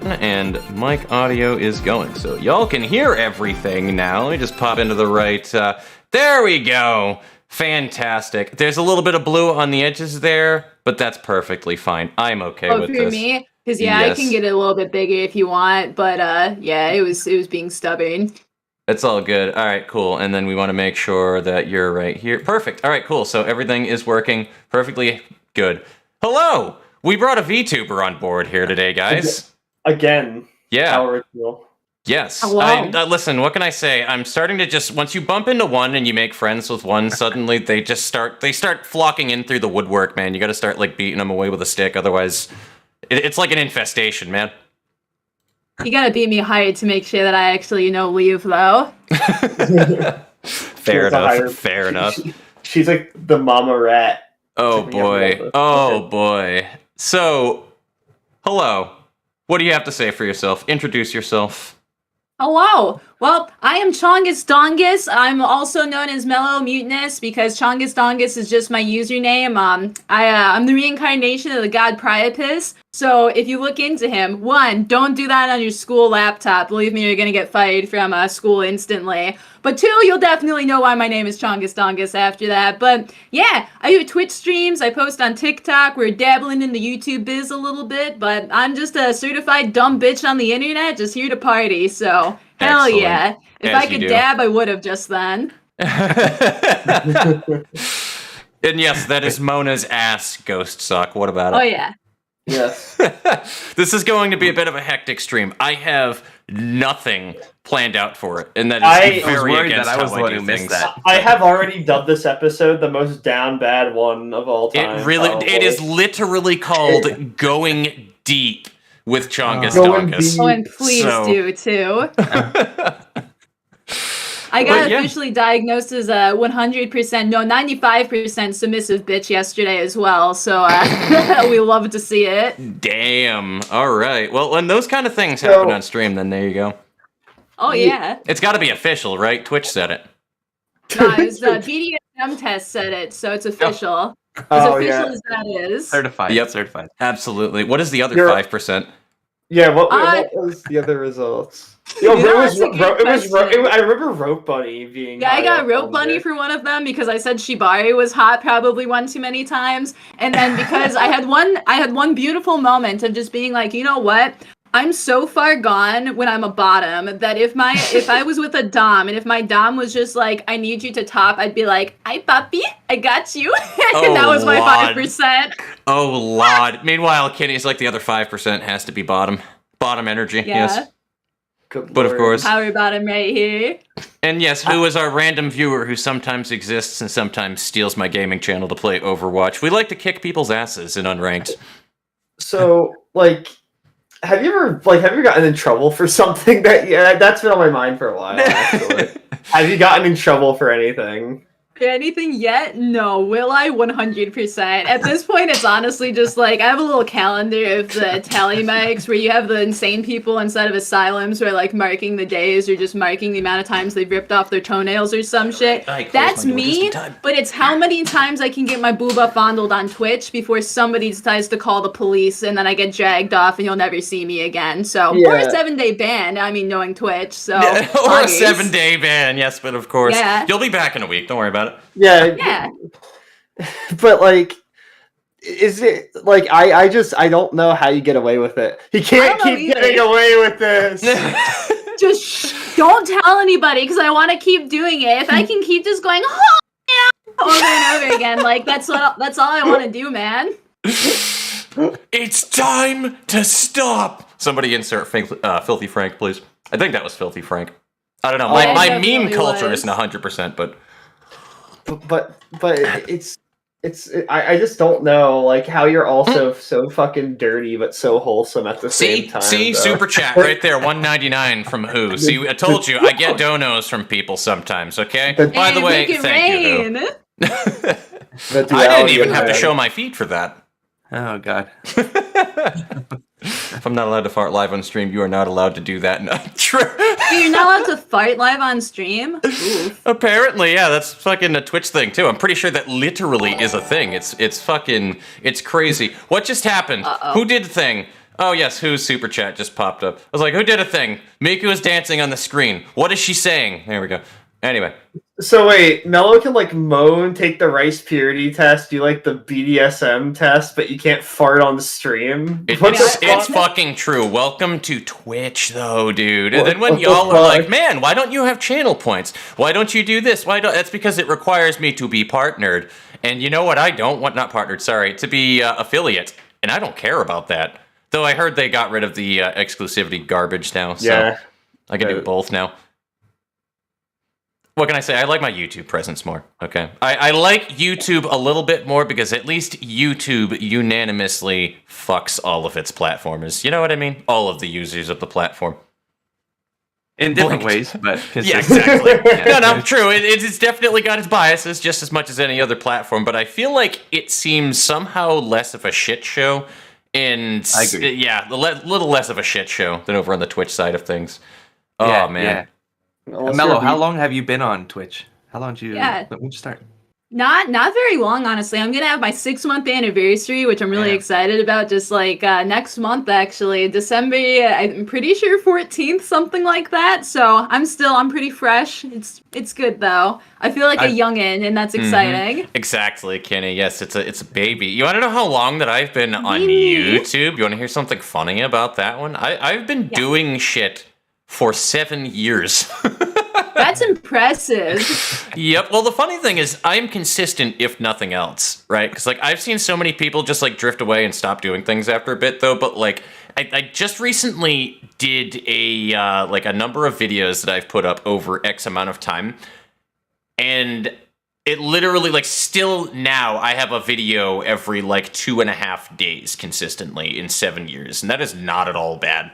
and mic audio is going, so y'all can hear everything now. Let me just pop into the right, there we go. Fantastic. There's a little bit of blue on the edges there, but that's perfectly fine. I'm okay with this. Oh, for me? Because, I can get it a little bit bigger if you want, but, it was being stubborn. It's all good. All right, cool. And then we want to make sure that you're right here. Perfect. All right, cool. So everything is working perfectly good. Hello! We brought a VTuber on board here today, guys. Again. Yeah. How original. Yes. Hello. Listen, what can I say? I'm starting to just, once you bump into one and you make friends with one, suddenly they start flocking in through the woodwork, man. You got to start, like, beating them away with a stick. Otherwise, it's like an infestation, man. You gotta beat me higher to make sure that I actually, leave, though. Fair enough. Fair enough. She's like the mama rat. Oh, boy. Oh, boy. So, hello. What do you have to say for yourself? Introduce yourself. Hello! Well, I am Chongus Dongus. I'm also known as Mellow Mutinous because Chongus Dongus is just my username. I'm the reincarnation of the god Priapus. So if you look into him, 1, don't do that on your school laptop. Believe me, you're gonna get fired from school instantly. But 2, you'll definitely know why my name is Chongus Dongus after that. But yeah, I do Twitch streams, I post on TikTok, we're dabbling in the YouTube biz a little bit, but I'm just a certified dumb bitch on the internet, just here to party, so hell Excellent. Yeah. If As I could you do. dab, I would have just then. And yes, that is Mona's ass, Ghost Suck. What about it? Oh yeah. Yes. This is going to be a bit of a hectic stream. I have nothing planned out for it, and that is I was very worried against that I was how the one do who missed things. that. I have already dubbed this episode the most down bad one of all time. It is literally called Going Deep with Chongus Going Dongus. Deep. Oh, and please do too. I got officially diagnosed as a 100%, no, 95% submissive bitch yesterday as well, so we love to see it. Damn. All right. Well, when those kind of things happen on stream, then there you go. Oh, yeah. It's got to be official, right? Twitch said it. No, it was the BDSM test said it, so it's official. As official as that is. Certified. Yep. Certified. Absolutely. What is the other 5%? Yeah, what was the other results? Yo, I remember Rope Bunny being. Yeah, I got Rope Bunny for one of them because I said Shibari was hot probably one too many times, and then because I had one beautiful moment of just being like, you know what? I'm so far gone when I'm a bottom that if I was with a dom and if my dom was just like, I need you to top, I'd be like, hi puppy, I got you. And that was my 5%. Oh Lord. Meanwhile, Kitty's like the other 5% has to be bottom energy. Yeah. Yes. But of course. Power bottom right here. And yes, who is our random viewer who sometimes exists and sometimes steals my gaming channel to play Overwatch? We like to kick people's asses in unranked. So, have you ever gotten in trouble for something that's been on my mind for a while, actually. Have you gotten in trouble for anything? Anything yet? No. Will I? 100%. At this point, it's honestly just I have a little calendar of the tally marks where you have the insane people inside of asylums who are marking the days or just marking the amount of times they've ripped off their toenails or some shit. That's me, but it's how many times I can get my booba fondled on Twitch before somebody decides to call the police and then I get dragged off and you'll never see me again. So, or a 7-day ban, knowing Twitch, so. Or a 7-day ban, yes, but of course. Yeah. You'll be back in a week, don't worry about it. Yeah. But is it I don't know how you get away with it. He can't keep getting away with this. Just don't tell anybody because I want to keep doing it. If I can keep just going over and over again, that's all I want to do, man. It's time to stop. Somebody insert Filthy Frank, please. I think that was Filthy Frank. I don't know. My meme culture isn't 100%, but I just don't know how you're also so fucking dirty but so wholesome at the same time. See, super chat right there, 199 from who? See, I told you, I get donos from people sometimes. Okay. By the way, thank you. Who. I didn't even have to show my feet for that. Oh god. If I'm not allowed to fart live on stream, you are not allowed to do that. No, true. You're not allowed to fart live on stream? Oof. Apparently, yeah, that's fucking a Twitch thing too. I'm pretty sure that literally is a thing. It's crazy. What just happened? Uh-oh. Who did the thing? Oh, yes, whose super chat just popped up? I was like, who did a thing? Miku is dancing on the screen. What is she saying? There we go. Anyway. So wait, Mello can like moan, take the rice purity test, do like the BDSM test, but you can't fart on the stream. It's fucking true. Welcome to Twitch, though, dude. And then when y'all are like, man, why don't you have channel points? Why don't you do this? That's because it requires me to be partnered. And you know what? I don't want not partnered. Sorry, to be affiliate, and I don't care about that. Though I heard they got rid of the exclusivity garbage now, so I can do both now. What can I say? I like my YouTube presence more, okay? I like YouTube a little bit more because at least YouTube unanimously fucks all of its platformers. You know what I mean? All of the users of the platform. In different ways, but... Yeah, exactly. No, true. It's definitely got its biases just as much as any other platform, but I feel like it seems somehow less of a shit show. And I agree. Yeah, a little less of a shit show than over on the Twitch side of things. Oh, man. Yeah. Mello, how long have you been on Twitch? How long did you... Yeah. When did you start? Not very long, honestly. I'm gonna have my 6-month anniversary, which I'm really excited about. Just like next month, actually, December. I'm pretty sure 14th, something like that. So I'm pretty fresh. It's good though. I feel like a youngin', and that's exciting. Exactly, Kenny. Yes, it's a baby. You want to know how long that I've been on YouTube? You want to hear something funny about that one? I've been doing shit for 7 years. That's impressive. Yep. Well, the funny thing is, I'm consistent, if nothing else, right? Because like I've seen so many people just like drift away and stop doing things after a bit, though. But like, I just recently did a like a number of videos that I've put up over X amount of time, and it literally like still now I have a video every like 2.5 days consistently in 7 years, and that is not at all bad.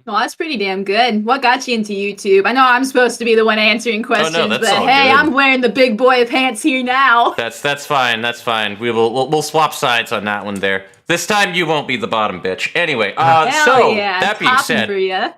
Well, that's pretty damn good. What got you into YouTube? I know I'm supposed to be the one answering questions, that's but all hey, good. I'm wearing the big boy pants here now. That's fine. That's fine. We'll swap sides on that one there. This time you won't be the bottom bitch. Anyway, that being said, for ya.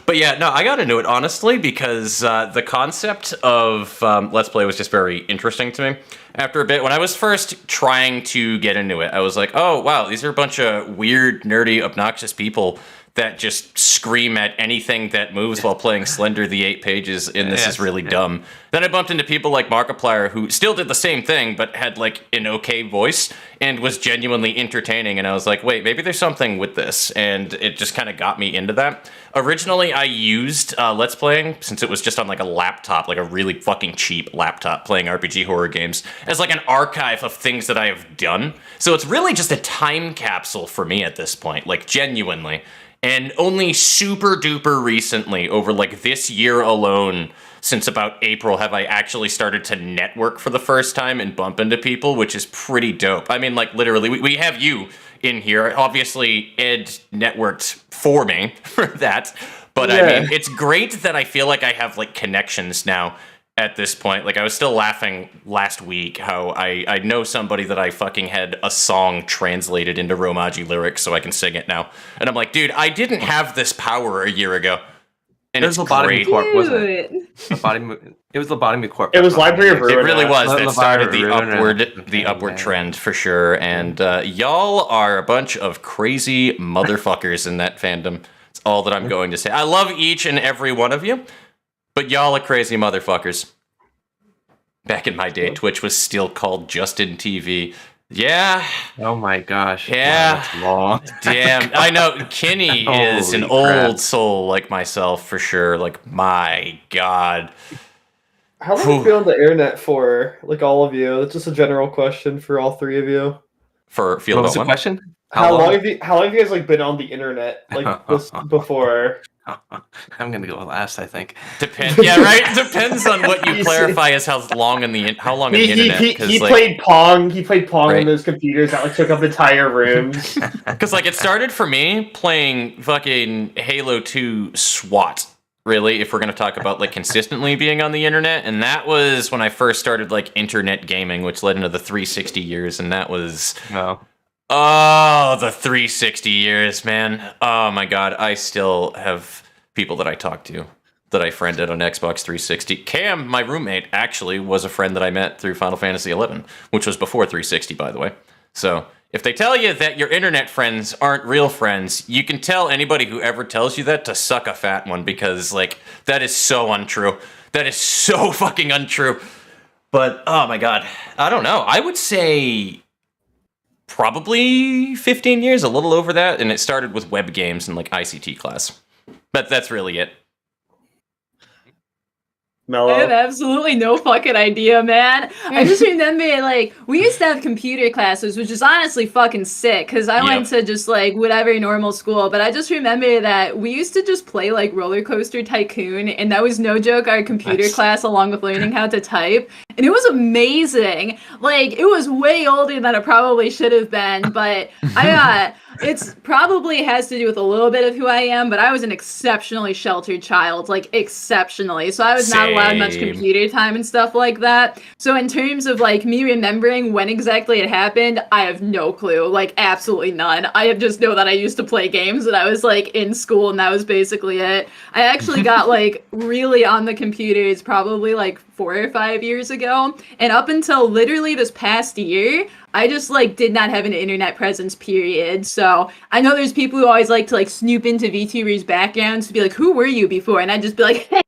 But yeah, no, I got into it honestly because the concept of Let's Play was just very interesting to me. After a bit, when I was first trying to get into it, I was like, oh, wow, these are a bunch of weird, nerdy, obnoxious people that just scream at anything that moves while playing Slender the 8 Pages, and this is really dumb. Then I bumped into people like Markiplier, who still did the same thing, but had like an okay voice, and was genuinely entertaining, and I was like, wait, maybe there's something with this, and it just kind of got me into that. Originally, I used Let's Playing, since it was just on like a laptop, like a really fucking cheap laptop, playing RPG horror games, as like an archive of things that I have done. So it's really just a time capsule for me at this point, like genuinely. And only super duper recently, over like this year alone, since about April, have I actually started to network for the first time and bump into people, which is pretty dope. I mean, like literally, we have you in here. Obviously, Ed networked for me for that. But I mean, it's great that I feel like I have like connections now at this point. Like I was still laughing last week how I know somebody that I fucking had a song translated into Romaji lyrics so I can sing it now. And I'm like, dude, I didn't have this power a year ago. And it's great. Corp, wasn't it? It was Lobotomy Corp. It was Library of Ruin. It really was. That started Lobotomy the upward trend for sure. And y'all are a bunch of crazy motherfuckers in that fandom. That's all that I'm going to say. I love each and every one of you. But y'all are crazy motherfuckers. Back in my day, Twitch was still called Justin TV. Yeah. Oh my gosh. Yeah. Wow, that's long. Damn. I know. Kenny is an old soul like myself, for sure. Like, my God. How long have you been on the internet for? Like, all of you? That's just a general question for all three of you. For Field What was the One? question? How long have you guys like been on the internet like before? I'm gonna go last, I think. Yeah, right. Depends on what you clarify as how long on the internet. He played Pong. He played Pong on those computers that like took up entire rooms. Because like it started for me playing fucking Halo 2 SWAT. Really, if we're gonna talk about like consistently being on the internet, and that was when I first started like internet gaming, which led into the 360 years, and that was Oh, the 360 years, man. Oh my God, I still have people that I talk to that I friended on Xbox 360. Cam, my roommate, actually was a friend that I met through Final Fantasy XI, which was before 360, by the way. So If they tell you that your internet friends aren't real friends, you can tell anybody who ever tells you that to suck a fat one, because, like, that is so untrue. That is so fucking untrue. But, oh my god. I don't know. I would say probably 15 years, a little over that, and it started with web games and, like, ICT class. But that's really it. Mellow. I have absolutely no fucking idea, man. I just remember, like, we used to have computer classes, which is honestly fucking sick, because I went to just, like, whatever normal school, but I just remember that we used to just play, like, Roller Coaster Tycoon, and that was no joke our computer class, along with learning how to type, and it was amazing. Like, it was way older than it probably should have been, but it's probably has to do with a little bit of who I am, but I was an exceptionally sheltered child, like, exceptionally, so I was not allowed much computer time and stuff like that. So in terms of, like, me remembering when exactly it happened, I have no clue, like, absolutely none. I just know that I used to play games and I was, like, in school, and that was basically it. I actually got, like, really on the computers probably, like, 4 or 5 years ago, and up until literally this past year, I just, like, did not have an internet presence, period. So I know there's people who always like to, like, snoop into VTubers' backgrounds to be like, who were you before? And I'd just be like, hey,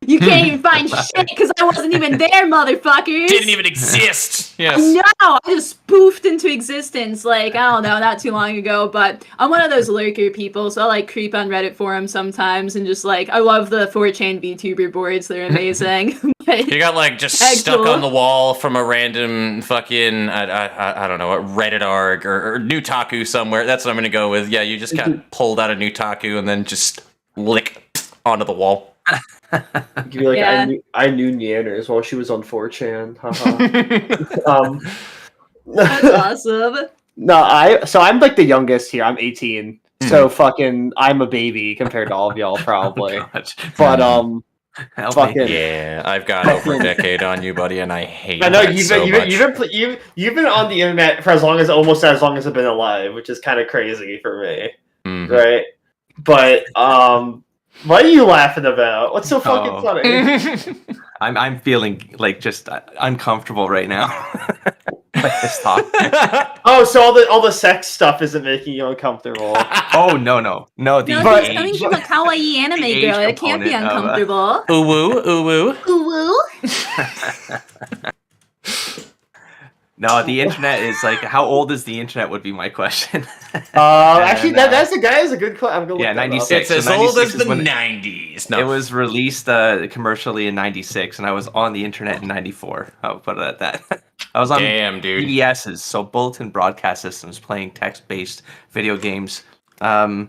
you can't even find shit because I wasn't even there, motherfuckers. Didn't even exist. Yes. No, I just spoofed into existence, like, I don't know, not too long ago, but I'm one of those lurker people, so I, like, creep on Reddit forums sometimes, and just, like, I love the 4chan VTuber boards, they're amazing. You got, like, just stuck on the wall from a random fucking, I don't know, a Reddit arg or Nutaku somewhere. That's what I'm gonna go with. Yeah, you just got pulled out of Nutaku and then just lick onto the wall. You'd be like, yeah. I knew Neanners while she was on 4chan. Haha. That's awesome. No, I'm like the youngest here. I'm 18. So fucking I'm a baby compared to all of y'all probably. But fucking yeah, I've got over a decade on you, buddy, and I hate I know that you've been on the internet for almost as long as I've been alive, which is kind of crazy for me. Right? But what are you laughing about? What's so fucking funny? I'm feeling like just uncomfortable right now. Like this talk. Oh, so all the sex stuff isn't making you uncomfortable. Oh no. It's coming from a kawaii anime girl. It can't be uncomfortable. Ooh. No, the internet is like, how old is the internet would be my question. Actually, that's a good question. Yeah, 96. It's as old as the 90s. No. It was released commercially in 96, and I was on the internet in 94. I'll put it at that. I was on BBSs, so bulletin broadcast systems, playing text-based video games. In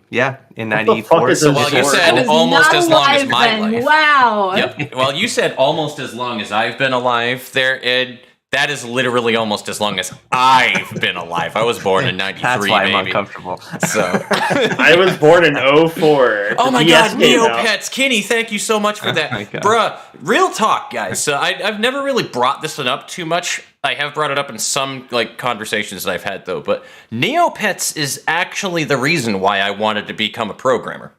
94. So while you said almost as long as my life. Wow. Yep. Well, you said almost as long as I've been alive there, Ed. That is literally almost as long as I've been alive. I was born in 93, That's why I'm baby. uncomfortable. So I was born in 04. Oh my god, Neopets. Kenny, thank you so much for that. Bruh, real talk, guys. So I've never really brought this one up too much. I have brought it up in some like conversations that I've had, though. But Neopets is actually the reason why I wanted to become a programmer.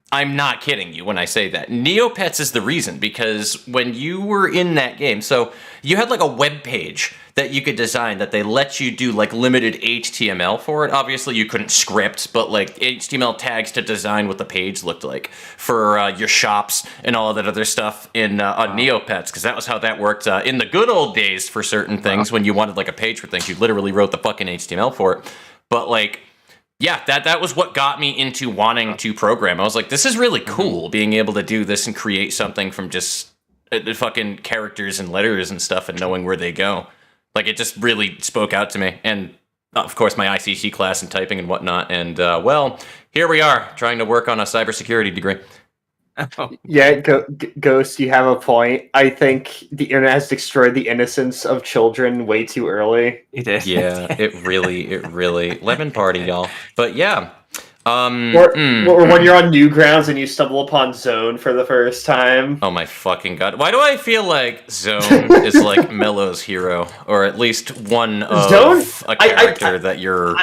I'm not kidding you when I say that. Neopets is the reason, because when you were in that game, so you had like a web page that you could design that they let you do like limited HTML for it. Obviously you couldn't script, but like HTML tags to design what the page looked like for your shops and all of that other stuff in on Neopets, because that was how that worked in the good old days for certain things. When you wanted like a page for things, you literally wrote the fucking HTML for it. But like, yeah, that was what got me into wanting to program. I was like, this is really cool, being able to do this and create something from just the fucking characters and letters and stuff and knowing where they go. Like, it just really spoke out to me. And, of course, my ICT class and typing and whatnot. And, well, here we are, trying to work on a cybersecurity degree. Yeah, Ghost, you have a point. I think the internet has destroyed the innocence of children way too early. It did. Yeah, it really. Lemon party, y'all. But yeah. Or when you're on Newgrounds and you stumble upon Zone for the first time. Oh my fucking god. Why do I feel like Zone is like Mello's hero? Or at least one of a character that you're...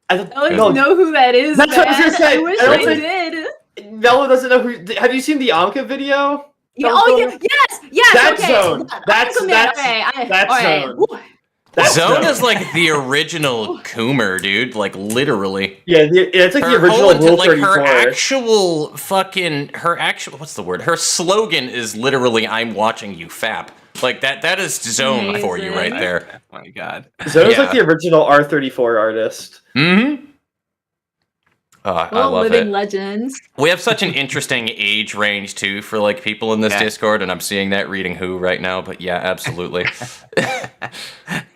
I don't know who that is, That's what I was going to say. I wish I did. Mello doesn't know who... Have you seen the Anka video? Yes! That's okay. Zone. That's okay. Zone. Zone is like the original Coomer, dude. Like literally. Yeah, it's like the original Rule 34. Her actual what's the word? Her slogan is literally "I'm watching you fap." Like that is Zone for you right there. Oh my god. Zone's like the original R34 artist. Mm-hmm. I love living it. Legends. We have such an interesting age range too for like people in this Discord, and I'm seeing that reading Who right now. But yeah, absolutely.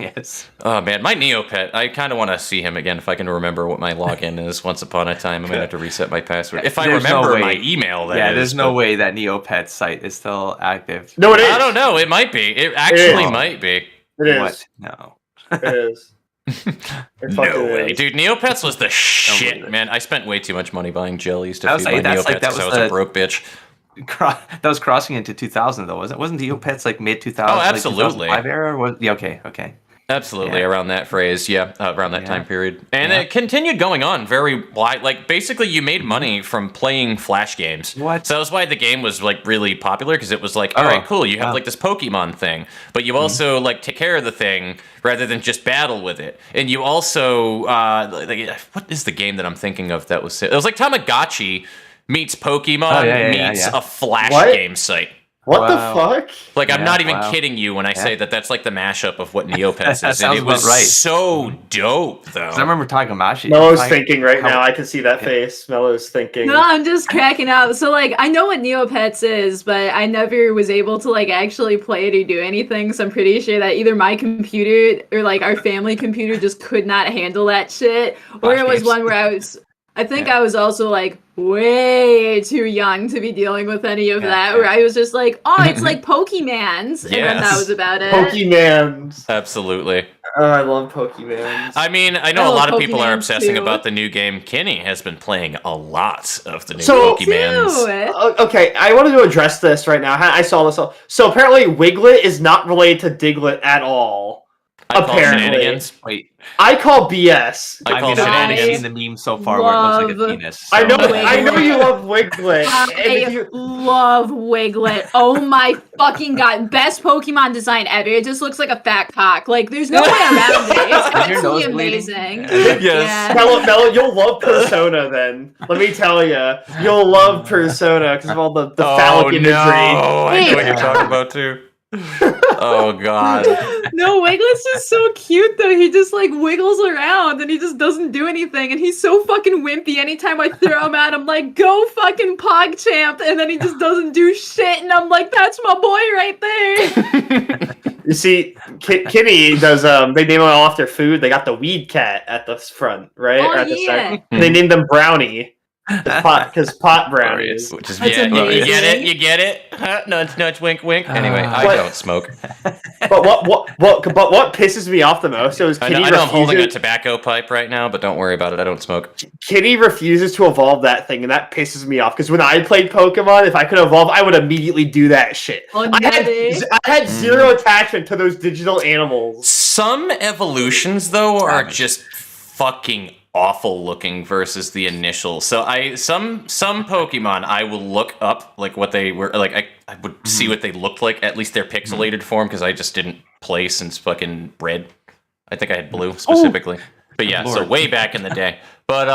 Yes. Oh man, my Neopet. I kind of want to see him again if I can remember what my login is. Once upon a time, I'm gonna have to reset my password. If I remember my email, there's no way that Neopet site is still active. No, it is. I don't know. It might be. It actually might be. It is. What? No. It is. No way, dude. Neopets was the shit, man. I spent way too much money buying jellies to feed my Neopets because I was a broke bitch. That was crossing into 2000 though, wasn't it? Wasn't Neopets like mid 2000s? Oh, absolutely. Like 2005 era? Okay. Absolutely, around that phrase, around that time period. And it continued going on very wide. Like, basically, you made money from playing Flash games. What? So that was why the game was, like, really popular, because it was like, all right, cool, you have, like, this Pokemon thing, but you also, like, take care of the thing rather than just battle with it. And you also, what is the game that I'm thinking of that was... It was like Tamagotchi meets Pokemon meets a Flash game site. What the fuck? Like, I'm not even kidding you when I say that that's like the mashup of what Neopets is. And it was so dope, though. I remember Tamagotchi. Melo's thinking right now. I can see that face. Melo's thinking. No, I'm just cracking up. So, like, I know what Neopets is, but I never was able to, like, actually play it or do anything. So I'm pretty sure that either my computer or, like, our family computer just could not handle that shit. Or it was one where I think I was also, like, way too young to be dealing with any of that, where I was just like, oh, it's like Pokemans, and then that was about it. Pokemans. Absolutely. Oh, I love Pokemans. I mean, I know a lot of people are obsessing about the new game. Kenny has been playing a lot of the new Pokemans. Okay, I wanted to address this right now. I saw this. So apparently Wiglet is not related to Diglett at all. Apparently. Wait. I call BS. I've seen the meme so far where it looks like a penis. So. I know you love Wiglet. I love Wiglet. Oh my fucking god. Best Pokemon design ever. It just looks like a fat cock. Like, there's no way around it. It's absolutely amazing. Yes. Mello, you'll love Persona then. Let me tell you. You'll love Persona because of all the phallic imagery. No. I know what you're talking about too. Oh god. No, Wiglet's just so cute though. He just like wiggles around and he just doesn't do anything, and he's so fucking wimpy. Anytime I throw him at him, like, go fucking PogChamp, and then he just doesn't do shit, and I'm like, that's my boy right there. You see, Kitty does. They name them all after food. They got the weed cat at the front, right? Oh, at the start. They named them Brownie. Because pot brownies. Which is, you get it? Nudge, wink, wink. Anyway, I don't smoke. But what pisses me off the most is Kitty I know I'm holding a tobacco pipe right now, but don't worry about it. I don't smoke. Kitty refuses to evolve that thing, and that pisses me off. Because when I played Pokemon, if I could evolve, I would immediately do that shit. I had zero attachment to those digital animals. Some evolutions, though, are just fucking awful looking versus the initial. So some Pokemon I will look up like what they were like. I would see what they looked like, at least their pixelated form, because I just didn't play since fucking Red. I think I had Blue specifically. But yeah, so way back in the day. But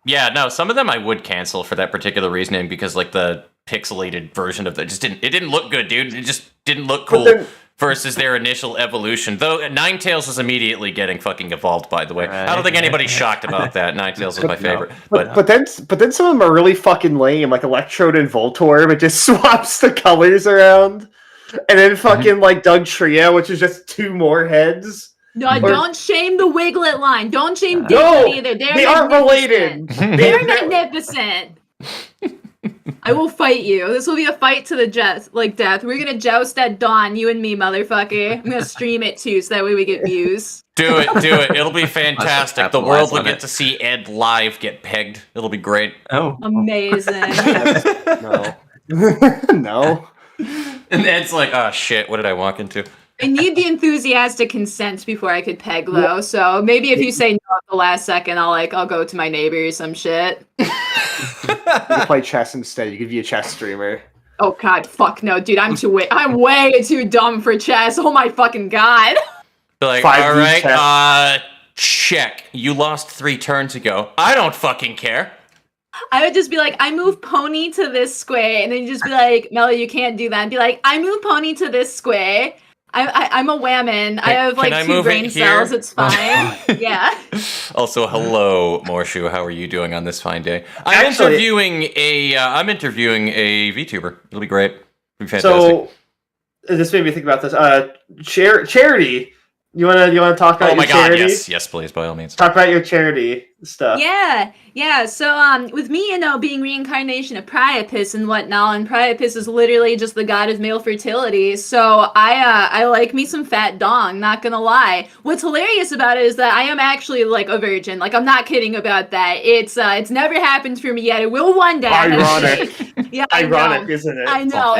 yeah, no, some of them I would cancel for that particular reasoning, because like the pixelated version of that just didn't look good, dude. It just didn't look cool. Versus their initial evolution. Though Ninetales is immediately getting fucking evolved, by the way. Right. I don't think anybody's shocked about that. Ninetales is my favorite. But then some of them are really fucking lame, like Electrode and Voltorb. It just swaps the colors around. And then fucking like Dugtrio, which is just two more heads. No, don't shame the Wiglet line. Don't shame Diglett either. They aren't related. They're magnificent. I will fight you. This will be a fight to the death. We're gonna joust at dawn, you and me, motherfucker. I'm gonna stream it too, so that way we get views. Do it. It'll be fantastic. The world will get to see Ed live get pegged. It'll be great. Oh, amazing. No. And Ed's like, oh shit, what did I walk into? I need the enthusiastic consent before I could peg, though. So maybe if you say no at the last second, I'll go to my neighbor or some shit. You can play chess instead. You could be a chess streamer. Oh god, fuck no, dude! I'm way too dumb for chess. Oh my fucking god. Be like, all right, check. You lost 3 turns ago. I don't fucking care. I would just be like, I move pony to this square, and then you just be like, Mello, you can't do that. And be like, I move pony to this square. I'm a whammon. I have like 2 brain cells. It's fine. Yeah. Also, hello, Morshu. How are you doing on this fine day? I'm interviewing a VTuber. It'll be great. It'll be fantastic. So this made me think about this. Charity. You wanna talk about your charity? Yes, please, by all means. Talk about your charity stuff. Yeah. So with me, being reincarnation of Priapus and whatnot, and Priapus is literally just the god of male fertility. So I like me some fat dong, not gonna lie. What's hilarious about it is that I am actually like a virgin. Like, I'm not kidding about that. It's never happened for me yet. It will one day. Ironic. Yeah, ironic, isn't it? I know.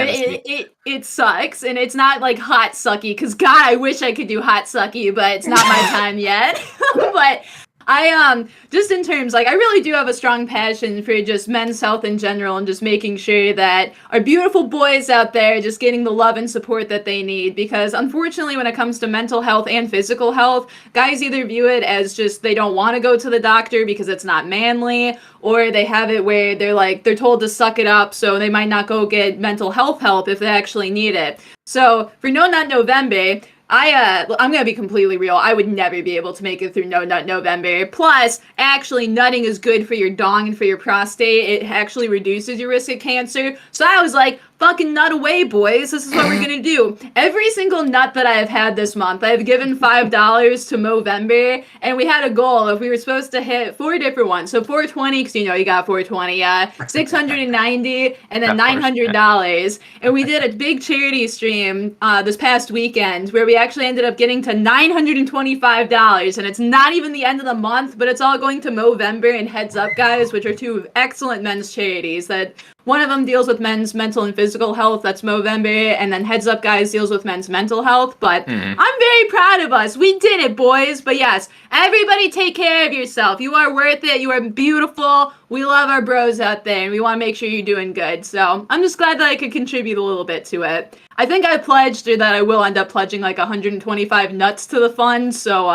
It sucks, and it's not like hot sucky, because God, I wish I could do hot sucky, but it's not my time yet. But I just in terms, like, I really do have a strong passion for just men's health in general, and just making sure that our beautiful boys out there are just getting the love and support that they need, because unfortunately when it comes to mental health and physical health, guys either view it as just they don't want to go to the doctor because it's not manly, or they have it where they're told to suck it up, so they might not go get mental health help if they actually need it. So for No Nut November, I'm gonna be completely real. I would never be able to make it through No Nut November. Plus, actually, nutting is good for your dong and for your prostate. It actually reduces your risk of cancer. So I was like, fucking nut away, boys. This is what we're gonna do. Every single nut that I have had this month, I've given $5 to Movember, and we had a goal. If we were supposed to hit 4 different ones, so 420, because you got 420, 690, and then $900. And we did a big charity stream this past weekend where we actually ended up getting to $925, and it's not even the end of the month, but it's all going to Movember and Heads Up Guys, which are 2 excellent men's charities. That one of them deals with men's mental and physical health, that's Movember, and then Heads Up Guys deals with men's mental health. But I'm very proud of us. We did it, boys. But yes, everybody take care of yourself. You are worth it. You are beautiful. We love our bros out there, and we want to make sure you're doing good. So I'm just glad that I could contribute a little bit to it. I think I pledged, or that I will end up pledging, like 125 nuts to the fund. So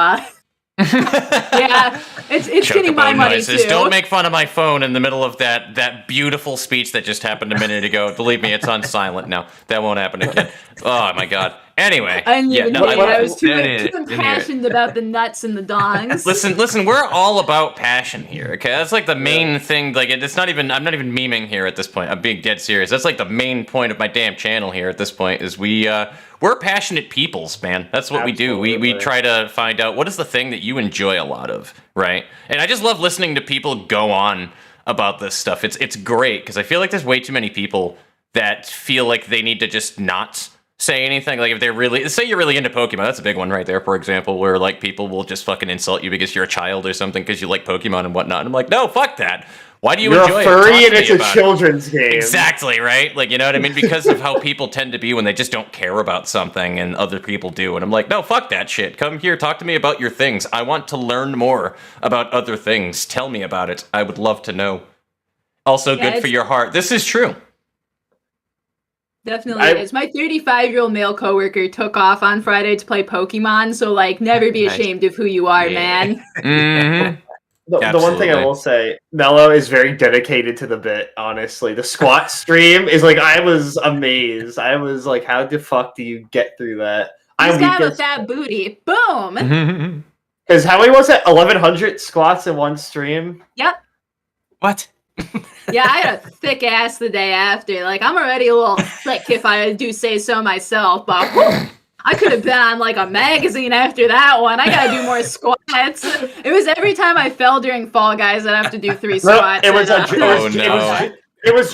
yeah, it's getting my money noises. too. Don't make fun of my phone in the middle of that beautiful speech that just happened a minute ago. Believe me, it's on silent now. That won't happen again. Oh my god. Anyway, I was too impassioned about the nuts and the dongs. Listen, we're all about passion here, okay? That's like the main thing. Like, it's not even, I'm not even memeing here at this point. I'm being dead serious. That's like the main point of my damn channel here at this point, is we're passionate peoples, man. That's what we do. We try to find out what is the thing that you enjoy a lot of, right? And I just love listening to people go on about this stuff. It's great, because I feel like there's way too many people that feel like they need to just not say anything. Like, if they're really, say you're really into Pokemon, that's a big one right there, for example, where like people will just fucking insult you because you're a child or something because you like Pokemon and whatnot. And I'm like, no, fuck that. Why do you enjoy it? You're a furry and it's a children's game. Exactly, right? Like, you know what I mean? Because of how people tend to be when they just don't care about something and other people do. And I'm like, no, fuck that shit. Come here, talk to me about your things. I want to learn more about other things. Tell me about it. I would love to know. Also, good for your heart. This is true. Definitely is. My 35-year-old male coworker took off on Friday to play Pokemon, so like, never be ashamed of who you are, man. Mm-hmm. The one thing I will say, Mello is very dedicated to the bit, honestly. The squat stream is like, I was amazed. I was like, how the fuck do you get through that? He's got a fat booty. Boom! Because how many was it? 1,100 squats in one stream? Yep. What? Yeah, I had a thick ass the day after. Like, I'm already a little thick if I do say so myself, but whew, I could have been on like a magazine after that one. I gotta do more squats. It was every time I fell during Fall Guys, I'd have to do 3 squats. It was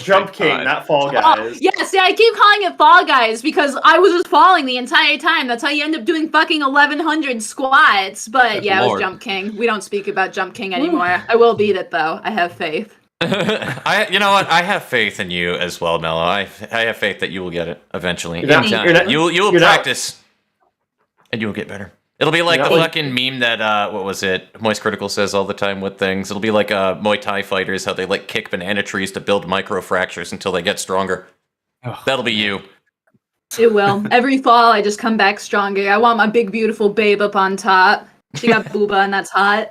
Jump King, not Fall Guys. Yeah, see, I keep calling it Fall Guys because I was just falling the entire time. That's how you end up doing fucking 1,100 squats. But yeah, it was Jump King. We don't speak about Jump King anymore. I will beat it though. I have faith. You know what? I have faith in you as well, Mello. I have faith that you will get it eventually. You will practice, and you will get better. It'll be like the fucking meme that what was it? Moist Critical says all the time with things. It'll be like Muay Thai fighters, how they like kick banana trees to build micro fractures until they get stronger. That'll be you. It will. Every fall, I just come back stronger. I want my big, beautiful babe up on top. She got booba, and that's hot.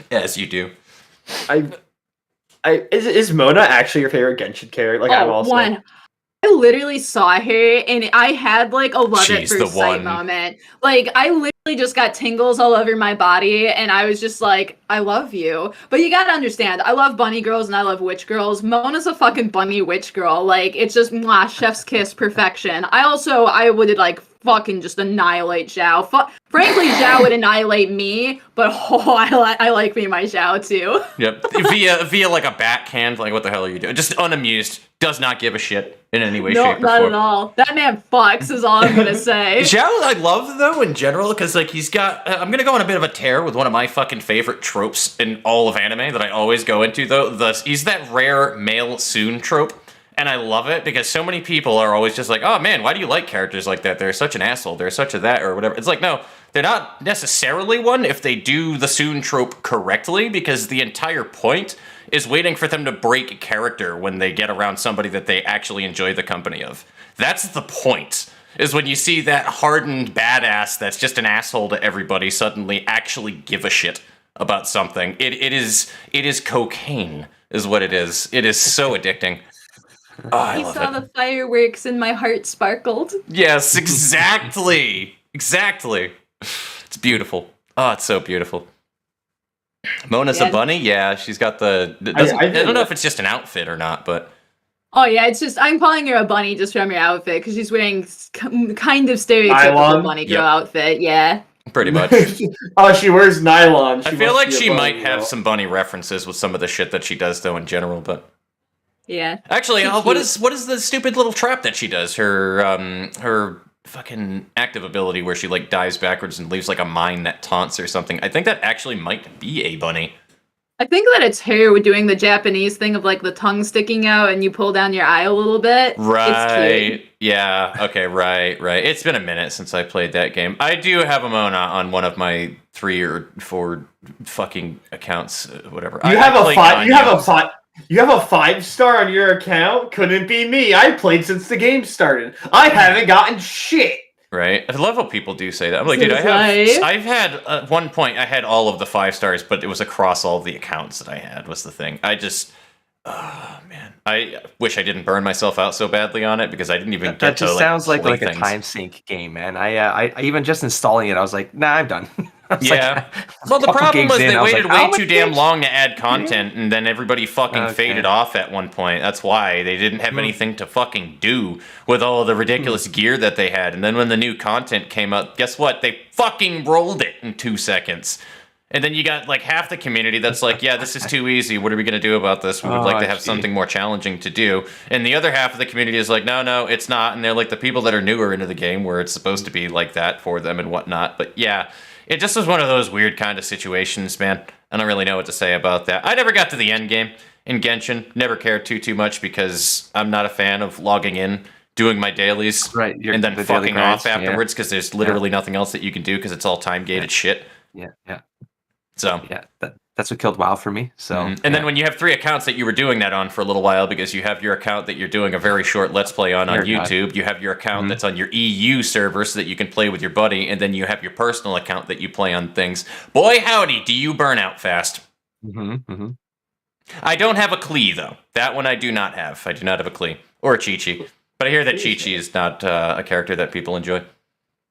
Yes, you do. Is Mona actually your favorite Genshin character? Like, I'm also one. I literally saw her, and I had like a love at first sight moment. Like, I literally just got tingles all over my body, and I was just like, I love you. But you gotta understand, I love bunny girls and I love witch girls. Mona's a fucking bunny witch girl. Like, it's just mwah, chef's kiss perfection. I would like fucking just annihilate Zhao. Frankly, Zhao would annihilate me, but I like me my Zhao too. Yep, via like a backhand. Like, what the hell are you doing? Just unamused. Does not give a shit in any way, shape, or not form. at all. That man fucks is all I'm gonna say. Zhao, I love though in general because like he's got. I'm gonna go on a bit of a tear with one of my fucking favorite tropes in all of anime that I always go into though. He's that rare male Soon trope. And I love it because so many people are always just like, oh man, why do you like characters like that? They're such an asshole. They're such a that or whatever. It's like, no, they're not necessarily one if they do the Soon trope correctly, because the entire point is waiting for them to break character when they get around somebody that they actually enjoy the company of. That's the point, is when you see that hardened badass that's just an asshole to everybody suddenly actually give a shit about something. It is cocaine is what it is. It is so addicting. Oh, I saw the fireworks and my heart sparkled. Yes, exactly. Exactly. It's beautiful. Oh, it's so beautiful. Mona's a bunny? Yeah, she's got the... I don't know if it's just an outfit or not, but... Oh, yeah, it's just... I'm calling her a bunny just from her outfit, because she's wearing kind of stereotypical bunny girl outfit, yeah. Pretty much. Oh, she wears nylon. I feel like she might have some bunny references with some of the shit that she does, though, in general, but... Yeah. Actually, what is the stupid little trap that she does? Her fucking active ability where she like dives backwards and leaves like a mine that taunts or something. I think that actually might be a bunny. I think that it's her doing the Japanese thing of like the tongue sticking out and you pull down your eye a little bit. Right. Yeah. Okay. Right. It's been a minute since I played that game. I do have a Mona on one of my 3 or 4 fucking accounts. Whatever. You have a 5-star on your account? Couldn't be me. I played since the game started. I haven't gotten shit. Right? I love how people do say that. I'm like, dude, I've had, at one point, I had all of the 5 stars, but it was across all the accounts that I had, was the thing. Oh, man. I wish I didn't burn myself out so badly on it, because I didn't even get to, That just sounds like a time sink game, man. I even just installing it, I was like, nah, I'm done. Yeah. Well, the problem was they waited way too damn long to add content, and then everybody fucking faded off at one point. That's why they didn't have anything to fucking do with all the ridiculous gear that they had. And then when the new content came out, guess what? They fucking rolled it in 2 seconds. And then you got like half the community that's like, yeah, this is too easy. What are we going to do about this? We would like to have something more challenging to do. And the other half of the community is like, no, it's not. And they're like the people that are newer into the game where it's supposed to be like that for them and whatnot. But yeah, it just was one of those weird kind of situations, man. I don't really know what to say about that. I never got to the end game in Genshin. Never cared too much because I'm not a fan of logging in, doing my dailies, and then fucking off afterwards because there's literally nothing else that you can do because it's all time-gated shit. Yeah. So yeah, that's what killed WoW for me. So and then when you have 3 accounts that you were doing that on for a little while, because you have your account that you're doing a very short Let's Play on YouTube, you have your account that's on your EU server so that you can play with your buddy, and then you have your personal account that you play on things. Boy, howdy, do you burn out fast. I don't have a Klee, though. That one I do not have. I do not have a Klee. Or a Chi-Chi. But I hear that Chi-Chi is not a character that people enjoy.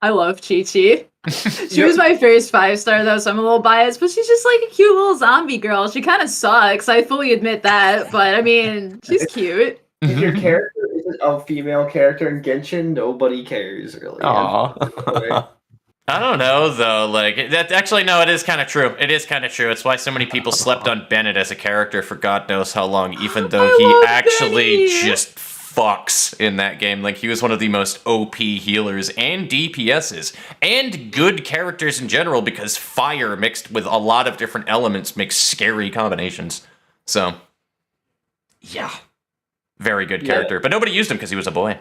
I love Chi-Chi. She was my first 5-star though, so I'm a little biased, but she's just like a cute little zombie girl. She kind of sucks, I fully admit that, but I mean, she's cute. If your character isn't a female character in Genshin, nobody cares, really. Aww. I don't know, though. Like, that actually, no, it is kind of true. It is kind of true. It's why so many people slept on Bennett as a character for God knows how long, even though he actually just fucks in that game. Like, he was one of the most OP healers and DPSs and good characters in general, because fire mixed with a lot of different elements makes scary combinations. So, yeah. Very good character. But nobody used him because he was a boy.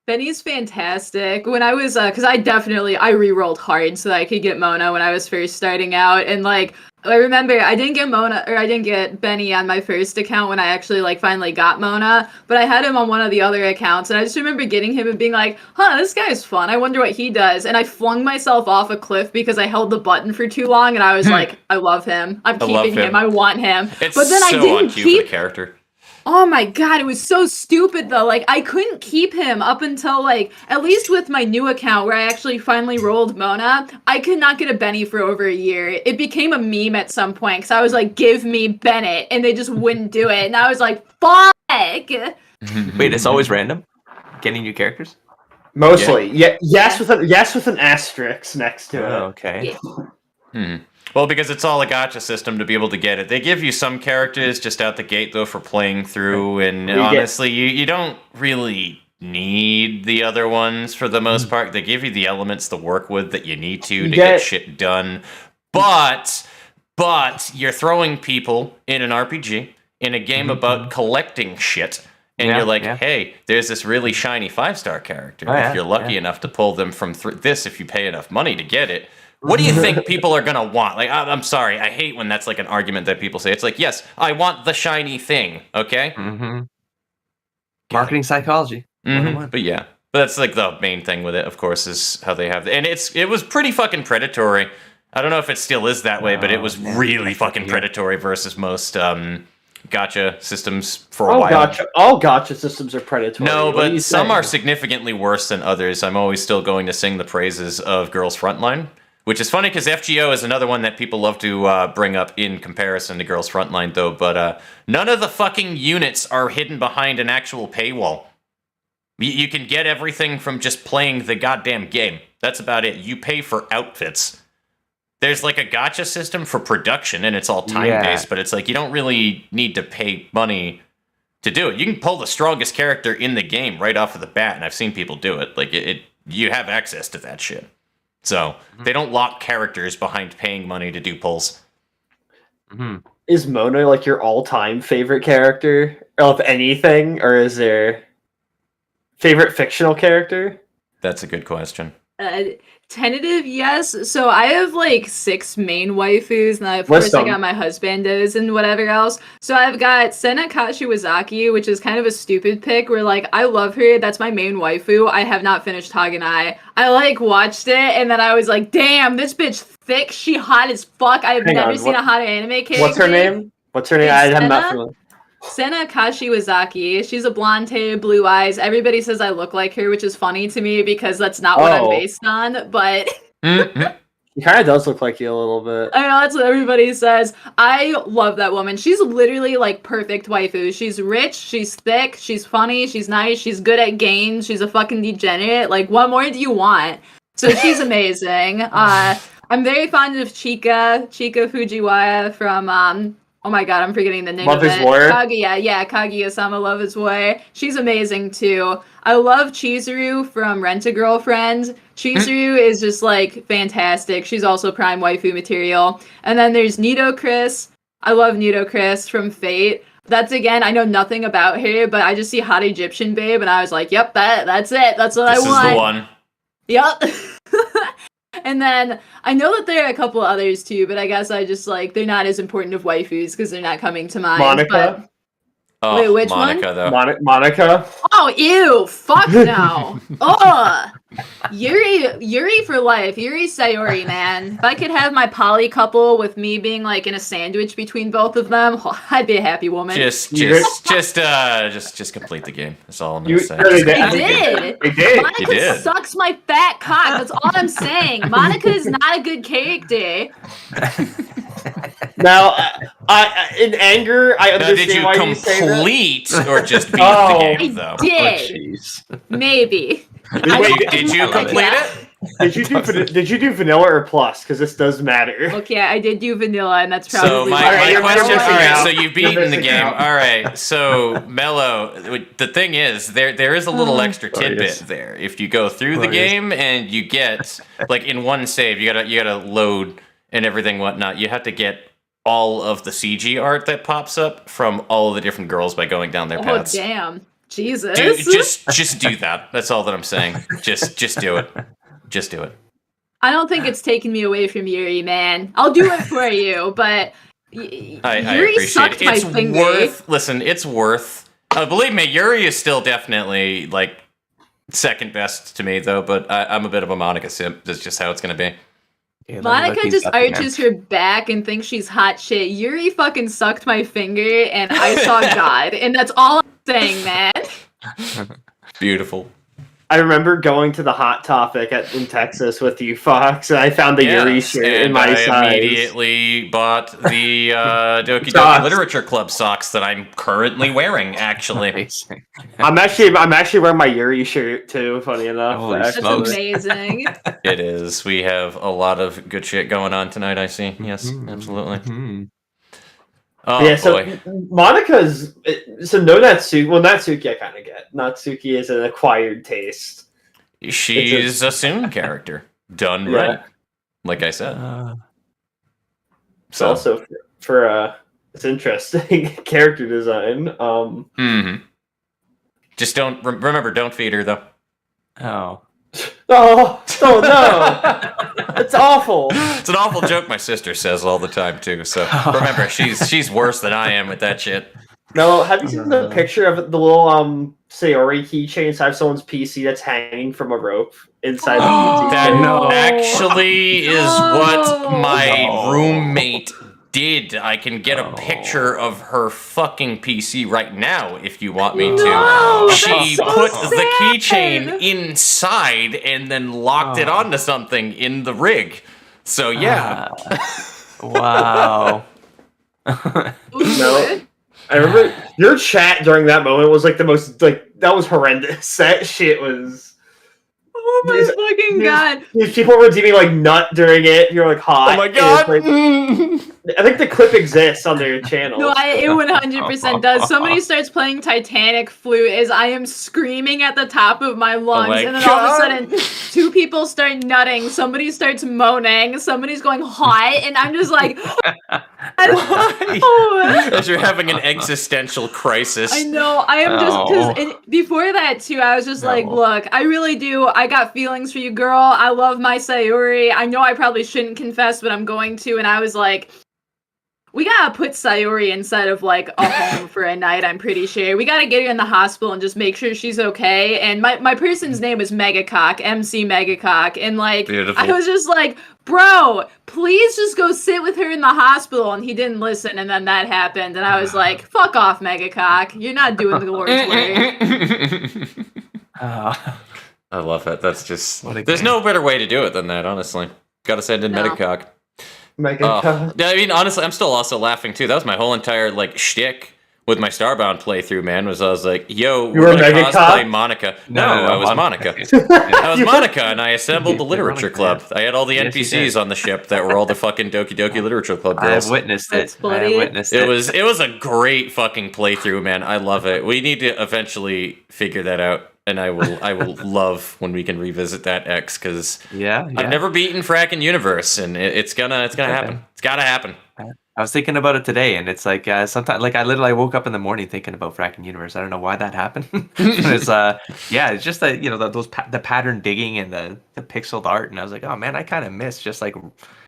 Benny's fantastic. When I was, because I re-rolled hard so that I could get Mona when I was first starting out, and like, I remember I didn't get Mona, or I didn't get Benny on my first account when I actually like finally got Mona, but I had him on one of the other accounts, and I just remember getting him and being like, huh, this guy's fun. I wonder what he does. And I flung myself off a cliff because I held the button for too long, and I was like, I love him. I'm keeping him. I want him. It's but then so I didn't on cue for the character. Oh my god, it was so stupid though. Like, I couldn't keep him up until, like, at least with my new account where I actually finally rolled Mona, I could not get a Benny for over a year. It became a meme at some point because I was like, give me Bennett, and they just wouldn't do it. And I was like, fuck! Wait, it's always random? Getting new characters? Mostly. Yeah. Yes with an asterisk next to it. Okay. Yeah. Well, because it's all a gacha system to be able to get it. They give you some characters just out the gate, though, for playing through, and honestly, you don't really need the other ones for the most part. They give you the elements to work with that you need to get shit done. But you're throwing people in an RPG, in a game about collecting shit, and you're like, hey, there's this really shiny 5-star character. If you're lucky enough to pull them from this, if you pay enough money to get it, what do you think people are going to want? Like, I'm sorry, I hate when that's like an argument that people say. It's like, yes, I want the shiny thing, okay? Marketing psychology. But yeah, but that's like the main thing with it, of course, is how they have it. And it was pretty fucking predatory. I don't know if it still is that way, but it was really fucking predatory versus most gacha systems for a while. All gacha systems are predatory. No, but some are significantly worse than others. I'm always still going to sing the praises of Girls Frontline. Which is funny because FGO is another one that people love to bring up in comparison to Girls Frontline, though. But none of the fucking units are hidden behind an actual paywall. You can get everything from just playing the goddamn game. That's about it. You pay for outfits. There's like a gacha system for production, and it's all time-based, but it's like you don't really need to pay money to do it. You can pull the strongest character in the game right off of the bat, and I've seen people do it. Like, you have access to that shit. So, they don't lock characters behind paying money to do pulls. Is Mona like your all-time favorite character of anything, or is there favorite fictional character? That's a good question. Tentative, yes. So I have like 6 main waifus, and of course I got my husbandos and whatever else. So I've got Sena Kashiwazaki, which is kind of a stupid pick, where like I love her, that's my main waifu. I have not finished Haganai. I like watched it, and then I was like, damn, this bitch thick, she hot as fuck. I have never seen a hot anime character. What's her name? I have not familiar. Sena Kashiwazaki. She's a blonde hair, blue eyes. Everybody says I look like her, which is funny to me because that's not what I'm based on, but She kind of does look like you a little bit. I know, that's what everybody says. I love that woman. She's literally like perfect waifu. She's rich, she's thick, she's funny, she's nice, she's good at games, she's a fucking degenerate. Like, what more do you want? So she's amazing. I'm very fond of Chika Fujiwara from oh my god, I'm forgetting the name Love of is it. War? Kaguya-sama Love is War. She's amazing too. I love Chizuru from Rent-a-Girlfriend. Chizuru is just like fantastic. She's also prime waifu material. And then there's Nido Chris. I love Nido Chris from Fate. That's, again, I know nothing about her, but I just see hot Egyptian babe, and I was like, yep, that's it. That's what I want. This is the one. Yep. And then I know that there are a couple others too, but I guess I just like they're not as important of waifus because they're not coming to mind. Monica. Oh, wait, which Monica, one? Though. Monica. Oh, ew! Fuck no! Ugh! Yuri for life. Yuri Sayori, man. If I could have my poly couple with me being like in a sandwich between both of them, I'd be a happy woman. Just complete the game. That's all I'm gonna say. I did. Monica did. sucks my fat cock. That's all I'm saying. Monica is not a good character. Now, in anger, I understand why you say that. Did you complete or just beat the game, though? I did. Maybe. Wait, did you complete it? Did you do vanilla or plus? Because this does matter. Okay, I did do vanilla, and that's probably so my question. All right, so you've beaten the game. All right, so Mello. The thing is, there is a little extra tidbit there. If you go through the game and you get like in one save, you gotta load and everything whatnot. You have to get all of the CG art that pops up from all of the different girls by going down their paths. Oh damn. Jesus. Just do that. That's all that I'm saying. Just do it. Just do it. I don't think it's taking me away from Yuri, man. I'll do it for you, but I Yuri appreciate sucked it. my It's finger. listen, it's worth. Believe me, Yuri is still definitely like second best to me, though. But I'm a bit of a Monica simp. That's just how it's gonna be. Yeah, Monica just arches her back and thinks she's hot shit. Yuri fucking sucked my finger, and I saw God, and that's all I'm saying, man. Beautiful. I remember going to the Hot Topic in Texas with you, Fox, and I found the Yuri shirt in my size. I immediately bought the Doki Doki Literature Club socks that I'm currently wearing. Actually, I'm actually wearing my Yuri shirt too. Funny enough, that's amazing. It is. We have a lot of good shit going on tonight. I see. Yes, absolutely. Mm-hmm. Oh, yeah, so boy. Monica's no Natsuki. Well, Natsuki I kind of get. Natsuki is an acquired taste. She's a Soon character done right, like I said. So also for it's interesting character design. Just don't remember. Don't feed her though. Oh no! It's awful. It's an awful joke my sister says all the time too. So remember, she's worse than I am with that shit. No, have you seen the picture of the little Sayori keychains? I have someone's PC that's hanging from a rope inside the PC. That actually is what my roommate did. I can get a picture of her fucking PC right now if you want me to. No, she so put sad. the keychain inside and then locked it onto something in the rig. So yeah. Wow. No. I remember your chat during that moment was like the most that was horrendous. That shit was. Oh my fucking god! These people were redeeming like nut during it. You're like hot. Oh my god! I think the clip exists on their channel. No, it 100% does. Somebody starts playing Titanic flute as I am screaming at the top of my lungs, and then all of a sudden, two people start nutting. Somebody starts moaning. Somebody's going hot, and I'm just like, as you're having an existential crisis. I know. I am just because before that too, I was just like, look, I really do. I got feelings for you, girl. I love my Sayori. I know I probably shouldn't confess, but I'm going to. And I was like, we gotta put Sayori inside of like a home for a night, I'm pretty sure. We gotta get her in the hospital and just make sure she's okay. And my person's name is Megacock, MC Megacock. And like, beautiful. I was just like, bro, please just go sit with her in the hospital. And he didn't listen. And then that happened. And I was like, fuck off, Megacock. You're not doing the Lord's work. I love it. That's just... There's no better way to do it than that, honestly. Gotta send in Megacock. I mean, honestly, I'm still also laughing, too. That was my whole entire, like, shtick with my Starbound playthrough, man, was I was like, yo, we're gonna cosplay Monica. No, I was Monica. I was Monica, and I assembled the Literature Club. I had all the NPCs on the ship that were all the fucking Doki Doki Literature Club girls. I have witnessed it. It was a great fucking playthrough, man. I love it. We need to eventually figure that out. And I will love when we can revisit that X, because I've never beaten Frackin' Universe, and it's gonna happen. It's gotta happen. I was thinking about it today, and it's like sometimes, like I literally woke up in the morning thinking about Frackin' Universe. I don't know why that happened. It's it's just that the pattern digging and the pixeled art, and I was like, oh man, I kind of miss just like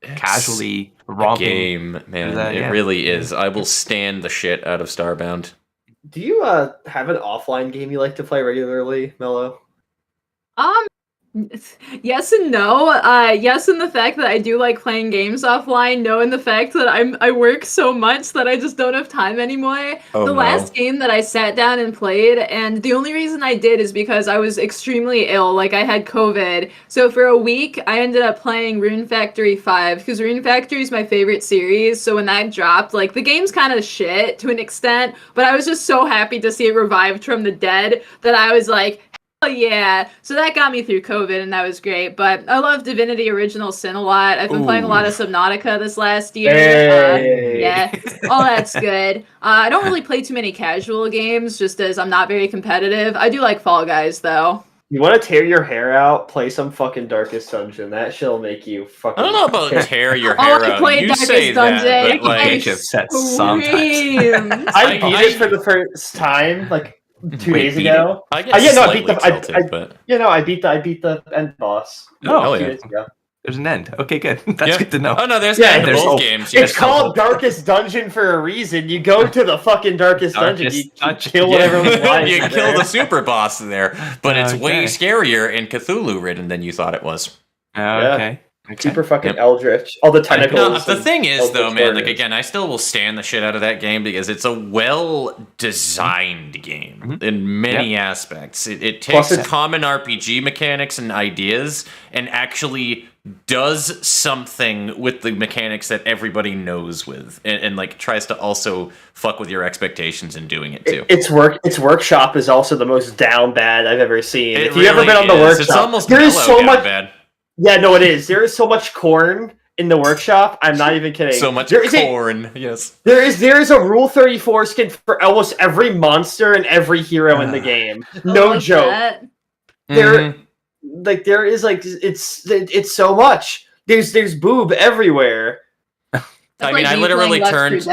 casually romping. Game, man, it really is. I will stand the shit out of Starbound. Do you have an offline game you like to play regularly, Mello? Yes and no. Yes in the fact that I do like playing games offline. No in the fact that I work so much that I just don't have time anymore. Last game that I sat down and played, and the only reason I did is because I was extremely ill. Like, I had COVID. So for a week, I ended up playing Rune Factory 5, because Rune Factory is my favorite series. So when that dropped, like, the game's kind of shit to an extent, but I was just so happy to see it revived from the dead that I was like, yeah, so that got me through COVID, and that was great. But I love Divinity Original Sin a lot. I've been playing a lot of Subnautica this last year. All that's good. I don't really play too many casual games, just as I'm not very competitive. I do like Fall Guys, though. You want to tear your hair out? Play some fucking Darkest Dungeon. That shit'll make you fucking... I don't know about tear your hair out. You Darkest say Dungeon. That, but like... I sometimes. I beat it for the first time, like... 2 days ago. I beat the end boss. 2 2 days ago. There's an end. Okay, good. That's good to know. Oh no, there's an end in both games. It's called Darkest Dungeon for a reason. You go to the fucking Darkest Dungeon. You kill whatever lies. You kill the super boss there, but it's way scarier and Cthulhu-ridden than you thought it was. Okay. Super fucking eldritch. All the tentacles. The thing is, though, man, like, again, I still will stand the shit out of that game because it's a well-designed game in many aspects. It takes common RPG mechanics and ideas and actually does something with the mechanics that everybody knows with, and like tries to also fuck with your expectations in doing it too. Its workshop is also the most down bad I've ever seen. If you ever been on the workshop, workshop, it's almost there is so much bad. Yeah, no, it is. There is so much corn in the workshop. I'm not even kidding. So much corn. Yes. There is a Rule 34 skin for almost every monster and every hero in the game. No joke. There is like it's so much. There's boob everywhere. I mean, I literally turned.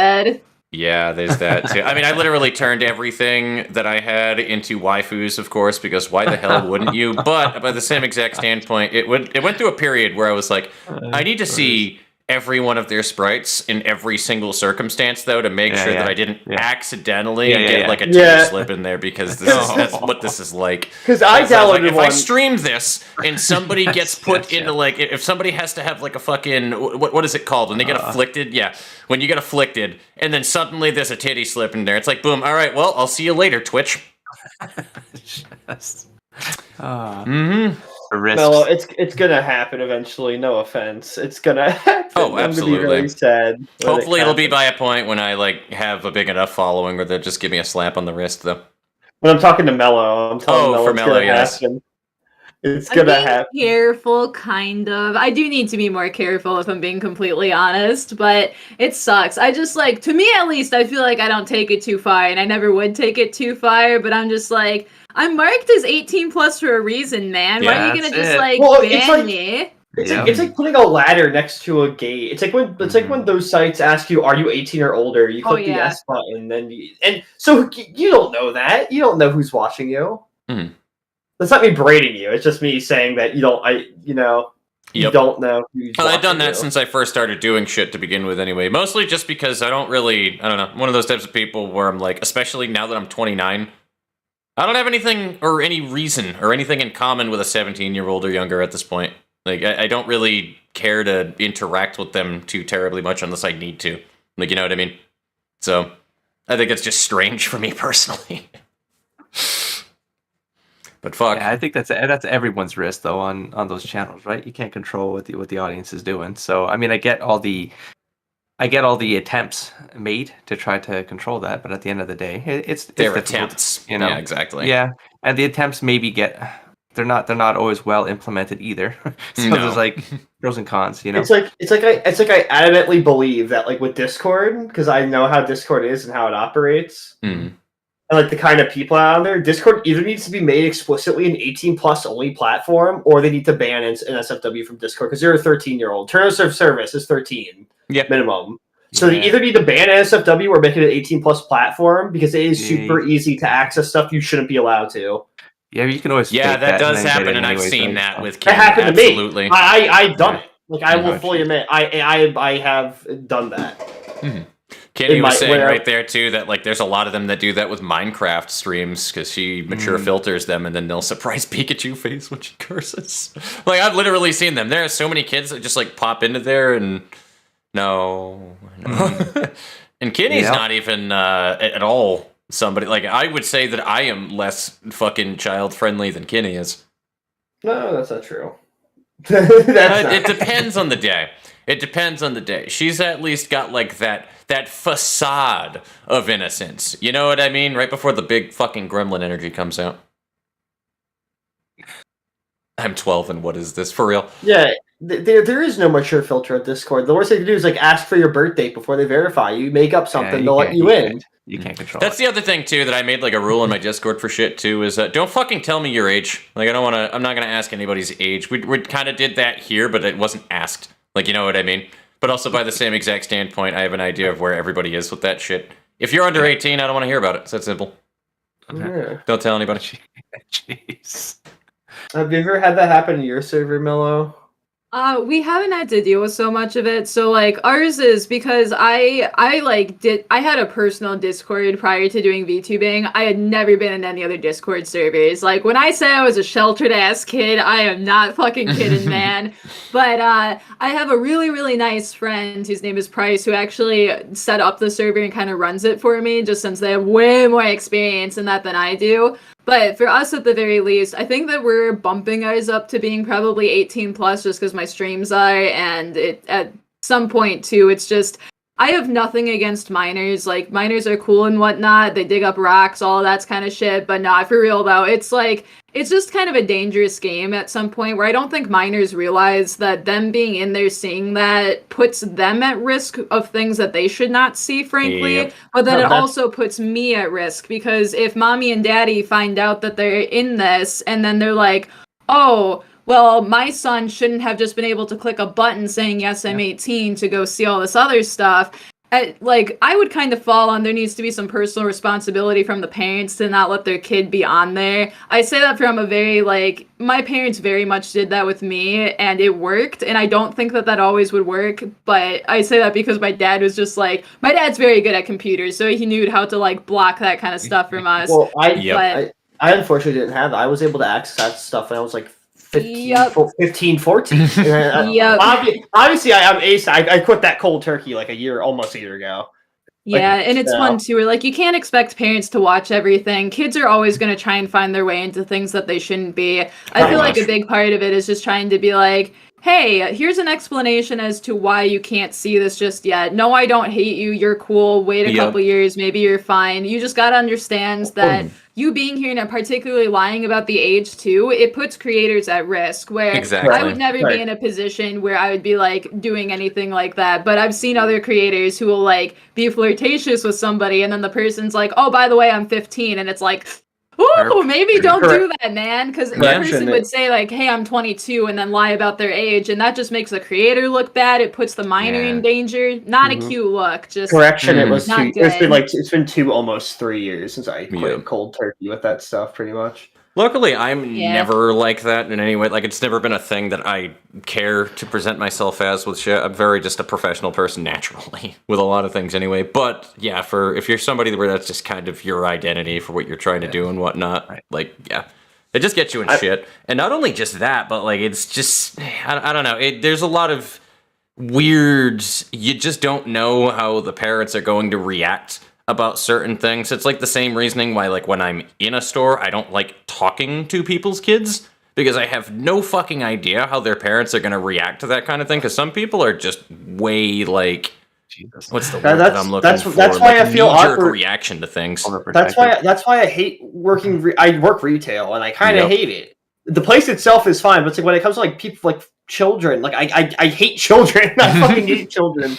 Yeah, there's that too. I mean, I literally turned everything that I had into waifus, of course, because why the hell wouldn't you? But by the same exact standpoint, it went through a period where I was like, I need to see every one of their sprites in every single circumstance, though, to make sure that I didn't accidentally get like a tear slip in there, because that's what this is like. Because I downloaded if I stream this and somebody gets put into like, if somebody has to have like a fucking what is it called when they get afflicted? Yeah, when you get afflicted, and then suddenly there's a titty slip in there. It's like, boom. All right, well, I'll see you later, Twitch. Mello, it's gonna happen eventually. No offense, it's gonna happen. Oh, absolutely. I'm gonna be really sad. Hopefully, it'll be by a point when I like have a big enough following where they'll just give me a slap on the wrist, though. When I'm talking to Mello, I'm telling Mello for Mello, yes. It's gonna happen. Careful, kind of. I do need to be more careful if I'm being completely honest, but it sucks. I just like, to me at least, I feel like I don't take it too far, and I never would take it too far. But I'm just like, I'm marked as 18 plus for a reason, man. Why are you gonna just ban me? It's like putting a ladder next to a gate. It's like when those sites ask you, "Are you 18 or older?" You click the yes button, and so you don't know that. You don't know who's watching you. Mm-hmm. That's not me berating you. It's just me saying that you don't. You don't know who's watching I've done that you. since I first started doing shit to begin with, anyway. Mostly just because I don't know. I'm one of those types of people where I'm like, especially now that I'm 29. I don't have anything or any reason or anything in common with a 17-year-old or younger at this point. Like, I don't really care to interact with them too terribly much unless I need to. Like, you know what I mean? So, I think it's just strange for me personally. But fuck. Yeah, I think that's everyone's risk, though, on those channels, right? You can't control what the audience is doing. So, I mean, I get all the attempts made to try to control that, but at the end of the day, it's their attempts. You know, yeah, exactly. Yeah, and the attempts maybe they're not always well implemented either. So there's like pros and cons. You know, it's like I adamantly believe that, like, with Discord, because I know how Discord is and how it operates, and like the kind of people out there, Discord either needs to be made explicitly an 18 plus only platform, or they need to ban NSFW from Discord because you're a 13-year-old. Terms of service is 13. Minimum. So they either need to ban NSFW or make it an 18 plus platform, because it is super easy to access stuff you shouldn't be allowed to. Yeah, you can always. Yeah, that does happen, and I've seen that with kids. That happened to me. Absolutely. I've done it. Like, I will fully admit, I have done that. Mm-hmm. Kenny was saying right there too that like there's a lot of them that do that with Minecraft streams, because she mature filters them, and then they'll surprise Pikachu face when she curses. Like, I've literally seen them. There are so many kids that just like pop into there and no. And Kenny's not even at all somebody, like, I would say that I am less fucking child friendly than Kenny is. No, that's not true. It depends on the day. It depends on the day. She's at least got like that facade of innocence. You know what I mean? Right before the big fucking gremlin energy comes out. I'm 12, and what is this for real? Yeah, there is no mature filter at Discord. The worst they can do is like ask for your birth date before they verify you. Make up something, they'll let you in. You can't control. That's the other thing too that I made like a rule in my Discord for shit too, is don't fucking tell me your age. Like, I'm not gonna ask anybody's age. We kind of did that here, but it wasn't asked. Like, you know what I mean? But also by the same exact standpoint, I have an idea of where everybody is with that shit. If you're under 18, I don't want to hear about it. It's that simple. Okay. Don't tell anybody. Jeez. Have you ever had that happen in your server, Mello? We haven't had to deal with so much of it. So like ours is because I had a personal Discord prior to doing VTubing. I had never been in any other Discord servers. Like when I say I was a sheltered ass kid, I am not fucking kidding, man. But I have a really, really nice friend whose name is Price who actually set up the server and kind of runs it for me, just since they have way more experience in that than I do. But for us, at the very least, I think that we're bumping ours up to being probably 18 plus just because my streams are, and at some point, too, it's just, I have nothing against minors. Like, minors are cool and whatnot. They dig up rocks, all that kind of shit. But not for real, though. It's like, it's just kind of a dangerous game at some point where I don't think minors realize that them being in there seeing that puts them at risk of things that they should not see, frankly. Yep. But then it also puts me at risk because if mommy and daddy find out that they're in this and then they're like, oh, well, my son shouldn't have just been able to click a button saying, yes, I'm 18 to go see all this other stuff. I would kind of fall on there needs to be some personal responsibility from the parents to not let their kid be on there. I say that from a very, my parents very much did that with me, and it worked, and I don't think that always would work, but I say that because my dad was just my dad's very good at computers, so he knew how to, block that kind of stuff from us. Well, I unfortunately didn't have that. I was able to access that stuff when I was, 15, 14. Yep. Obviously, I'm ace. I quit that cold turkey almost a year ago. Yeah, and it's fun too. You can't expect parents to watch everything. Kids are always going to try and find their way into things that they shouldn't be. I feel like a big part of it is just trying to be like, hey, here's an explanation as to why you can't see this just yet. No, I don't hate you. You're cool. Wait a couple years. Maybe you're fine. You just got to understand that you being here and particularly lying about the age too, it puts creators at risk where I would never be in a position where I would be doing anything like that. But I've seen other creators who will be flirtatious with somebody and then the person's like, oh, by the way, I'm 15. And it's like, ooh, maybe don't do that, man. Because the person would say hey, I'm 22 and then lie about their age. And that just makes the creator look bad. It puts the minor in danger. Not a cute look. Just correction. It was not good. It's been almost 3 years since I quit cold turkey with that stuff pretty much. Luckily, I'm never like that in any way. It's never been a thing that I care to present myself as with shit. I'm very just a professional person naturally with a lot of things anyway. But yeah, if you're somebody where that's just kind of your identity for what you're trying to do and whatnot, it just gets you in shit. And not only just that, but it's just, I don't know. There's a lot of weird, you just don't know how the parents are going to react about certain things. It's the same reasoning why when I'm in a store, I don't like talking to people's kids because I have no fucking idea how their parents are going to react to that kind of thing. Because some people are just way Jesus. What's the word that I'm looking for? That's why I feel awkward reaction to things. That's why I hate working. I work retail and I kind of hate it. The place itself is fine, but when it comes to people children, I hate children. I fucking hate children.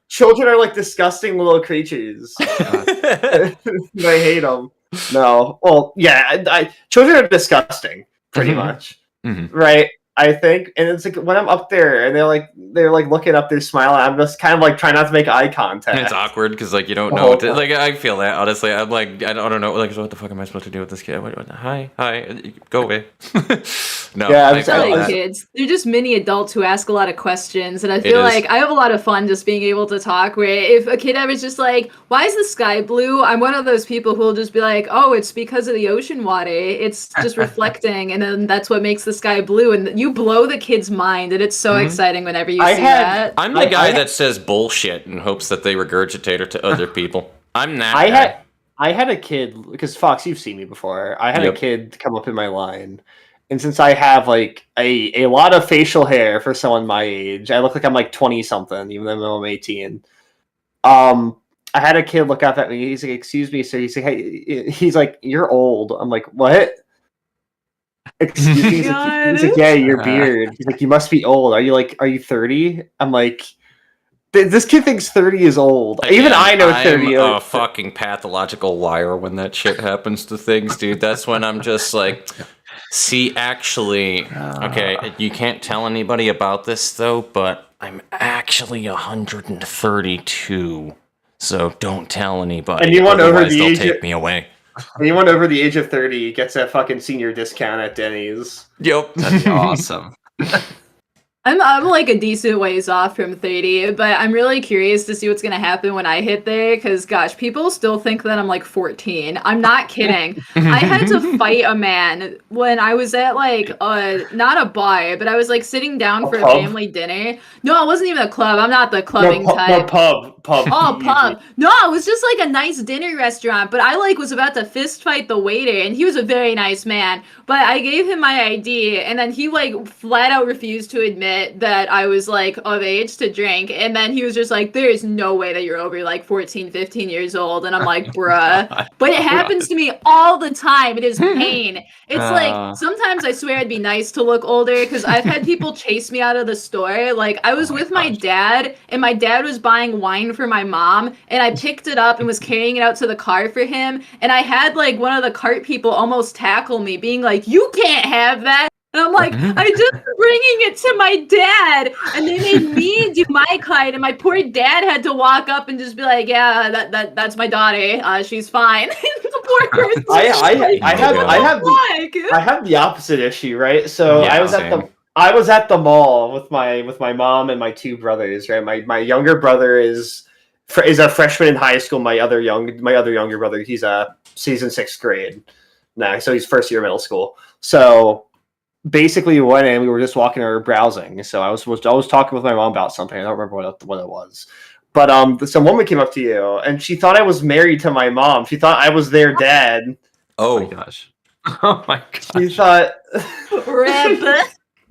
Children are disgusting little creatures. I hate them. No, well, yeah, children are disgusting, pretty much, right? I think, and it's when I'm up there and they're looking up, they're smiling. I'm just kind of trying not to make eye contact. And it's awkward because you don't know. I feel that honestly. I'm I don't know. What the fuck am I supposed to do with this kid? Hi, go away. No, I kids. They're just mini adults who ask a lot of questions, and I feel I have a lot of fun just being able to talk. Where if a kid ever is just why is the sky blue? I'm one of those people who will just be oh, it's because of the ocean water. It's just reflecting, and then that's what makes the sky blue. And you blow the kid's mind, and it's so exciting whenever you see that. I'm the guy that says bullshit in hopes that they regurgitate it to other people. I'm that guy. I had a kid, because Fox, you've seen me before. I had a kid come up in my line, and since I have a lot of facial hair for someone my age, I look like I'm 20 something, even though I'm 18. I had a kid look up at me. He's like, "Excuse me, sir." He's like, "Hey," he's like, "You're old." I'm like, "What?" Excuse me. He's like, "Yeah, your beard." He's like, "You must be old. Are you 30?" I'm like, this kid thinks 30 is old. Even I know 30. I'm a fucking pathological liar when that shit happens to things, dude. That's when I'm just see, actually, okay, you can't tell anybody about this though, but I'm actually 132. So don't tell anybody. And you want over the they'll age? Take me away. Anyone over the age of 30 gets a fucking senior discount at Denny's. Yep. That'd be awesome. I'm like a decent ways off from 30, but I'm really curious to see what's gonna happen when I hit there, because gosh, people still think that I'm like 14. I'm not kidding. I had to fight a man when I was at like not a bar, but I was like sitting down for a family dinner. No, it wasn't even a club. I'm not the clubbing type. No, pub. Oh, pub. No, it was just like a nice dinner restaurant, but I like was about to fist fight the waiter, and he was a very nice man, but I gave him my ID, and then he like flat out refused to admit that I was like of age to drink, and then he was just like, there is no way that you're over like 14, 15 years old, and I'm like, bruh. But it happens to me all the time. It is pain. It's like sometimes I swear I'd be nice to look older, because I've had people chase me out of the store. Like I was with my dad, and my dad was buying wine for my mom, and I picked it up and was carrying it out to the car for him, and I had like one of the cart people almost tackle me, being like, you can't have that. And I'm like, I just bringing it to my dad, and they made me do my card, and my poor dad had to walk up and just be like, yeah, that's my daughter. She's fine. The poor person. I have the opposite issue, right? So yeah, I was at the mall with my mom and my two brothers, right? My younger brother is a freshman in high school. My other younger brother, he's in 6th grade now, so he's first year middle school. So basically, we went in, we were just walking or browsing. So I was talking with my mom about something. I don't remember what it was. But some woman came up to you, and she thought I was married to my mom. She thought I was their dad. Oh my gosh. Oh my gosh. She thought...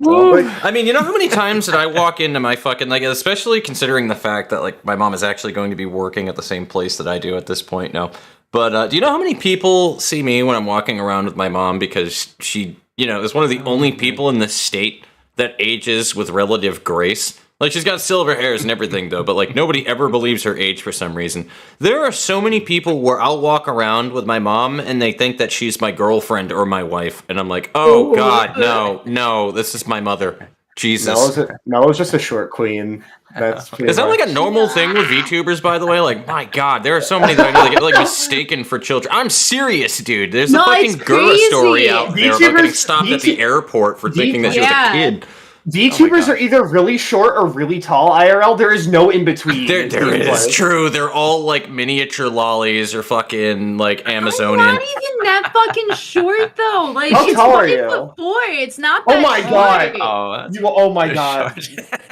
I mean, you know how many times did I walk into my fucking, like, especially considering the fact that, like, my mom is actually going to be working at the same place that I do at this point now. But do you know how many people see me when I'm walking around with my mom because she... you know, is one of the only people in the state that ages with relative grace. Like, she's got silver hairs and everything, though, but, like, nobody ever believes her age for some reason. There are so many people where I'll walk around with my mom, and they think that she's my girlfriend or my wife, and I'm like, oh, God, no, this is my mother. Jesus. Melo's just a short queen. Is that like a normal thing with VTubers, by the way? Like, my God, there are so many that I know that get like mistaken for children. I'm serious, dude. There's a fucking Gura story out there about getting stopped at the airport for thinking that she was a kid. VTubers are either really short or really tall IRL. There is no in between. There is. True. They're all like miniature lollies or fucking like Amazonian. I'm not even that fucking short though. Like, how it's tall are you? 5'4". It's not that Oh my short. God. Oh my God.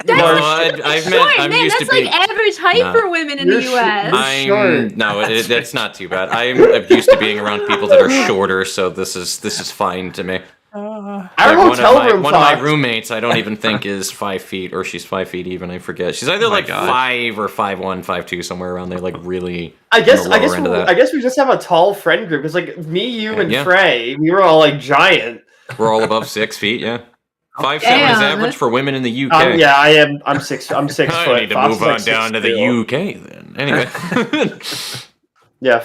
I'm used that's to being like average height for women in the US. No, that's not too bad. I'm used to being around people that are shorter, so this is fine to me. Our hotel room. One of my roommates, I don't even think is 5 feet, or she's 5 feet even. I forget. She's either 5 or 5'1", 5'2", somewhere around there. Like really. I guess we just have a tall friend group. It's like me, you, and Frey. We were all like giant. We're all above 6 feet. Yeah. 5'7" is average for women in the UK. I'm 6 foot. I need to move on down to the UK then. Anyway. Yeah.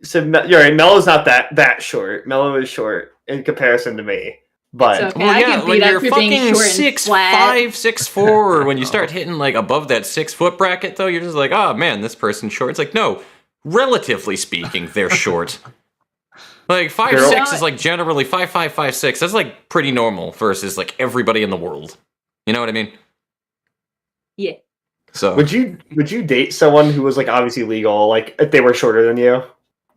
So you're right. Melo's not that short. Melo is short in comparison to me. But okay. Well, yeah, when you're fucking 6'5", 6'4", or when you start hitting like above that 6 foot bracket, though, you're just like, oh man, this person's short. It's like, no, relatively speaking, they're short. Like 5'6" is like generally 5'5", 5'6". That's like pretty normal versus like everybody in the world. You know what I mean? Yeah. So would you date someone who was like obviously legal, like if they were shorter than you?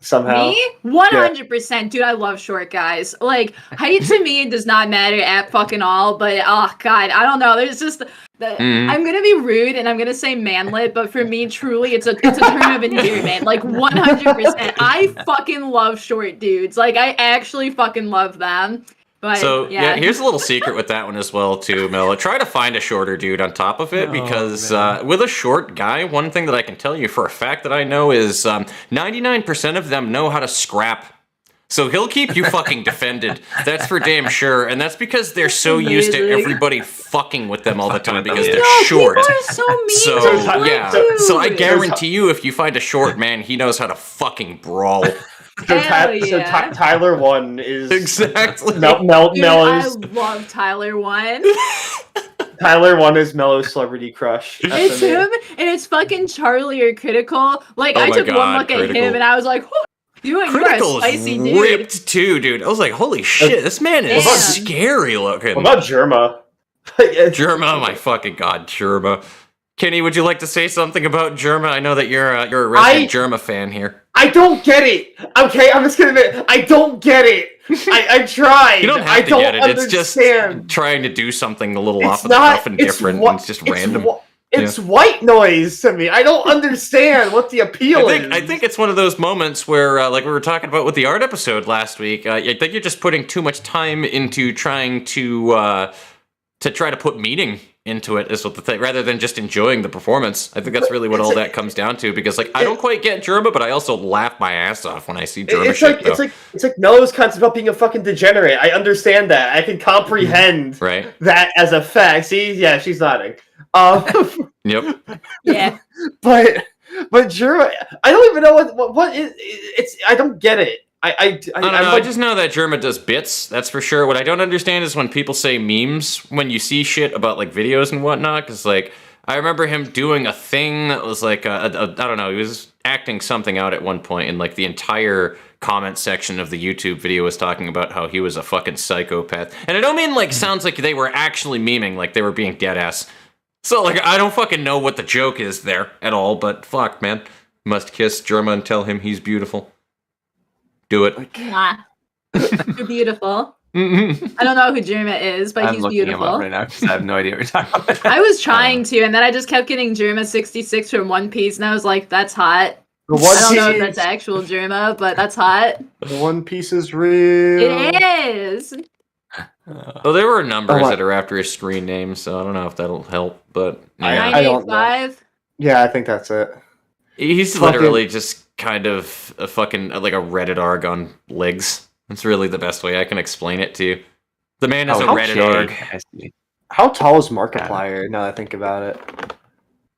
Somehow. Me? 100%. Dude, I love short guys. Like, height to me does not matter at fucking all, but oh god, I don't know. There's just I'm gonna be rude and I'm gonna say manlet, but for me, truly, it's a term of endearment. Like 100%. I fucking love short dudes. Like, I actually fucking love them. But, so yeah, here's a little secret with that one as well too, Mel. Try to find a shorter dude on top of it, because with a short guy, one thing that I can tell you for a fact that I know is 99% of them know how to scrap. So he'll keep you fucking defended. That's for damn sure, and that's because they're so used to everybody fucking with them all the time because they're short. People are so mean. So I guarantee you, if you find a short man, he knows how to fucking brawl. So Tyler 1 is exactly Melo's. I love Tyler 1. Tyler 1 is Melo's celebrity crush. It's him, and it's fucking Charlie or Critical. Like, I took one look at him, and I was like, You are a Critical spicy is dude. ripped too, dude. I was like, holy shit, this man is Damn. scary looking. What about Germa? Germa, oh my fucking god, Germa. Kenny, would you like to say something about Germa? I know that you're a resident Germa fan here. I don't get it. Okay, I'm just gonna admit, I don't get it. I tried. You don't have to get it. It's just trying to do something a little off of the cuff and different. And it's just random. It's white noise to me. I don't understand what the appeal is. I think it's one of those moments where, like we were talking about with the art episode last week, I think you're just putting too much time into trying to try to put meaning into it, is what the thing, rather than just enjoying the performance. I think that's really what all that comes down to, because like I don't quite get Germa, but I also laugh my ass off when I see Germa shit. It's like Mello's concept about being a fucking degenerate. I understand that. I can comprehend that as a fact. See, yeah, she's nodding. Yep. Yeah. But Germa, I don't even know what is it's. I don't get it. I don't know. I just know that Germa does bits. That's for sure. What I don't understand is when people say memes when you see shit about like videos and whatnot. Because like I remember him doing a thing that was like I don't know. He was acting something out at one point, and like the entire comment section of the YouTube video was talking about how he was a fucking psychopath. And I don't mean like sounds like they were actually memeing, like they were being dead ass. So like I don't fucking know what the joke is there at all. But fuck, man, must kiss Germa and tell him he's beautiful. Do it. Nah. You're beautiful. I don't know who Germa is, but he's beautiful. Him up right now because I have no idea what you're talking about. I was trying to, and then I just kept getting Germa 66 from One Piece, and I was like, that's hot. I don't know if that's actual Germa, but that's hot. The One Piece is real. It is. Well, there were numbers that are after his screen name, so I don't know if that'll help, but... Yeah. 985? Yeah, I think that's it. He's literally just kind of a fucking, like a Reddit arg on legs. That's really the best way I can explain it to you. The man is a Reddit arg. How tall is Markiplier, now that I think about it?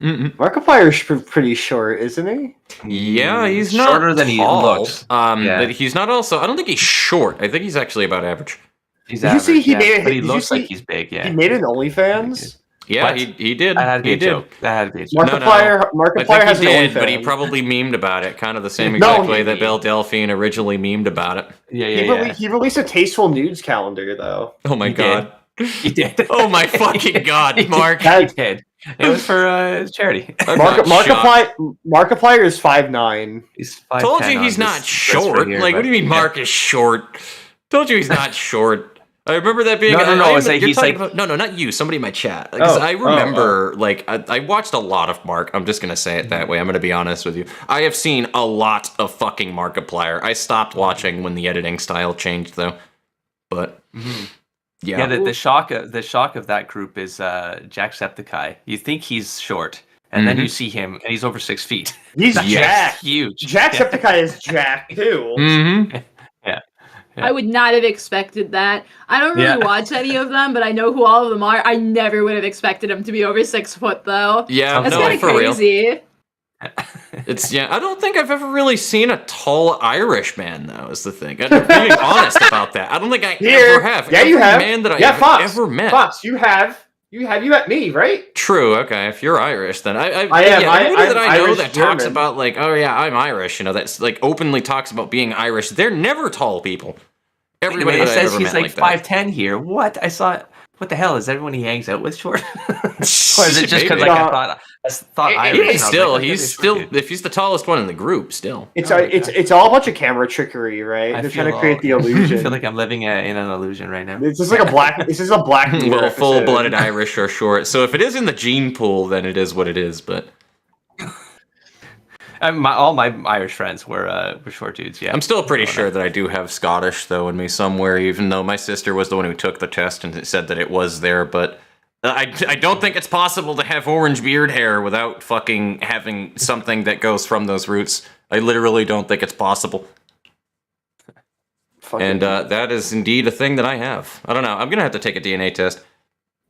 Markiplier's pretty short, isn't he? Yeah, he's not shorter than he looks. But he's not also... I don't think he's short. I think he's actually about average. He's average, but he looks like he's big, yeah. He made an OnlyFans? Yeah, he did. That had to be a joke. Markiplier has an OnlyFans. But he probably memed about it, kind of the same exact way that Bill Delphine originally memed about it. He released a tasteful nudes calendar, though. Oh my god. He did. Oh my fucking god, Mark. He did. It was for charity. Markiplier is 5'9". He's 5'10". Told you he's not short. Like, what do you mean Mark is short? Told you he's not short. I remember that being... No, not you. Somebody in my chat. Because I remember, like, I watched a lot of Mark. I'm just going to say it that way. I'm going to be honest with you. I have seen a lot of fucking Markiplier. I stopped watching when the editing style changed, though. But, yeah. Yeah, the shock of that group is Jacksepticeye. You think he's short, and then you see him, and he's over 6 feet. He's jacked. Huge. Jacksepticeye is jacked, too. Yeah. I would not have expected that. I don't really watch any of them, but I know who all of them are. I never would have expected him to be over 6 foot, though. Yeah, that's kind of crazy. Real. I don't think I've ever really seen a tall Irish man, though, is the thing. I'm being honest about that. I don't think I ever have. Yeah, you have. Man that I have ever met. Fox, you have. You met me, right? True. Okay, if you're Irish, then I am. Everybody that I know that talks about like, oh yeah, I'm Irish. You know, that's like openly talks about being Irish. They're never tall people. Everybody that says I've ever he's met like 5'10" here. What? I saw. What the hell is everyone he hangs out with short? Or is it just because like I thought Irish? He's still. If he's the tallest one in the group, still. It's all a bunch of camera trickery, right? They're trying to create the illusion. I feel like I'm living in an illusion right now. This is like a black. This is a black. Well, full-blooded Irish are short. So if it is in the gene pool, then it is what it is. But all my Irish friends were short dudes. Yeah, I'm still pretty sure that I do have Scottish though in me somewhere. Even though my sister was the one who took the test and said that it was there, but. I don't think it's possible to have orange beard hair without fucking having something that goes from those roots. I literally don't think it's possible. And that is indeed a thing that I have. I don't know. I'm going to have to take a DNA test.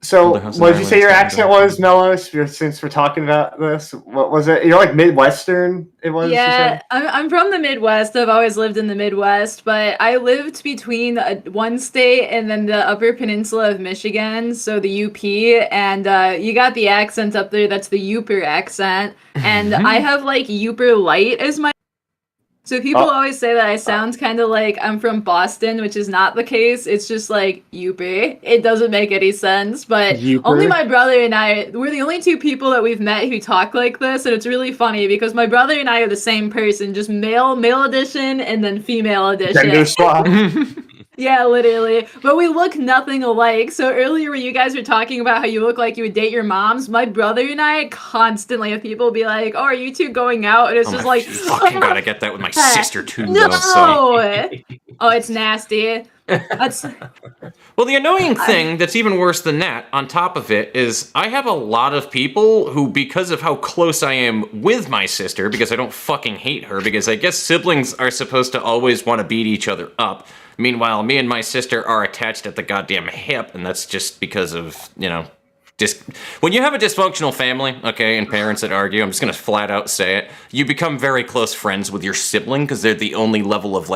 So, what did you say your accent was, Mello? Since we're talking about this, what was it? You're like Midwestern. It was. Yeah, I'm from the Midwest. I've always lived in the Midwest, but I lived between one state and then the Upper Peninsula of Michigan, so the UP. And you got the accent up there. That's the Yooper accent, and I have like Yooper Light as my. So people always say that I sound kind of like I'm from Boston, which is not the case. It's just like Youper. It doesn't make any sense, but only my brother and I, we're the only two people that we've met who talk like this, and it's really funny because my brother and I are the same person, just male edition and then female edition. Gender swap. Yeah, literally. But we look nothing alike. So earlier when you guys were talking about how you look like you would date your moms, my brother and I constantly have people be like, "Oh, are you two going out?" And it's just like, fucking gotta get that with my sister too. No. Though, so. Oh, it's nasty. That's well, the annoying thing that's even worse than that, on top of it, is I have a lot of people who, because of how close I am with my sister, because I don't fucking hate her, because I guess siblings are supposed to always want to beat each other up. Meanwhile, me and my sister are attached at the goddamn hip, and that's just because of, when you have a dysfunctional family, okay, and parents that argue, I'm just gonna flat out say it, you become very close friends with your sibling, because they're the only level of,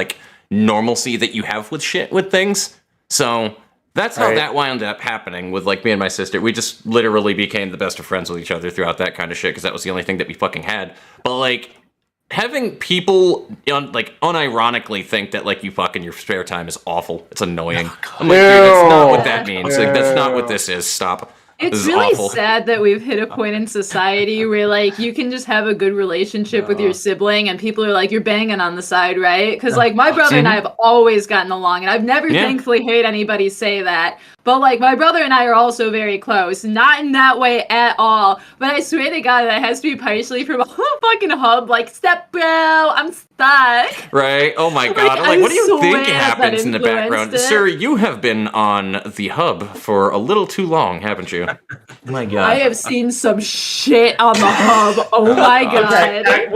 normalcy that you have with things. So that's how that wound up happening with me and my sister. We just literally became the best of friends with each other throughout that kind of shit, because that was the only thing that we fucking had. But having people unironically think that you fuck in your spare time is awful. It's annoying. I'm like, dude, that's not what that means. That's not what this is. Stop. It's really sad that we've hit a point in society where you can just have a good relationship with your sibling and people are like, you're banging on the side, right? Because my brother and I have always gotten along, and I've never thankfully heard anybody say that. But my brother and I are also very close. Not in that way at all. But I swear to God, that has to be partially from a fucking hub. Step bro, I'm stuck. Right? Oh my God. What do you think happens in the background? Sir, you have been on the hub for a little too long, haven't you? Oh my God. I have seen some shit on the hub. Oh my God. Okay.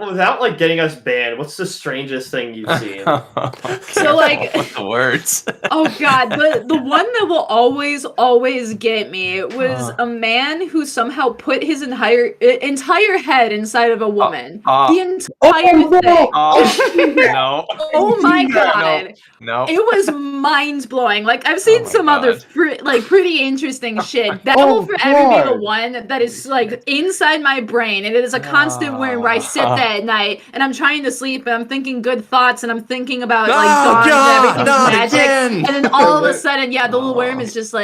Without getting us banned, what's the strangest thing you've seen? So what's the words? Oh God, the one that will always get me was a man who somehow put his entire head inside of a woman. The entire thing. No. Oh my God. No. It was mind blowing. I've seen some other pretty interesting shit. That will forever be the one that is inside my brain, and it is a constant where I sit there at night and I'm trying to sleep and I'm thinking good thoughts and I'm thinking about dawn and everything's magic. Again. And then all of a sudden, the little worm is just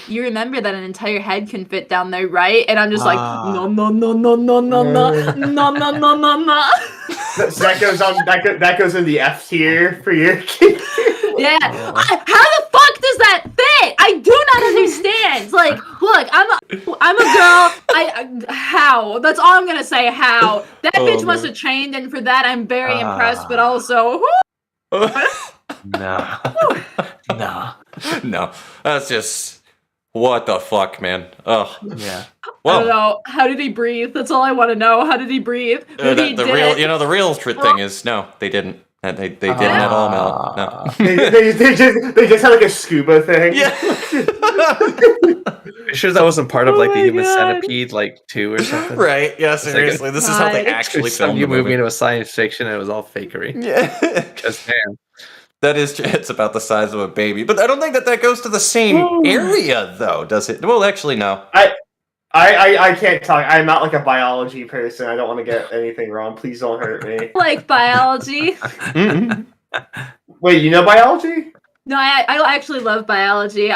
you remember that an entire head can fit down there, right? And I'm just no. So that goes in the F tier for your kid. Yeah. How the fuck does that fit? I do not understand. Look, I'm a girl. How? That's all I'm gonna say. How? That bitch must have trained, and for that I'm very impressed. But also, no. That's just what the fuck, man. Oh yeah. Well, I don't know. How did he breathe? That's all I want to know. How did he breathe? The real thing is no, they didn't. They didn't at all, Mel. No. they just had a scuba thing. Yeah. I'm sure that wasn't part of the Human Centipede 2 or something. Right? Yeah. Seriously, this is how they actually filmed the movie into a science fiction, and it was all fakery. Yeah. Just damn. That is, it's about the size of a baby, but I don't think that goes to the same area, though, does it? Well, actually, no. I can't talk. I'm not a biology person. I don't want to get anything wrong. Please don't hurt me. Biology. Mm-hmm. Wait, you know biology? No, I actually love biology.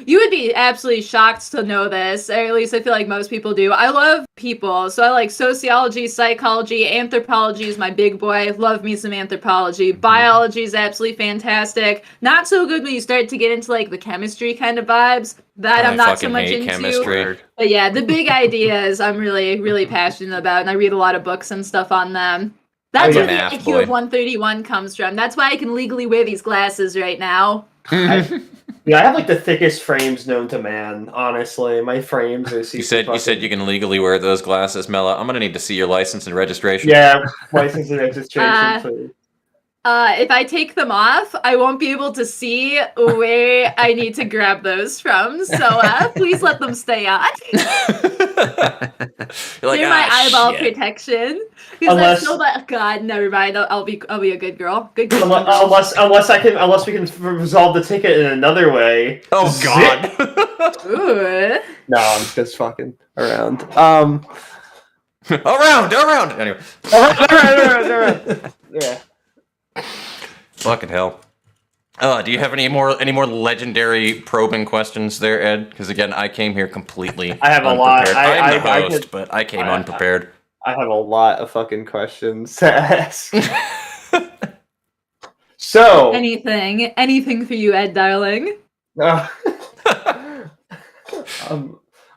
You would be absolutely shocked to know this, or at least I feel like most people do. I love people, so I like sociology, psychology, anthropology is my big boy. Love me some anthropology. Biology is absolutely fantastic. Not so good when you start to get into the chemistry kind of vibes. That I'm not so much into. Chemistry. But yeah, the big ideas I'm really, really passionate about, and I read a lot of books and stuff on them. That's where the IQ of 131 comes from. That's why I can legally wear these glasses right now. I have the thickest frames known to man. Honestly, my frames are. You said you can legally wear those glasses, Mela. I'm gonna need to see your license and registration. Yeah, license and registration, please. If I take them off, I won't be able to see where I need to grab those from. So please let them stay on. They're my eyeball protection. Because God, never mind. I'll be a good girl. Good girl. Unless we can resolve the ticket in another way. Oh God. Ooh. No, I'm just fucking around. Around. Anyway. Around. Yeah. Fucking hell. Do you have any more legendary probing questions there, Ed? Because again, I came here completely I have unprepared. a lot. I'm the host, but I came unprepared. I have a lot of fucking questions to ask. So anything for you, Ed, darling.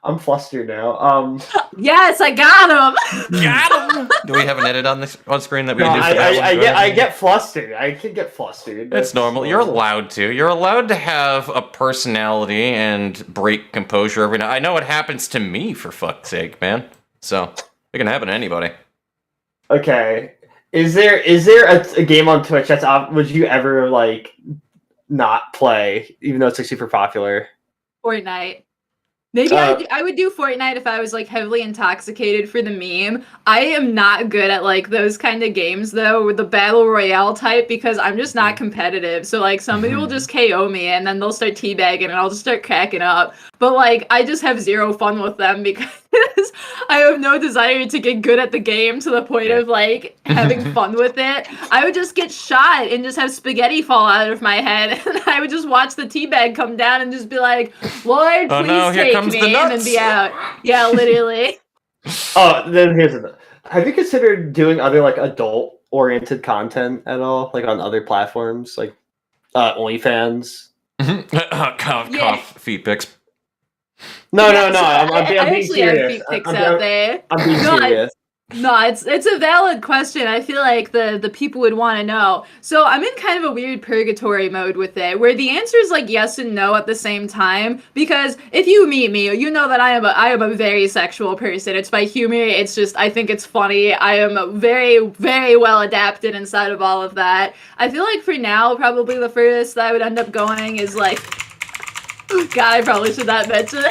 I'm flustered now. Yes, I got him. Do we have an edit on screen that we can do? I get flustered. I can get flustered. It's normal. You're allowed to. You're allowed to have a personality and break composure every now. I know it happens to me, for fuck's sake, man. So it can happen to anybody. Okay. Is there a game on Twitch that's would you ever like not play, even though it's like super popular? Fortnite. Maybe I would do Fortnite if I was like heavily intoxicated for the meme. I am not good at like those kind of games though, with the battle royale type, because I'm just not competitive. So like somebody will just KO me and then they'll start teabagging and I'll just start cracking up. But like I just have zero fun with them because I have no desire to get good at the game to the point of like having fun with it. I would just get shot and just have spaghetti fall out of my head, and I would just watch the teabag come down and just be like, "Lord, please take me," and then be out. Yeah, literally. Then here's the. Have you considered doing other like adult-oriented content at all, like on other platforms, like OnlyFans? Cough. Feet pics. No. I'm being serious. I'm being serious. No, it's a valid question. I feel like the people would want to know. So I'm in kind of a weird purgatory mode with it, where the answer is like yes and no at the same time. Because if you meet me, you know that I am a very sexual person. It's my humor. It's just I think it's funny. I am very, very well adapted inside of all of that. I feel like for now, probably the furthest that I would end up going is like. God, I probably should not mention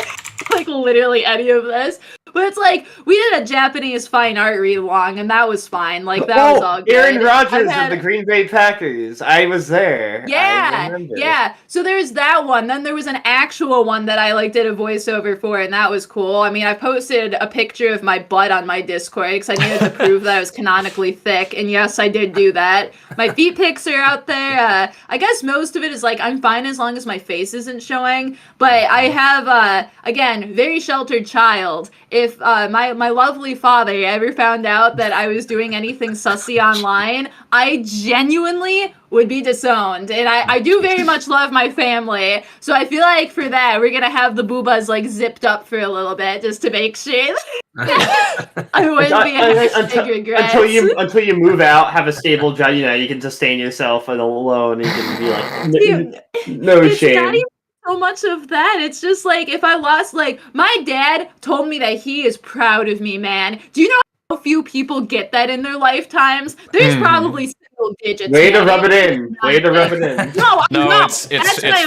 like literally any of this. But it's like, we did a Japanese fine art read along, and that was fine. Like, that was all good. Aaron Rodgers of the Green Bay Packers. I was there. Yeah. So there's that one. Then there was an actual one that I, like, did a voiceover for, and that was cool. I mean, I posted a picture of my butt on my Discord, because I needed to prove that I was canonically thick, and yes, I did do that. My feet pics are out there. I guess most of it is, like, I'm fine as long as my face isn't showing, but I have, again, very sheltered child. If my lovely father ever found out that I was doing anything sussy online, I genuinely would be disowned. And I do very much love my family. So I feel like for that, we're going to have the boobas like zipped up for a little bit just to make sure I wouldn't be regrets. Until you move out, have a stable job, you can sustain yourself and alone. You can be like, no shame. So much of that. It's just like if I lost, like my dad told me that he is proud of me, man. Do you know how few people get that in their lifetimes? There's probably single digits. Way to rub it in. No, it's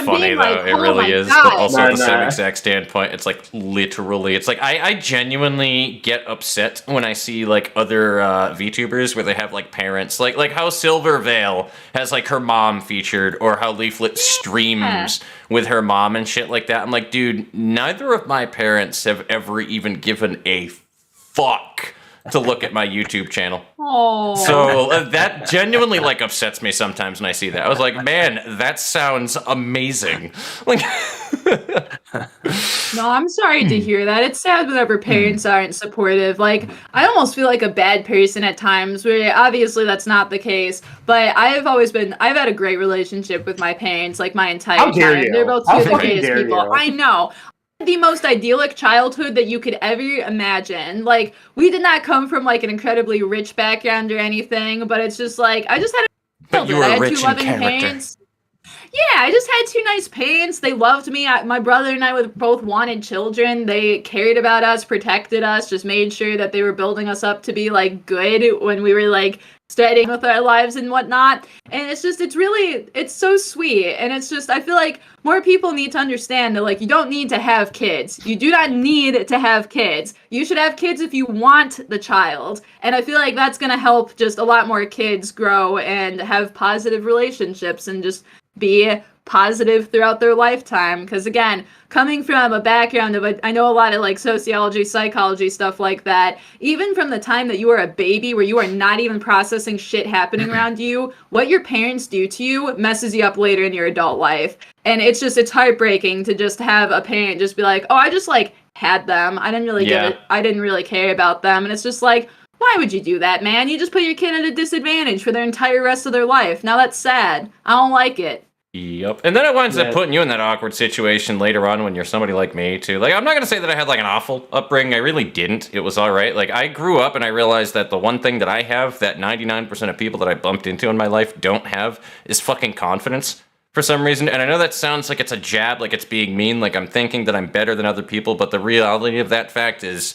funny though. It really is. But also at the same exact standpoint, it's like literally. It's like I genuinely get upset when I see like other VTubers where they have like parents, like how Silvervale has like her mom featured, or how Leaflet streams with her mom and shit like that. I'm like, dude, neither of my parents have ever even given a fuck to look at my YouTube channel. Oh. So that genuinely like upsets me sometimes when I see that. I was like, man, that sounds amazing. Like, no, I'm sorry to hear that. It's sad whenever parents aren't supportive. Like, I almost feel like a bad person at times, where obviously that's not the case. But I've had a great relationship with my parents, like my entire time. They're both two of the greatest people. I know. The most idyllic childhood that you could ever imagine. Like, we did not come from like an incredibly rich background or anything, but it's just like I just had two loving parents. Yeah, I just had two nice parents. They loved me. My brother and I both wanted children. They cared about us, protected us, just made sure that they were building us up to be like good when we were like starting with our lives and whatnot. And it's so sweet. And it's just, I feel like more people need to understand that, like, you don't need to have kids. You do not need to have kids. You should have kids if you want the child. And I feel like that's going to help just a lot more kids grow and have positive relationships and just be positive throughout their lifetime. Because again, coming from a background of I know a lot of like sociology, psychology, stuff like that, even from the time that you are a baby where you are not even processing shit happening around you, what your parents do to you messes you up later in your adult life. And it's heartbreaking to just have a parent just be like, oh, I just like had them. I didn't really I didn't really care about them. And it's just like, why would you do that, man? You just put your kid at a disadvantage for their entire rest of their life. Now that's sad. I don't like it. Yep. And then it winds up putting you in that awkward situation later on when you're somebody like me, too. Like, I'm not going to say that I had, like, an awful upbringing. I really didn't. It was all right. Like, I grew up and I realized that the one thing that I have that 99% of people that I bumped into in my life don't have is fucking confidence for some reason. And I know that sounds like it's a jab, like it's being mean, like I'm thinking that I'm better than other people, but the reality of that fact is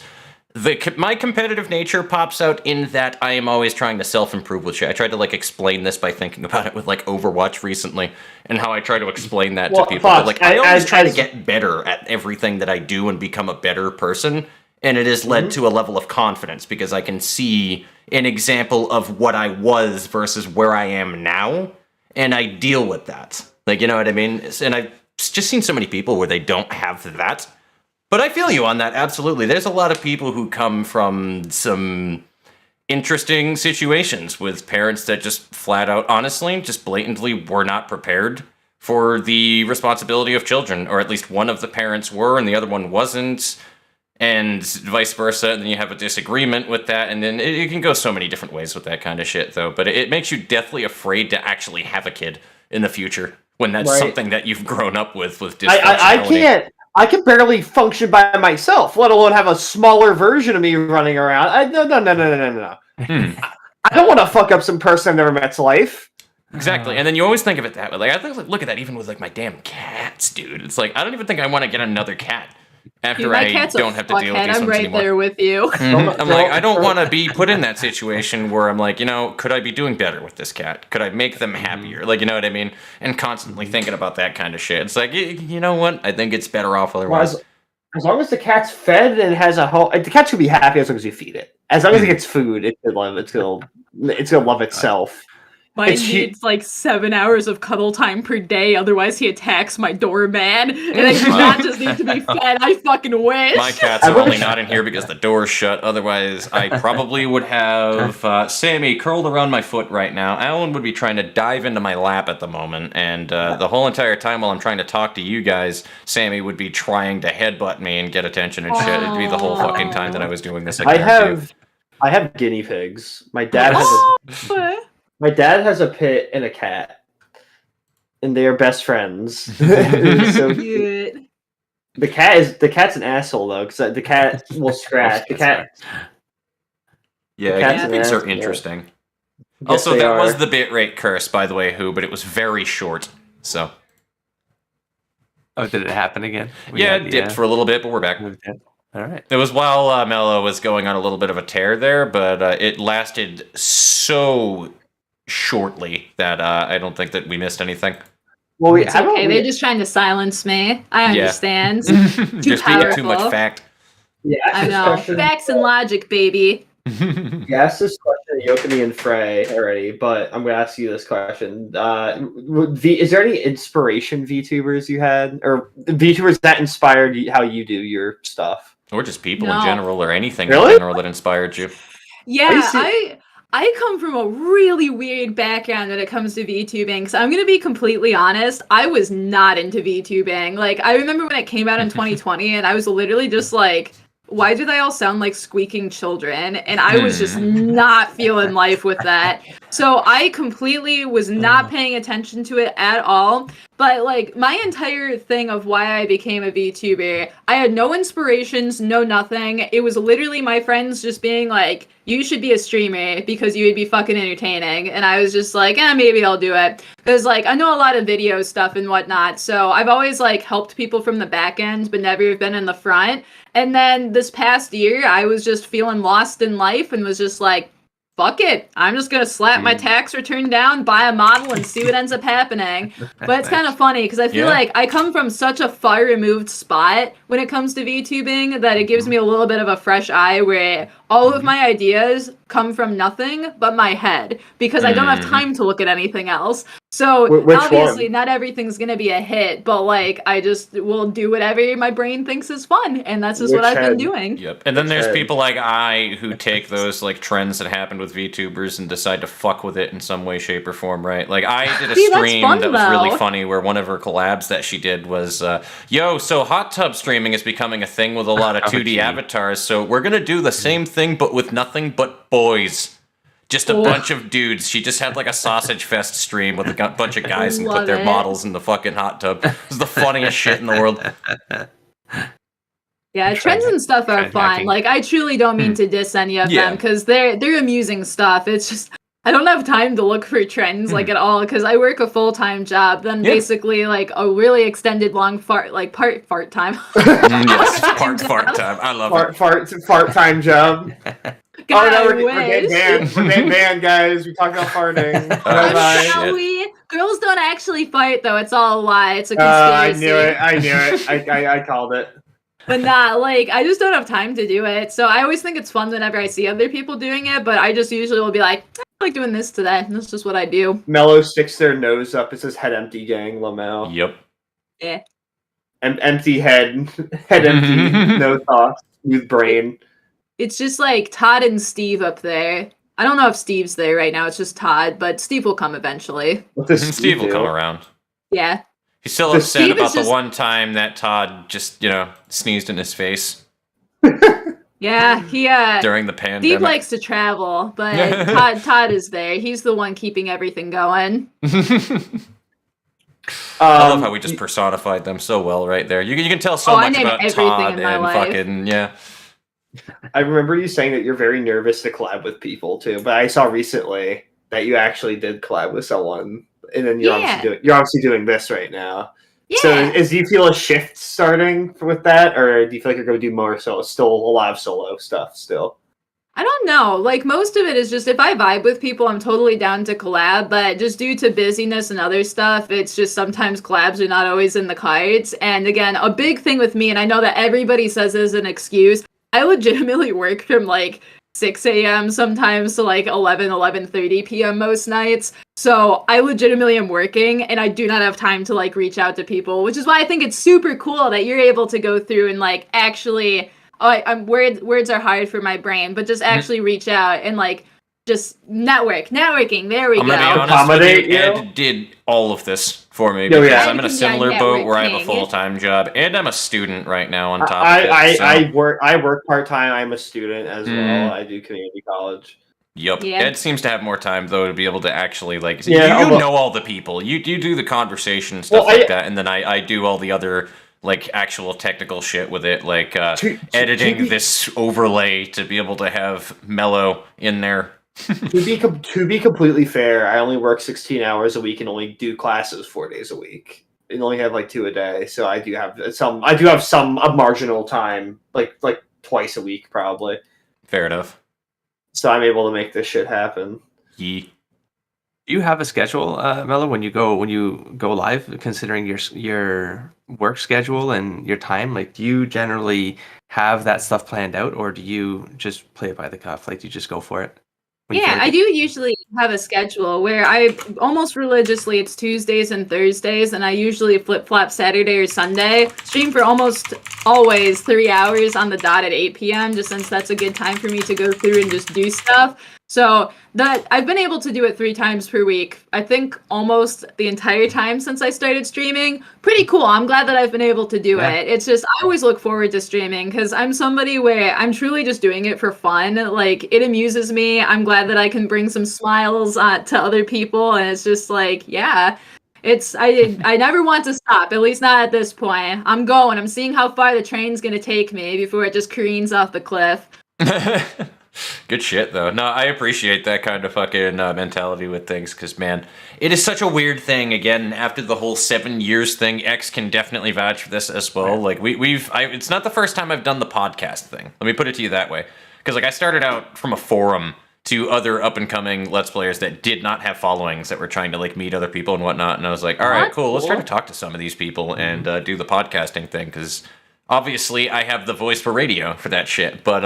my competitive nature pops out in that I am always trying to self-improve with shit. I tried to, like, explain this by thinking about it with, like, Overwatch recently, and how I try to explain that to people. But, like, I always try to get better at everything that I do and become a better person, and it has led to a level of confidence, because I can see an example of what I was versus where I am now, and I deal with that. Like, you know what I mean? And I've just seen so many people where they don't have that. But I feel you on that, absolutely. There's a lot of people who come from some interesting situations with parents that just flat out, honestly, just blatantly were not prepared for the responsibility of children, or at least one of the parents were and the other one wasn't, and vice versa. And then you have a disagreement with that, and then it can go so many different ways with that kind of shit, though. But it makes you deathly afraid to actually have a kid in the future when that's something that you've grown up with dysfunctionality. I can barely function by myself, let alone have a smaller version of me running around. No. I don't want to fuck up some person I've never met's life. Exactly, and then you always think of it that way. Like, I think, like, look at that, even with, like, my damn cats, dude. It's like, I don't even think I want to get another cat after I don't have to deal with these ones anymore. I'm right there with you. Mm-hmm. I'm like, I don't want to be put in that situation where I'm like, you know, could I be doing better with this cat? Could I make them happier? Like, you know what I mean? And constantly thinking about that kind of shit. It's like, you know what? I think it's better off otherwise. Well, as long as the cat's fed and has a home, the cat should be happy as long as you feed it. As long as it gets food, it's gonna love itself. Mine needs like 7 hours of cuddle time per day, otherwise he attacks my doorman. And I do not just need to be fed, I fucking wish. My cats are only not in here because the door's shut, otherwise I probably would have Sammy curled around my foot right now. Alan would be trying to dive into my lap at the moment, and the whole entire time while I'm trying to talk to you guys, Sammy would be trying to headbutt me and get attention and shit. It'd be the whole fucking time that I was doing this. I have guinea pigs. My dad has a pit and a cat, and they are best friends. So cute. The cat's an asshole though, because the cat will scratch. Guinea pigs are interesting. Yes, also, that was the bitrate curse, by the way, but it was very short. So, did it happen again? It dipped for a little bit, but we're back. All right. It was while Mello was going on a little bit of a tear there, but it lasted so shortly that I don't think that we missed anything. Well, it's okay. They're just trying to silence me. I understand. Just being too much fact. Yeah, I know. Facts and logic, baby. You asked this question to Yokami and Frey already, but I'm going to ask you this question. Is there any inspiration VTubers you had? Or VTubers that inspired how you do your stuff? Or just people in general, or anything in general that inspired you? Yeah, I come from a really weird background when it comes to VTubing, because I'm going to be completely honest, I was not into VTubing. Like, I remember when it came out in 2020, and I was literally just like, why do they all sound like squeaking children? And I was just not feeling life with that. So I completely was not paying attention to it at all. But, like, my entire thing of why I became a VTuber, I had no inspirations, no nothing. It was literally my friends just being like, you should be a streamer because you would be fucking entertaining. And I was just like, maybe I'll do it. Because, like, I know a lot of video stuff and whatnot. So I've always, like, helped people from the back end, but never been in the front. And then this past year, I was just feeling lost in life and was just like, fuck it. I'm just going to slap my tax return down, buy a model, and see what ends up happening. But it's kind of funny because I feel like I come from such a far removed spot when it comes to VTubing that it gives me a little bit of a fresh eye where all of my ideas come from nothing but my head because I don't have time to look at anything else. So Which obviously one? not everything's gonna be a hit, but like I just will do whatever my brain thinks is fun, and that's just what I've been doing. Yep. And then there's people like I who take those like trends that happened with VTubers and decide to fuck with it in some way, shape, or form, right? Like I did a stream that was really funny where one of her collabs that she did was, yo, so hot tub streaming is becoming a thing with a lot of 2D avatars, so we're gonna do the same thing but with nothing but boys. Just a bunch of dudes. She just had like a sausage fest stream with a bunch of guys and put their models in the fucking hot tub. It was the funniest shit in the world. Yeah, trends and stuff are fun. Like, I truly don't mean to diss any of them because they're amusing stuff. It's just I don't have time to look for trends like at all because I work a full-time job. Then basically like a really extended long part time. Yes, fart time. I love it. Fart time job. God, oh no, we're getting banned. We're getting banned, guys. We talk about farting. Girls don't actually fight, though. It's all a lie. It's a conspiracy. I knew it. I called it. But not like I just don't have time to do it. So I always think it's fun whenever I see other people doing it. But I just usually will be like, I like doing this today. That's just what I do. Mello sticks their nose up. It says "head empty, gang." Lamel. Yep. Yeah. Empty head. Head empty. No thoughts. Smooth brain. It's just like Todd and Steve up there. I don't know if Steve's there right now. It's just Todd, but Steve will come eventually. What does Steve will come around. Yeah. He's still upset about the one time that Todd just, sneezed in his face. Yeah, he during the pandemic. Steve likes to travel, but Todd is there. He's the one keeping everything going. I love how we just personified them so well right there. You can tell so much about Todd and fucking I remember you saying that you're very nervous to collab with people too, but I saw recently that you actually did collab with someone, and then you're obviously doing this right now. Yeah. So, do you feel a shift starting with that, or do you feel like you're going to do more still a lot of solo stuff still? I don't know. Like most of it is just if I vibe with people, I'm totally down to collab. But just due to busyness and other stuff, it's just sometimes collabs are not always in the cards. And again, a big thing with me, and I know that everybody says this as an excuse. I legitimately work from like 6 a.m. sometimes to like 11:30 p.m. most nights. So I legitimately am working and I do not have time to like reach out to people, which is why I think it's super cool that you're able to go through and like actually, words are hard for my brain, but just actually reach out and like just networking. There we go. I'm gonna be honest with you, Ed did all of this for me because I'm in a similar boat where I have a full-time job and I'm a student right now on top of it. I work part-time. I'm a student as well. I do community college. Yep. Yeah. Ed seems to have more time though to be able to actually like you know all the people. You do the conversation stuff like that, and then I do all the other like actual technical shit with it, like editing this overlay to be able to have Mello in there. To be completely fair, I only work 16 hours a week and only do classes 4 days a week. And only have like 2 a day, so I do have some marginal time, like twice a week probably. Fair enough. So I'm able to make this shit happen. Yeah. Do you have a schedule, Mello, when you go live, considering your work schedule and your time? Like, do you generally have that stuff planned out, or do you just play it by the cuff? Like, do you just go for it? Yeah, I do usually have a schedule where I almost religiously, it's Tuesdays and Thursdays, and I usually flip-flop Saturday or Sunday. Stream for almost always 3 hours on the dot at 8 p.m., just since that's a good time for me to go through and just do stuff. So that I've been able to do it 3 times per week. I think almost the entire time since I started streaming. Pretty cool. I'm glad that I've been able to do it. It's just I always look forward to streaming because I'm somebody where I'm truly just doing it for fun. Like it amuses me. I'm glad that I can bring some smiles to other people, and it's just like I never want to stop. At least not at this point. I'm going. I'm seeing how far the train's gonna take me before it just careens off the cliff. Good shit, though. No, I appreciate that kind of fucking mentality with things, because, man, it is such a weird thing. Again, after the whole 7 years thing, X can definitely vouch for this as well. Like, it's not the first time I've done the podcast thing. Let me put it to you that way. Because, like, I started out from a forum to other up-and-coming Let's Players that did not have followings, that were trying to, like, meet other people and whatnot, and I was like, all right, cool, let's try to talk to some of these people and do the podcasting thing, because obviously I have the voice for radio for that shit, but,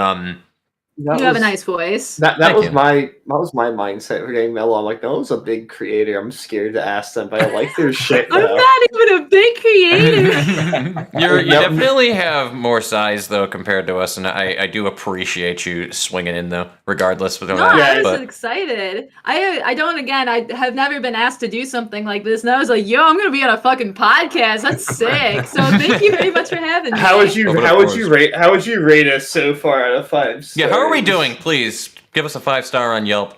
You have a nice voice. That was my mindset for getting Mellow. I'm like, Mellow's a big creator. I'm scared to ask them, but I like their shit. I'm not even a big creator. You definitely have more size though compared to us, and I do appreciate you swinging in though, regardless of that. I was excited. I don't. Again, I have never been asked to do something like this, and I was like, "Yo, I'm gonna be on a fucking podcast. That's sick." So thank you very much for having me. How would you rate us so far out of 5 stars? Yeah, how are we doing? Please give us a 5-star on Yelp.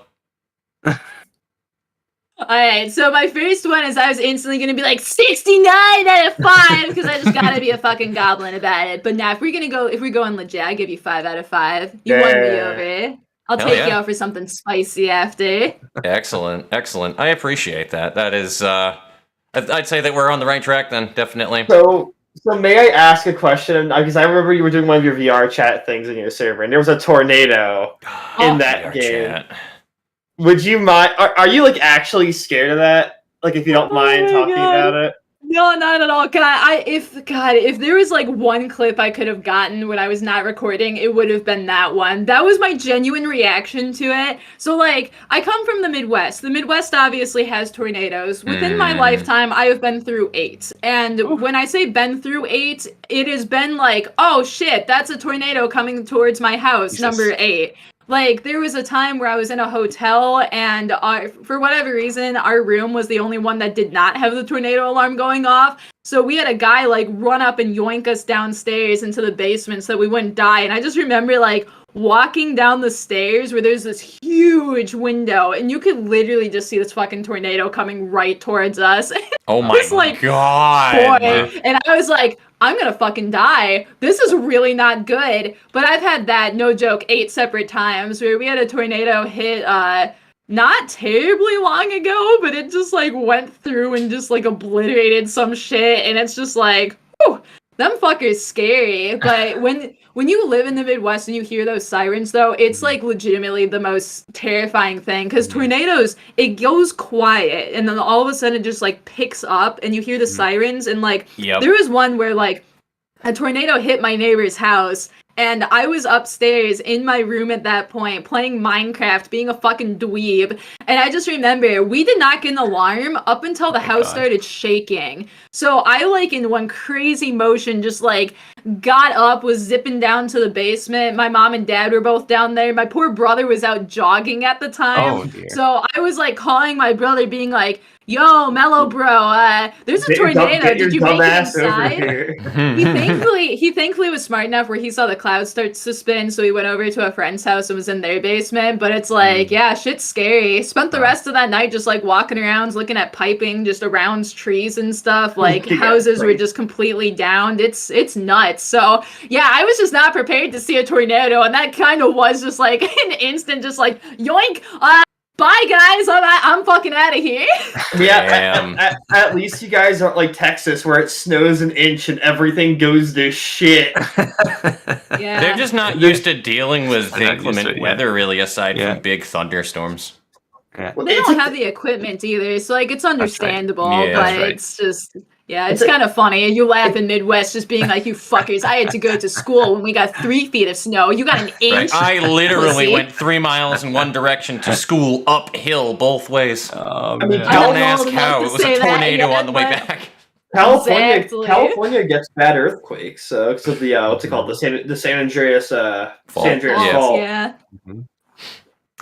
Alright, so my first one is I was instantly gonna be like 69 out of 5 because I just gotta be a fucking goblin about it. But now if we're going legit, I give you 5 out of 5. You won me over. I'll take you out for something spicy after. Excellent. I appreciate that. That is I'd say that we're on the right track then, definitely. So may I ask a question? Because I remember you were doing one of your VR chat things in your server, and there was a tornado in that game. Chat. Would you mind? Are you like actually scared of that? Like, if you don't mind talking about it? No, not at all. If there was like one clip I could have gotten when I was not recording, it would have been that one. That was my genuine reaction to it. So like, I come from the Midwest. The Midwest obviously has tornadoes. Within my lifetime, I have been through 8. And when I say been through 8, it has been like, oh shit, that's a tornado coming towards my house, Jesus. Number 8. Like, there was a time where I was in a hotel, and for whatever reason, our room was the only one that did not have the tornado alarm going off. So we had a guy, like, run up and yoink us downstairs into the basement so that we wouldn't die. And I just remember, like, walking down the stairs where there's this huge window, and you could literally just see this fucking tornado coming right towards us. Oh my God. Boy. And I was like, I'm gonna fucking die. This is really not good. But I've had that, no joke, 8 separate times where we had a tornado hit not terribly long ago, but it just like went through and just like obliterated some shit, and it's just like, whew, them fuckers scary. But when you live in the Midwest and you hear those sirens, though, it's like legitimately the most terrifying thing. Because tornadoes, it goes quiet, and then all of a sudden it just like picks up, and you hear the sirens. And like, there was one where like a tornado hit my neighbor's house, and I was upstairs in my room at that point playing Minecraft, being a fucking dweeb. And I just remember we did not get an alarm up until the house started shaking. So I, like, in one crazy motion, just like got up, was zipping down to the basement. My mom and dad were both down there. My poor brother was out jogging at the time. Oh, dear. So I was like calling my brother, being like, yo, Mellow bro, there's a tornado. Did you make it inside? He thankfully was smart enough where he saw the clouds start to spin, so he went over to a friend's house and was in their basement. But it's like, yeah, shit's scary. Spent the rest of that night just like walking around, looking at piping just around trees and stuff. Like houses were just completely downed. It's nuts. So yeah, I was just not prepared to see a tornado, and that kind of was just like an instant, just like yoink. Bye guys, I'm fucking out of here. Yeah, at least you guys aren't like Texas where it snows an inch and everything goes to shit. Yeah, they're just not used to dealing with inclement weather, really, aside from big thunderstorms. Yeah. Well, they don't have the equipment either, so like it's understandable, but it's just. Yeah, it's kind of funny. You laugh in Midwest just being like, you fuckers, I had to go to school when we got 3 feet of snow. You got an inch. Right. I literally went 3 miles in one direction to school uphill both ways. I mean, don't ask how. It was a tornado on the way back. California gets bad earthquakes because of the what's it called, the San Andreas fault. Yeah. Mm-hmm.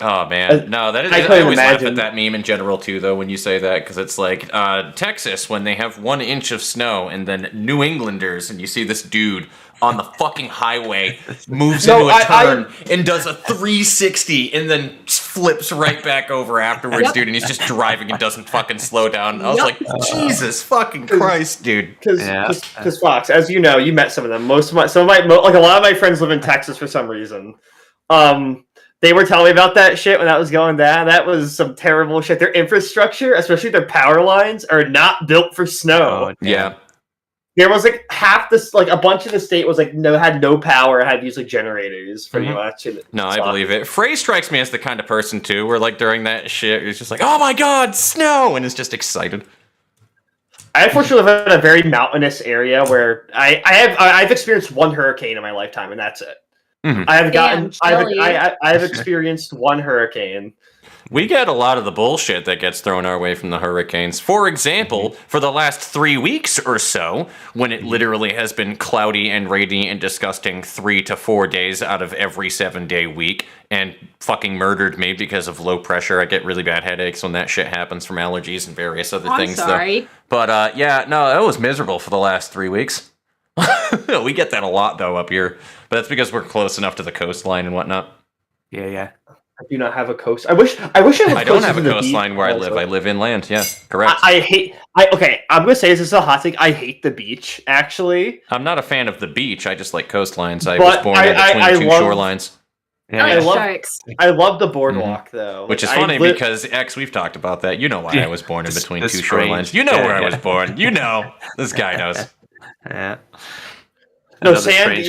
Oh man, no, that is. I always laugh at that meme in general too, though, when you say that, because it's like Texas when they have 1 inch of snow, and then New Englanders, and you see this dude on the fucking highway moves into a turn and does a 360, and then flips right back over afterwards, dude, and he's just driving and doesn't fucking slow down. I was like, Jesus fucking Christ, dude. Because Fox, as you know, you met some of them. A lot of my friends live in Texas for some reason. They were telling me about that shit when that was going down. That was some terrible shit. Their infrastructure, especially their power lines, are not built for snow. Oh, yeah. There was like half this, like a bunch of the state was like had no power, had to use like generators pretty much. No, I believe it. Frey strikes me as the kind of person too, where like during that shit, he's just like, oh my god, snow, and is just excited. I unfortunately live in a very mountainous area where I've experienced 1 hurricane in my lifetime, and that's it. Mm-hmm. I've experienced one hurricane. We get a lot of the bullshit that gets thrown our way from the hurricanes. For example, for the last 3 weeks or so, when it literally has been cloudy and rainy and disgusting 3 to 4 days out of every 7-day week, and fucking murdered me because of low pressure. I get really bad headaches when that shit happens from allergies and various other things. I'm sorry. Though. But yeah, no, it was miserable for the last 3 weeks. We get that a lot though up here, but that's because we're close enough to the coastline and whatnot. Yeah. I do not have a coast. I wish I had. I don't have a coastline where I live. I live inland. Yeah, correct. Okay, I'm gonna say this is a hot take. I hate the beach. Actually, I'm not a fan of the beach. I just like coastlines. I was born in between two shorelines. Yeah, I love sharks. I love the boardwalk though. Which is funny because X, we've talked about that. You know why I was born in between two shorelines. You know where I was born. You know. This guy knows. Yeah. No, sand.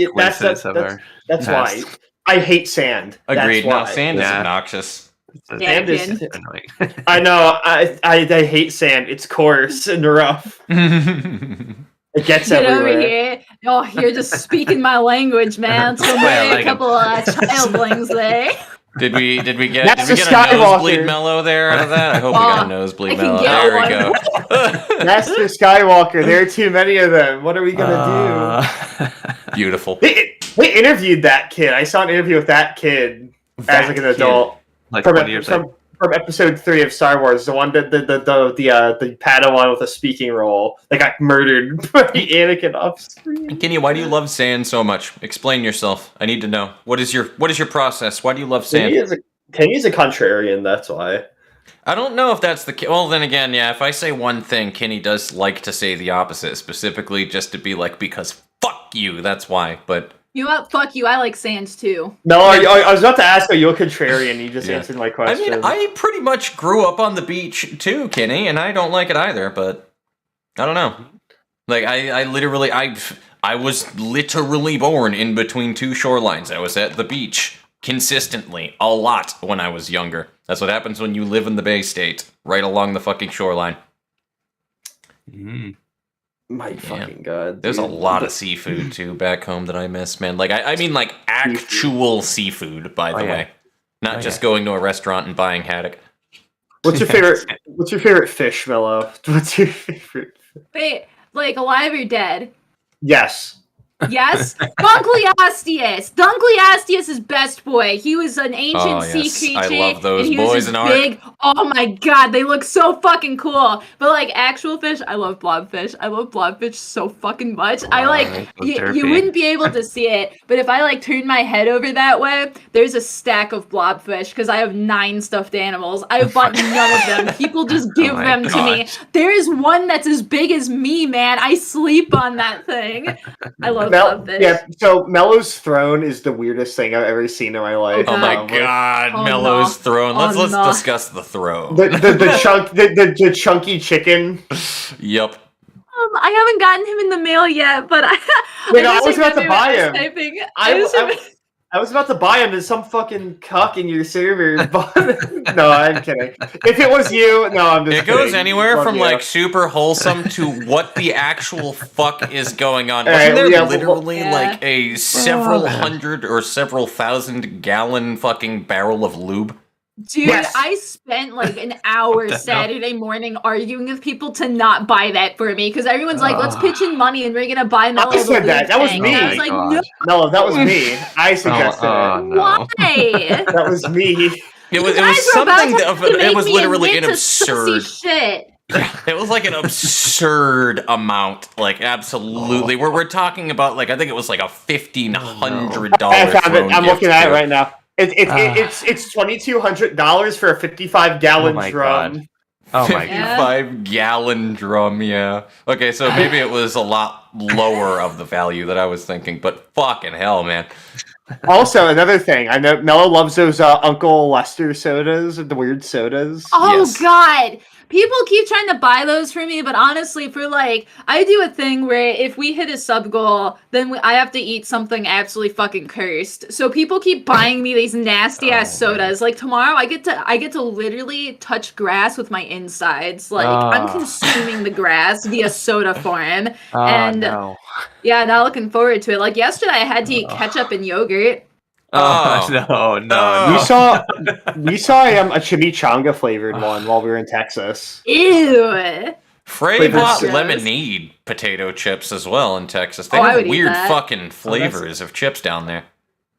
That's why. I hate sand. Agreed. No, sand is obnoxious. Sand is annoying. I know. I hate sand. It's coarse and rough. It gets everywhere. Over here. Oh, you're just speaking my language, man. So a couple of childlings there. Did we get a nosebleed mellow there out of that? I hope we got a nosebleed mellow. There we go. Master Skywalker, there are too many of them. What are we gonna do? Beautiful. They interviewed that kid. I saw an interview with that kid as like an adult. Like from episode 3 of Star Wars, the one that the Padawan with a speaking role that got murdered by Anakin off screen. Kenny, why do you love sand so much? Explain yourself. I need to know. What is your process? Why do you love sand? Kenny's a contrarian, that's why. I don't know if that's the well. Then again, yeah. If I say one thing, Kenny does like to say the opposite, specifically just to be like, because fuck you. That's why. But. You know what? Fuck you. I like sands too. No, I was about to ask, are you a contrarian? You just answered my question. I mean, I pretty much grew up on the beach too, Kenny, and I don't like it either, but I don't know. Like, I was literally born in between two shorelines. I was at the beach consistently, a lot when I was younger. That's what happens when you live in the Bay State, right along the fucking shoreline. My fucking god. There's a lot of seafood too back home that I miss, man. Like I mean like actual seafood, by the way. Not just going to a restaurant and buying haddock. What's your favorite fish, Mello? What's your favorite fish? Wait, like alive or dead? Yes. Yes? Dunkleosteus! Dunkleosteus is best boy. He was an ancient sea creature. I love those and he boys was in art. Big. Oh my god, they look so fucking cool. But like actual fish, I love blobfish. I love blobfish so fucking much. I like you wouldn't be able to see it, but if I like turn my head over that way, there's a stack of blobfish because I have 9 stuffed animals. I've bought none of them. People just give them to me. There is one that's as big as me, man. I sleep on that thing. I love blobfish. Yeah, so Mello's throne is the weirdest thing I've ever seen in my life. Oh my god, Mello's throne. Let's discuss the throne. The chunky chicken. Yep. I haven't gotten him in the mail yet, but I was about to buy him. I was about to buy him as some fucking cuck in your server, but no, I'm kidding. If it was you, no, I'm just kidding. It goes anywhere from like super wholesome to what the actual fuck is going on. Wasn't there literally like a several hundred or several thousand gallon fucking barrel of lube? Dude, I spent like an hour Saturday morning arguing with people to not buy that for me because everyone's like, let's pitch in money and we're gonna buy Mello. I said that. That was me. I was like, no, that was me. I suggested it. Why? That was me. It was something it was literally an absurd shit. It was like an absurd amount, like absolutely. We're talking about like I think it was like a $1,500. I found it. I'm looking at it right now. It's $2,200 for a 55-gallon drum. Oh my god. 55-gallon drum, yeah. Okay, so maybe it was a lot lower of the value that I was thinking, but fucking hell, man. Also, another thing, I know Mello loves those Uncle Lester sodas, the weird sodas. Oh god. People keep trying to buy those for me, but honestly, for like, I do a thing where if we hit a sub goal, then I have to eat something absolutely fucking cursed. So people keep buying me these nasty ass sodas. Like tomorrow, I get to literally touch grass with my insides. Like I'm consuming the grass via soda form, and yeah, not looking forward to it. Like yesterday, I had to eat ketchup and yogurt. Oh no! We saw a chimichanga flavored one while we were in Texas. Ew. Frey bought lemonade potato chips as well in Texas. They have weird fucking flavors of chips down there.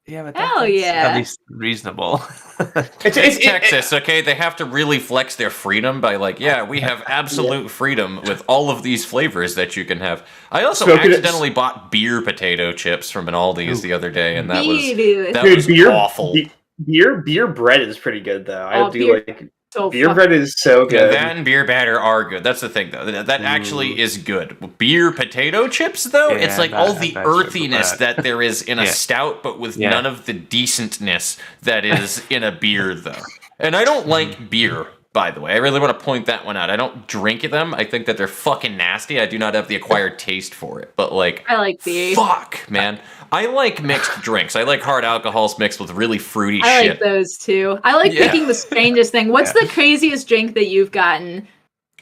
Yeah, but Hell that's yeah. at least reasonable. It's Texas, okay? They have to really flex their freedom by we have absolute freedom with all of these flavors that you can have. I also accidentally bought beer potato chips from an Aldi's the other day, and that was awful. Beer bread is pretty good though. I do like so beer bread is so good. Yeah, that and beer batter are good. That's the thing though. That actually is good. Beer potato chips though, it's like all the earthiness that there is in a stout, but with none of the decentness that is in a beer though. And I don't like beer, by the way. I really want to point that one out. I don't drink them. I think that they're fucking nasty. I do not have the acquired taste for it. But I like beer. Fuck, man. I like mixed drinks. I like hard alcohols mixed with really fruity shit. I like those too. I like picking the strangest thing. What's the craziest drink that you've gotten?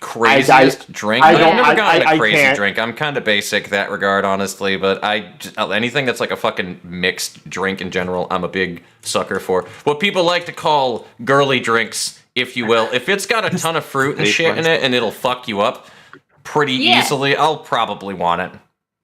Craziest drink? I've never gotten a crazy drink. I'm kind of basic that regard, honestly. But anything that's like a fucking mixed drink in general, I'm a big sucker for. What people like to call girly drinks, if you will. If it's got a ton of fruit and shit in it and it'll fuck you up pretty easily, I'll probably want it.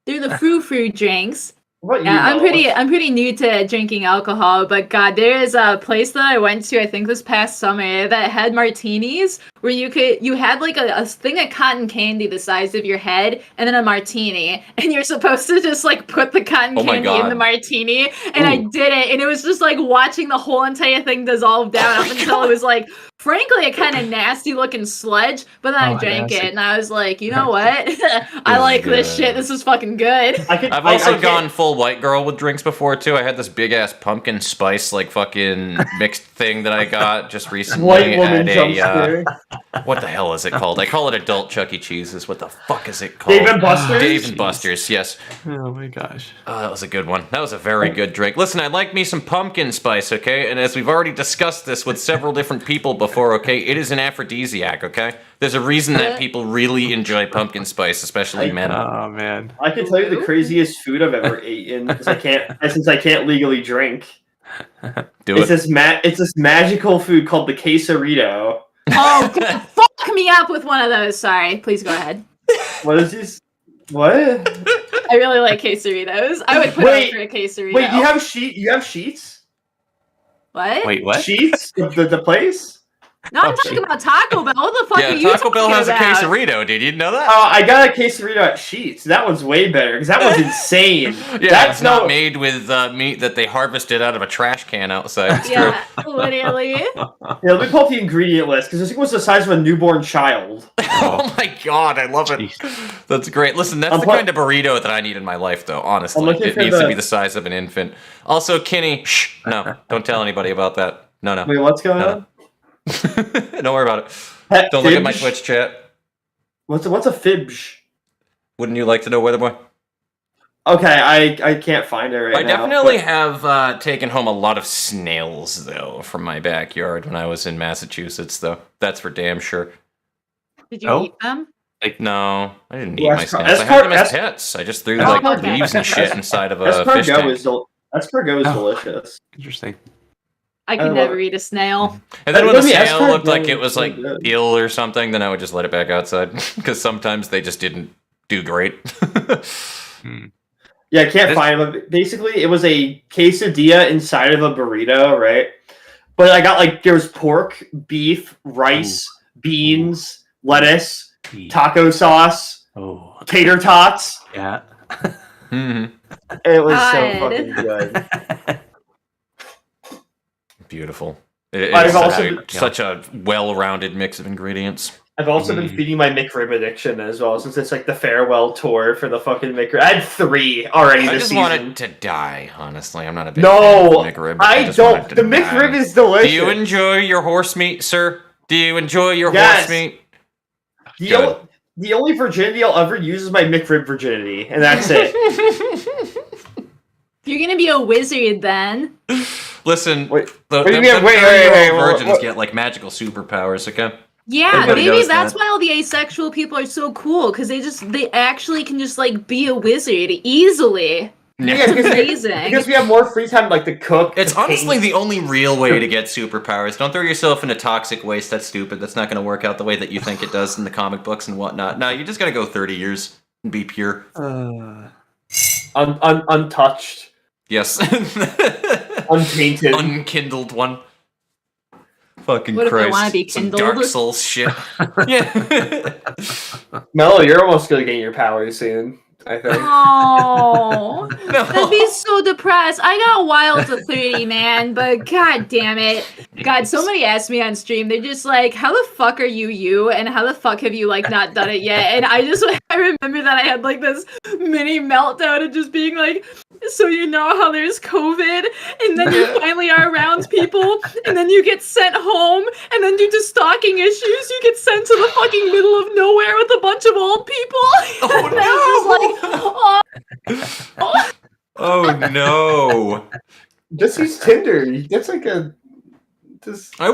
They're the frou-frou drinks. I'm pretty new to drinking alcohol, but God, there is a place that I went to, I think this past summer, that had martinis where you had like a thing of cotton candy the size of your head and then a martini, and you're supposed to just like put the cotton candy in the martini, and I did it, and it was just like watching the whole entire thing dissolve down up until it was like, frankly, a kind of nasty looking sludge, but then I drank it, and I was like, you know what? I like this shit. This is fucking good. I've also gone full white girl with drinks before, too. I had this big-ass pumpkin spice, like, fucking mixed thing that I got just recently. White woman jumpsuit. What the hell is it called? I call it adult Chuck E. Cheese's. What the fuck is it called? Dave and Buster's? Dave and Buster's, yes. Oh, my gosh. Oh, that was a good one. That was a very good drink. Listen, I like me some pumpkin spice, okay? And as we've already discussed this with several different people before, okay, it is an aphrodisiac, okay? There's a reason that people really enjoy pumpkin spice, especially men. Oh, man. I can tell you the craziest food I've ever eaten since I can't legally drink. It's this magical food called the quesarito. Oh, God, fuck me up with one of those. Sorry, please go ahead. What is this? What? I really like quesaritos. I would put up for a quesarito. Wait, you have sheets? What? Wait, what? Sheets? The place? No, I'm talking about Taco Bell. What the fuck are you Taco Bell has about? a quesarito, dude. You know that? I got a quesarito at Sheets. That one's way better because that was insane. That's not made with meat that they harvested out of a trash can outside. It's true. Literally. Let me pull up the ingredient list because this thing was the size of a newborn child. Oh my god, I love it. That's great. Listen, that's the kind of burrito that I need in my life, though. Honestly, it needs to be the size of an infant. Also, Kenny, no, don't tell anybody about that. No. Wait, what's going on? Don't worry about it. Don't look at my Twitch chat. What's a fibge? Wouldn't you like to know, Weatherboy? Okay, I can't find it right now. I definitely have taken home a lot of snails, though, from my backyard when I was in Massachusetts, though. That's for damn sure. Did you eat them? No, I didn't eat my snails. I had them as pets. I just threw leaves and shit inside of a fish tank. Escargot is delicious. Interesting. I could never eat a snail. And then when the snail looked like it was like ill or something, then I would just let it back outside because sometimes they just didn't do great. Yeah, I can't find them. Basically, it was a quesadilla inside of a burrito, right? But I got there was pork, beef, rice, beans, lettuce, taco sauce, tater tots. Yeah. It was so fucking good. Beautiful. It's such a well-rounded mix of ingredients. I've also been feeding my McRib addiction as well, since it's like the farewell tour for the fucking McRib. I had 3 already this season. I just wanted to die, honestly. I'm not a big fan of McRib. I don't. The McRib is delicious. Do you enjoy your horse meat, sir? Do you enjoy your horse meat? The only virginity I'll ever use is my McRib virginity, and that's it. You're gonna be a wizard then. Listen, wait, virgins get like magical superpowers, okay? Yeah, maybe that's why all the asexual people are so cool, because they actually can just like be a wizard easily. Yeah, amazing. Because we have more free time, like to cook. It's honestly the only real way to get superpowers. Don't throw yourself into toxic waste. That's stupid. That's not going to work out the way that you think it does in the comic books and whatnot. No, you just got to go 30 years and be pure. Untouched. Yes. Untainted. Unkindled one. Fucking what Christ. If I want to be Some kindled? Dark Souls shit. Yeah. Mello, you're almost going to gain your powers soon, I think. Oh, No. I'd be so depressed. I got a while to 30, man, but god damn it. God, somebody asked me on stream, they're just like, how the fuck are you, and how the fuck have you, like, not done it yet? And I remember that I had, like, this mini meltdown of just being like, so you know how there's COVID, and then you finally are around people, and then you get sent home, and then due to stalking issues, you get sent to the fucking middle of nowhere with a bunch of old people. Oh, no! Oh no! Just use Tinder. That's like a. I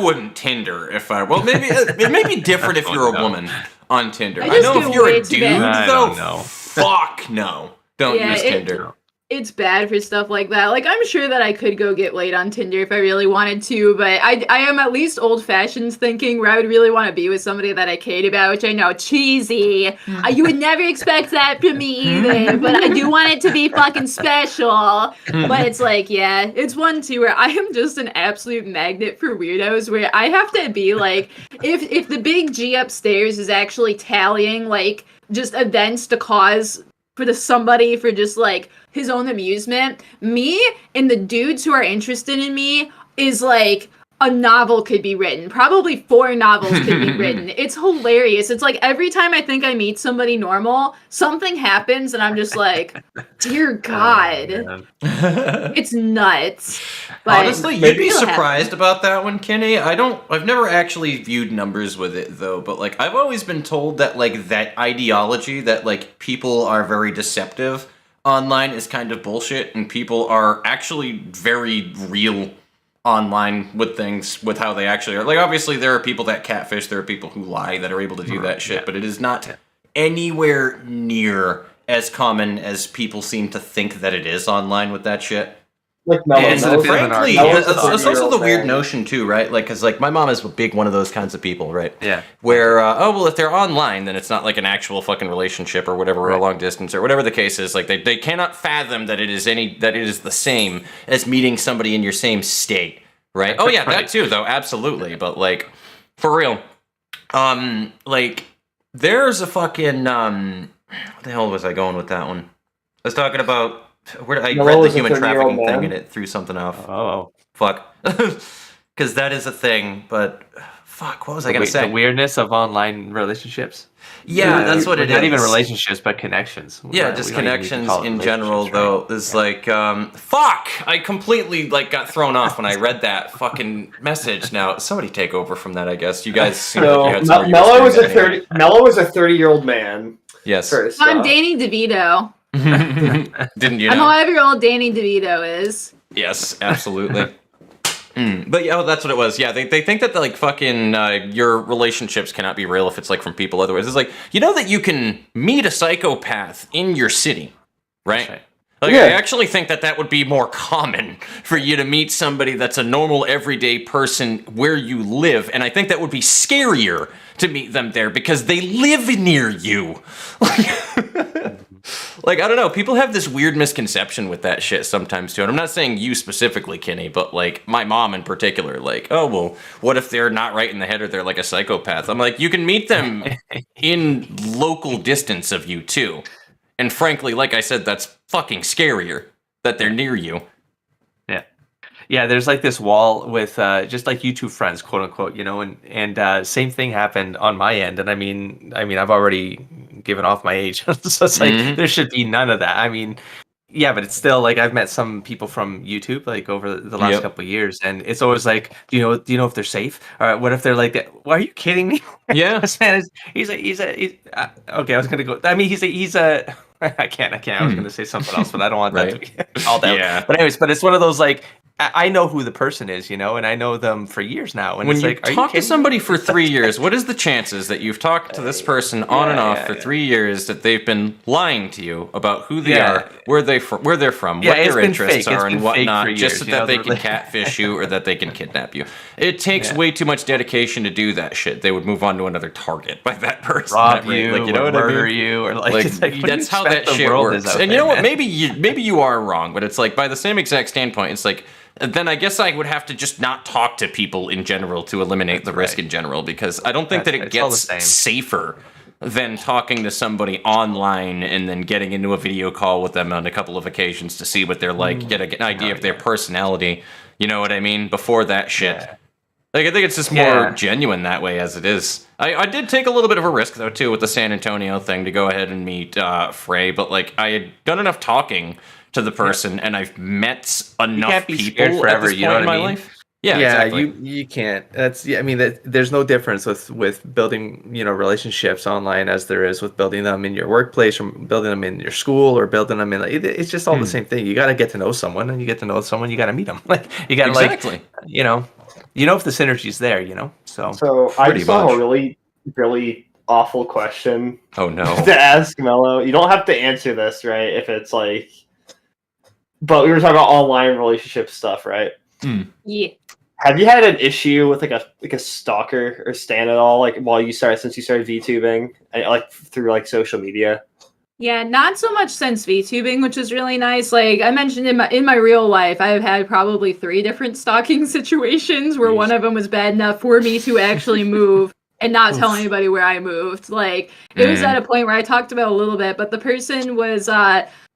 wouldn't Tinder if I. Well, maybe it may be different if you're a woman on Tinder. I know if you're a dude, though. Fuck no! Don't use Tinder. It's bad for stuff like that. Like, I'm sure that I could go get laid on Tinder if I really wanted to, but I am at least old-fashioned thinking where I would really want to be with somebody that I cared about, which I know, cheesy. You would never expect that from me either, but I do want it to be fucking special. But it's like, yeah, it's one, too, where I am just an absolute magnet for weirdos, where I have to be like, if the big G upstairs is actually tallying, like, just events to cause for somebody for just, like, his own amusement, me and the dudes who are interested in me is like a novel could be written. Probably 4 novels could be written. It's hilarious. It's like every time I think I meet somebody normal, something happens and I'm just like, dear God. It's nuts. But honestly, you'd be surprised about that one, Kenny. I've never actually viewed numbers with it though, but like I've always been told that like that ideology that like people are very deceptive online is kind of bullshit, and people are actually very real online with things, with how they actually are. Like, obviously, there are people that catfish, there are people who lie that are able to do that shit, but it is not anywhere near as common as people seem to think that it is online with that shit. Like and frankly, it's also the weird notion too, right? Like, because like my mom is a big one of those kinds of people, right? Yeah. Where if they're online, then it's not like an actual fucking relationship or whatever, or a long distance or whatever the case is. Like they cannot fathom that it is the same as meeting somebody in your same state, right? Oh yeah, that too, though, absolutely. But like, for real, like there's a fucking what the hell was I going with that one? I was talking about. Where I read the human trafficking thing and it threw something off. Oh, fuck! Because that is a thing. But fuck, what was I gonna say? The weirdness of online relationships. Yeah, that's what it is. Not even relationships, but connections. Yeah, just connections in general, though. Is like, fuck! I completely like got thrown off when I read that fucking message. Now somebody take over from that. I guess you guys seem like you had Mello was a 30-year-old man. Yes, I'm Danny DeVito. Didn't you know? I'm however old Danny DeVito is. Yes, absolutely. But yeah, that's what it was. Yeah, they think that like fucking your relationships cannot be real if it's like from people. Otherwise, it's like, you know that you can meet a psychopath in your city, right? Like, I actually think that would be more common for you to meet somebody that's a normal everyday person where you live, and I think that would be scarier to meet them there because they live near you. Like, I don't know, people have this weird misconception with that shit sometimes too, and I'm not saying you specifically, Kenny, but like my mom in particular, like, oh well, what if they're not right in the head or they're like a psychopath? I'm like, you can meet them in local distance of you too. And frankly, like I said, that's fucking scarier that they're near you. Yeah, there's like this wall with just like YouTube friends, quote unquote, you know, and same thing happened on my end. And I mean, I've already given off my age, so it's like there should be none of that. I mean, yeah, but it's still like I've met some people from YouTube like over the last couple of years, and it's always like, do you know if they're safe? Or what if they're like that? Well, are you kidding me? Yeah, this man is he's okay. I was gonna go. I mean, he's a. I can't. I was gonna say something else, but I don't want that to be all that. Yeah. But anyways, but it's one of those like. I know who the person is, and I know them for years now. And when it's you like, talk to somebody for 3 years, what is the chances that you've talked to this person on and off for 3 years that they've been lying to you about who they are, where they're from, what their interests are, and whatnot, just so that they can catfish you or that they can kidnap you? It takes way too much dedication to do that shit. They would move on to another target by that person. Rob you, like, you know what murder I mean? You, or that's how that shit works. And you know what? Maybe you are wrong, but it's like by the same exact standpoint, it's like. Then I guess I would have to just not talk to people in general to eliminate the risk in general, because I don't think that it gets safer than talking to somebody online and then getting into a video call with them on a couple of occasions to see what they're like, get an idea of their personality. You know what I mean? Before that shit. Yeah. Like, I think it's just more genuine that way as it is. I did take a little bit of a risk, though, too, with the San Antonio thing to go ahead and meet Frey, but, like, I had done enough talking to the person, and I've met enough people forever, at this point in my life. Yeah, exactly. You can't. There's no difference with building, relationships online as there is with building them in your workplace or building them in your school or building them in. It's just all the same thing. You got to get to know someone, and you get to know someone, you got to meet them. Like you got to if the synergy's there, So I just have a really, really awful question. Oh no! To ask Mello. You don't have to answer this, right? If it's like. But we were talking about online relationship stuff, right? Yeah. Have you had an issue with like a stalker or stan at all, like since you started VTubing, like through like social media? Yeah, not so much since VTubing, which is really nice. Like I mentioned in my real life, I've had probably 3 different stalking situations where one of them was bad enough for me to actually move and not tell anybody where I moved. Like it was at a point where I talked about a little bit, but the person was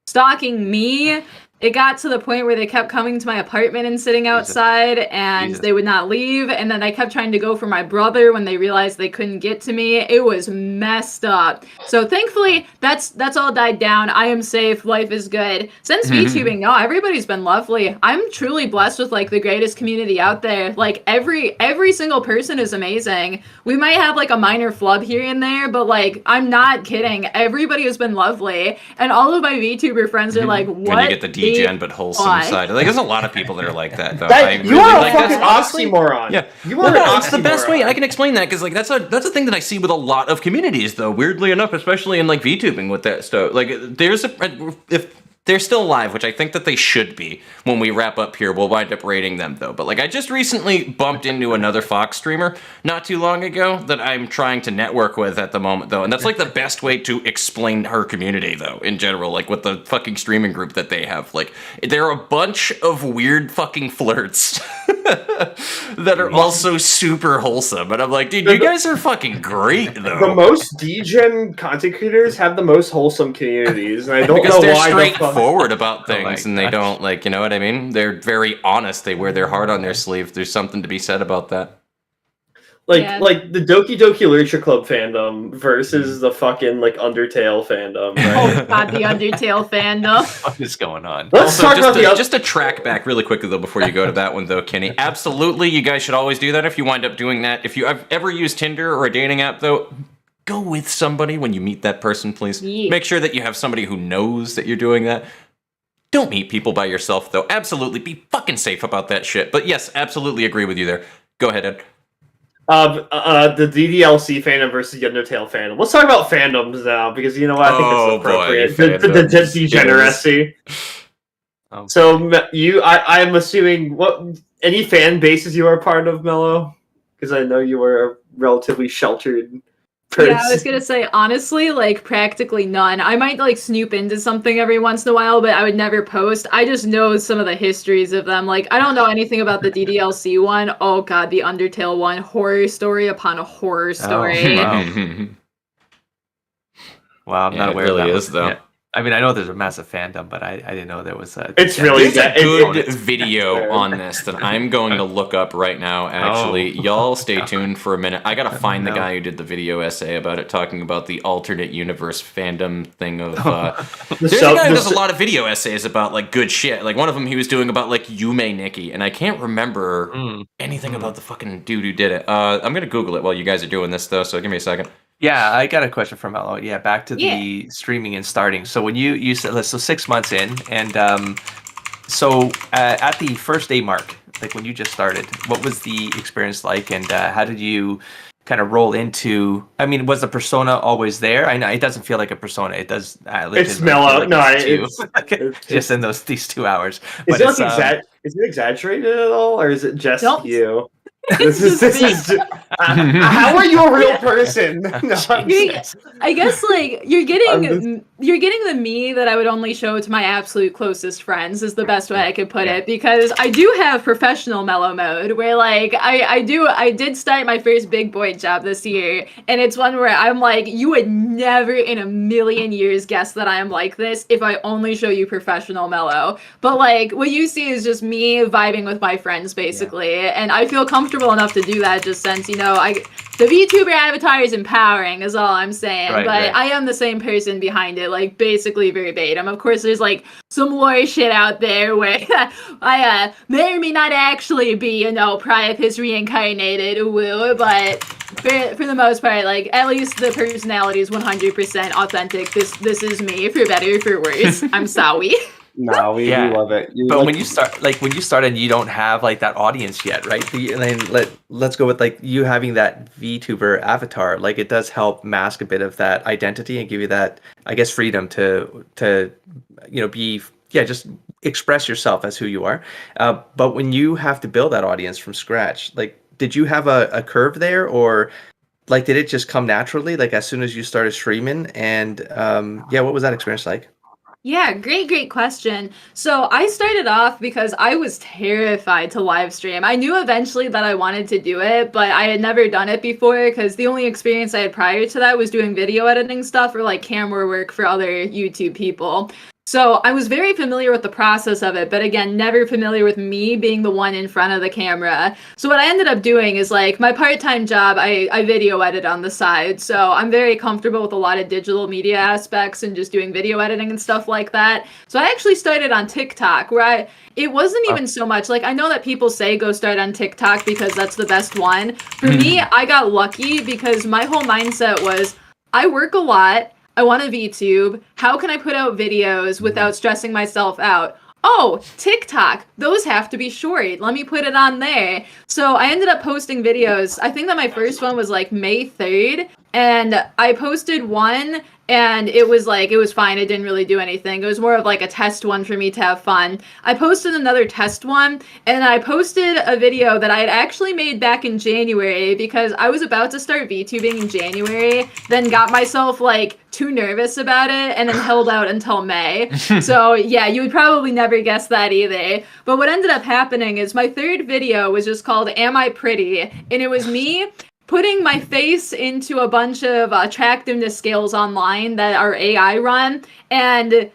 stalking me. It got to the point where they kept coming to my apartment and sitting outside, and they would not leave. And then I kept trying to go for my brother when they realized they couldn't get to me. It was messed up. So thankfully, that's all died down. I am safe. Life is good. Since VTubing, no, everybody's been lovely. I'm truly blessed with like the greatest community out there. Like every single person is amazing. We might have like a minor flub here and there, but like I'm not kidding. Everybody has been lovely, and all of my VTuber friends are like, "What?" When you get the degen but wholesome side. Like, there's a lot of people that are like that, though. You are a fucking oxymoron. Yeah, you are an oxymoron. It's the best way I can explain that, because like that's a thing that I see with a lot of communities, though. Weirdly enough, especially in like VTubing with that stuff. Like, if they're still alive, which I think that they should be. When we wrap up here, we'll wind up rating them, though. But like, I just recently bumped into another Fox streamer not too long ago that I'm trying to network with at the moment, though. And that's like the best way to explain her community, though, in general, like with the fucking streaming group that they have. Like, there are a bunch of weird fucking flirts that are also super wholesome. And I'm like, dude, you guys are fucking great, though. The most degen content creators have the most wholesome communities, and I don't know they're why. Straightforward about things, and they don't, like, you know what I mean? They're very honest. They wear their heart on their sleeve. There's something to be said about that. Like the Doki Doki Literature Club fandom versus the fucking like Undertale fandom. Right? Oh god, the Undertale fandom. What is going on? Let's talk about just to track back really quickly though before you go to that one though, Kenny. Absolutely, you guys should always do that if you wind up doing that. If you've ever used Tinder or a dating app though, go with somebody when you meet that person, please. Yeah. Make sure that you have somebody who knows that you're doing that. Don't meet people by yourself, though. Absolutely. Be fucking safe about that shit. But yes, absolutely agree with you there. Go ahead, Ed. The DDLC fandom versus the Undertale fandom. Let's talk about fandoms now, because you know what? I think it's appropriate. The degeneracy. So, I'm assuming, any fan bases you are part of, Mello? Because I know you were a relatively sheltered person. Yeah, I was gonna say, honestly, like, practically none. I might, like, snoop into something every once in a while, but I would never post. I just know some of the histories of them. Like, I don't know anything about the DDLC one. Oh, God, the Undertale one. Horror story upon a horror story. Oh, wow. Wow, I'm not aware of that. It really is, though. Yeah. I mean, I know there's a massive fandom, but I didn't know there was a... It's really good. There's a good video on this that I'm going to look up right now, actually. Y'all stay tuned for a minute. I gotta find the guy who did the video essay about it, talking about the alternate universe fandom thing of... There's a guy who does a lot of video essays about, like, good shit. Like, one of them he was doing about, like, Yume Nikki, and I can't remember anything about the fucking dude who did it. I'm gonna Google it while you guys are doing this, though, so give me a second. Yeah, I got a question from Mello. Yeah, back to the streaming and starting. So when you said, so 6 months in, and So at the first day mark, like when you just started, what was the experience like, and how did you kind of roll into? I mean, was the persona always there? I know it doesn't feel like a persona. It does. It's mellow. Like it's just in these 2 hours. Is it is it exaggerated at all, or is it just you? How are you a real person? No, I guess like you're getting the me that I would only show to my absolute closest friends is the best way I could put it, because I do have professional mellow mode where like I did start my first big boy job this year, and it's one where I'm like, you would never in a million years guess that I am like this if I only show you professional mellow. But like what you see is just me vibing with my friends basically, and I feel comfortable enough to do that just since, the VTuber avatar is empowering is all I'm saying, but I am the same person behind it, like basically verbatim. Of course there's like some lore shit out there where I may or may not actually be, Priapus reincarnated, woo, but for the most part, like at least the personality is 100% authentic. This is me, for better or for worse. I'm sorry. No, we love it. But when you start and you don't have like that audience yet, right? And then let's go with like you having that VTuber avatar. Like it does help mask a bit of that identity and give you that, I guess, freedom to be just express yourself as who you are. But when you have to build that audience from scratch, like did you have a curve there, or like did it just come naturally? Like as soon as you started streaming, and what was that experience like? Yeah, great question. So I started off because I was terrified to live stream. I knew eventually that I wanted to do it, but I had never done it before because the only experience I had prior to that was doing video editing stuff or like camera work for other YouTube people. So I was very familiar with the process of it, but again, never familiar with me being the one in front of the camera. So what I ended up doing is like my part-time job, I video edit on the side. So I'm very comfortable with a lot of digital media aspects and just doing video editing and stuff like that. So I actually started on TikTok where it wasn't even so much like, I know that people say go start on TikTok because that's the best one. For me, I got lucky because my whole mindset was I work a lot. I want a VTube. How can I put out videos without stressing myself out? Oh, TikTok. Those have to be short. Let me put it on there. So I ended up posting videos. I think that my first one was like May 3rd. And I posted one and it was fine. It didn't really do anything. It was more of like a test one for me to have fun. I posted another test one and I posted a video that I had actually made back in January because I was about to start VTubing in January, then got myself like too nervous about it and then held out until May. So yeah, you would probably never guess that either. But what ended up happening is my third video was just called Am I Pretty? And it was me putting my face into a bunch of attractiveness scales online that are AI run, and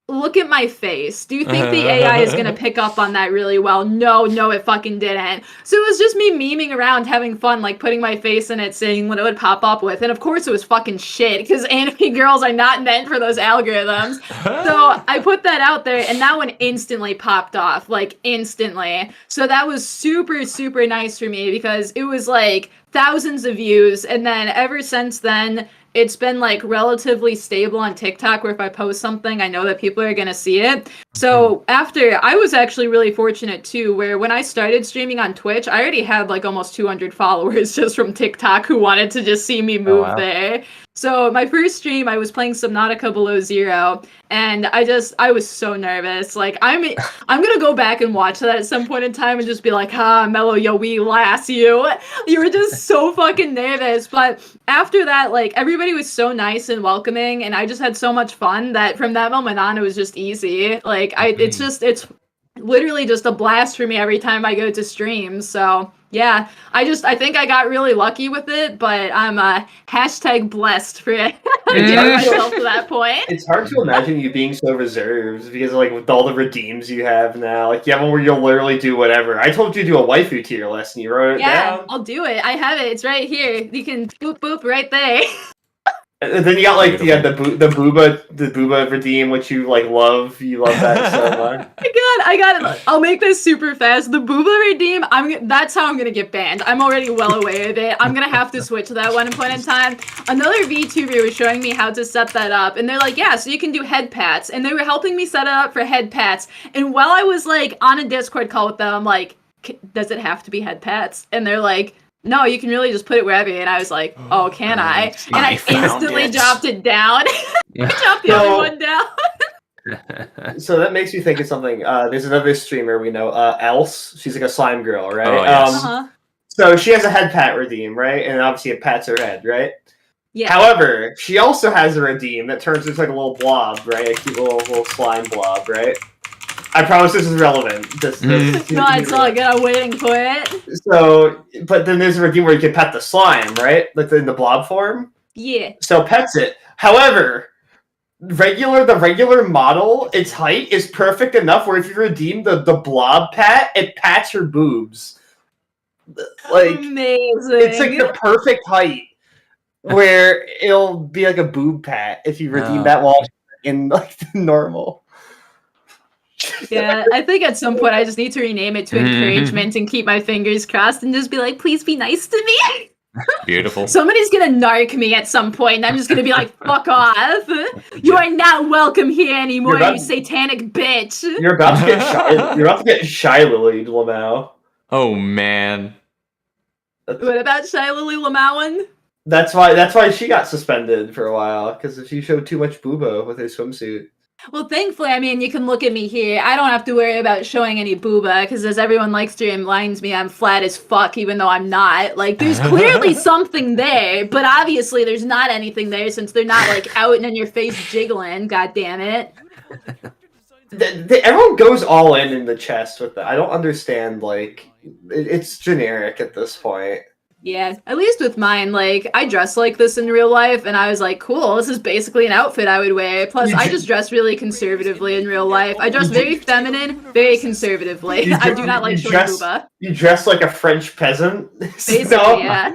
look at my face. Do you think the AI is going to pick up on that really well? No, it fucking didn't. So it was just me memeing around, having fun, like putting my face in it, seeing what it would pop up with. And of course it was fucking shit, because anime girls are not meant for those algorithms. So I put that out there, and that one instantly popped off, like instantly. So that was super, super nice for me, because it was like thousands of views. And then ever since then, it's been like relatively stable on TikTok, where if I post something, I know that people are going to see it. So after, I was actually really fortunate too, where when I started streaming on Twitch, I already had like almost 200 followers just from TikTok who wanted to just see me move there. So my first stream, I was playing Subnautica Below Zero, and I was so nervous. Like I'm gonna go back and watch that at some point in time and just be like, Mello, yo, we lass you. You were just so fucking nervous. But after that, like everybody was so nice and welcoming, and I just had so much fun that from that moment on, it was just easy. Like it's literally just a blast for me every time I go to stream. So yeah, I think I got really lucky with it, but I'm hashtag blessed for getting myself to that point. It's hard to imagine you being so reserved because like with all the redeems you have now, like you have one where you'll literally do whatever. I told you to do a waifu tier list and you wrote it down. Yeah, I'll do it. I have it. It's right here. You can boop boop right there. And then you got like the booba redeem, which you like love. You love that so much. I got it. I'll make this super fast. The booba redeem. That's how I'm gonna get banned. I'm already well aware of it. I'm gonna have to switch that one point in time. Another VTuber was showing me how to set that up, and they're like, yeah, so you can do head pats, and they were helping me set it up for head pats. And while I was like on a Discord call with them, I'm like, does it have to be head pats? And they're like, no, you can really just put it wherever. And I was like, oh, can I? And I instantly dropped it down. I dropped the other one down. So that makes me think of something. There's another streamer we know, Else. She's like a slime girl, right? Oh, yes. So she has a head pat redeem, right? And obviously it pats her head, right? Yeah. However, she also has a redeem that turns into like a little blob, right? A cute little slime blob, right? I promise this is relevant. No, it's all good. I'm waiting for it. So, but then there's a redeem where you can pet the slime, right? Like in the blob form. Yeah. So pets it. However, the regular model, its height is perfect enough where if you redeem the blob pat, it pats her boobs. Like amazing. It's like the perfect height where it'll be like a boob pat if you redeem that while in like the normal. Yeah, I think at some point I just need to rename it to encouragement and keep my fingers crossed and just be like, please be nice to me. Beautiful. Somebody's gonna narc me at some point and I'm just gonna be like, fuck off. You are not welcome here anymore, you satanic bitch. You're about to get shy. You're about to get shy Lily Lamau. Oh man. What about Shy Lily Lamau? That's why she got suspended for a while, because she showed too much booba with her swimsuit. Well, thankfully, I mean, you can look at me here. I don't have to worry about showing any booba, because as everyone likes to remind me, I'm flat as fuck, even though I'm not. Like, there's clearly something there, but obviously there's not anything there, since they're not, like, out and in your face jiggling, god damn it. Everyone goes all in the chest with that. I don't understand, like, it's generic at this point. Yeah, at least with mine, like, I dress like this in real life, and I was like, cool, this is basically an outfit I would wear. Plus, I just dress really conservatively in real life. I dress very feminine, very conservatively. I do not like short booba. You dress like a French peasant? Basically, yeah.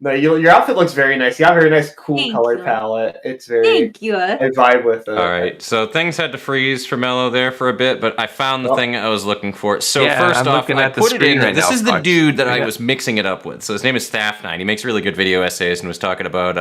No, your outfit looks very nice. You have a very nice, cool Thank color you. palette. It's very... Thank you. I vibe with it. All right, so things had to freeze for Mello there for a bit, but I found the thing I was looking for. So first off, I put it in. This is the dude that I was mixing it up with. So his name is Staff9. He makes really good video essays and was talking about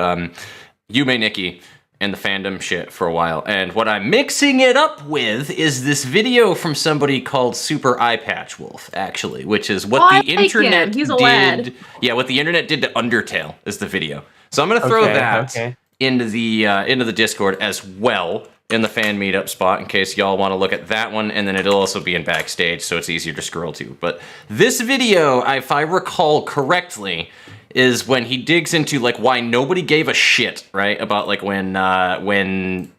Yume Nikki and the fandom shit for a while. And what I'm mixing it up with is this video from somebody called Super Eye Patch Wolf, actually, which is what the internet did. Yeah, what the internet did to Undertale is the video. So I'm gonna throw that into the Discord as well in the fan meetup spot in case y'all want to look at that one, and then it'll also be in backstage, so it's easier to scroll to. But this video, if I recall correctly, is when he digs into like why nobody gave a shit, right? About like when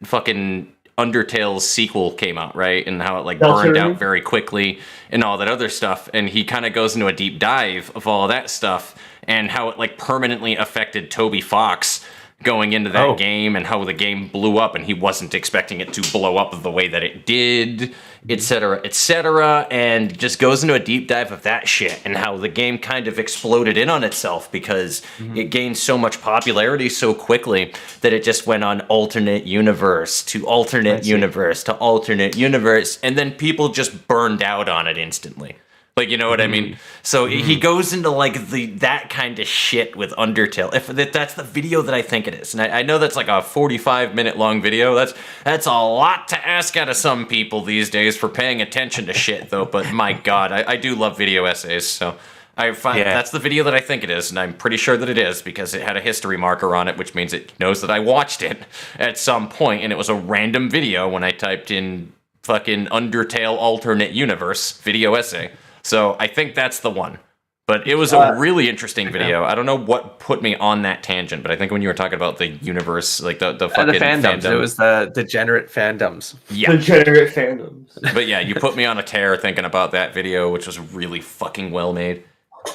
fucking Undertale's sequel came out, right? And how it like burned out very quickly and all that other stuff. And he kind of goes into a deep dive of all that stuff and how it like permanently affected Toby Fox going into that game and how the game blew up and he wasn't expecting it to blow up the way that it did, etc., and just goes into a deep dive of that shit and how the game kind of exploded in on itself because it gained so much popularity so quickly that it just went on alternate universe to alternate universe to alternate universe, and then people just burned out on it instantly. Like, you know what I mean? So he goes into like that kind of shit with Undertale. If that's the video that I think it is, and I know that's like a 45-minute long video. That's a lot to ask out of some people these days for paying attention to shit, though. But my God, I do love video essays. So I find that's the video that I think it is, and I'm pretty sure that it is because it had a history marker on it, which means it knows that I watched it at some point, and it was a random video when I typed in fucking Undertale alternate universe video essay. So I think that's the one. But it was a really interesting video. I don't know what put me on that tangent, but I think when you were talking about the universe, like the fucking the fandoms, fandom. It was the degenerate fandoms. Yeah. Degenerate fandoms. But yeah, you put me on a tear thinking about that video, which was really fucking well made.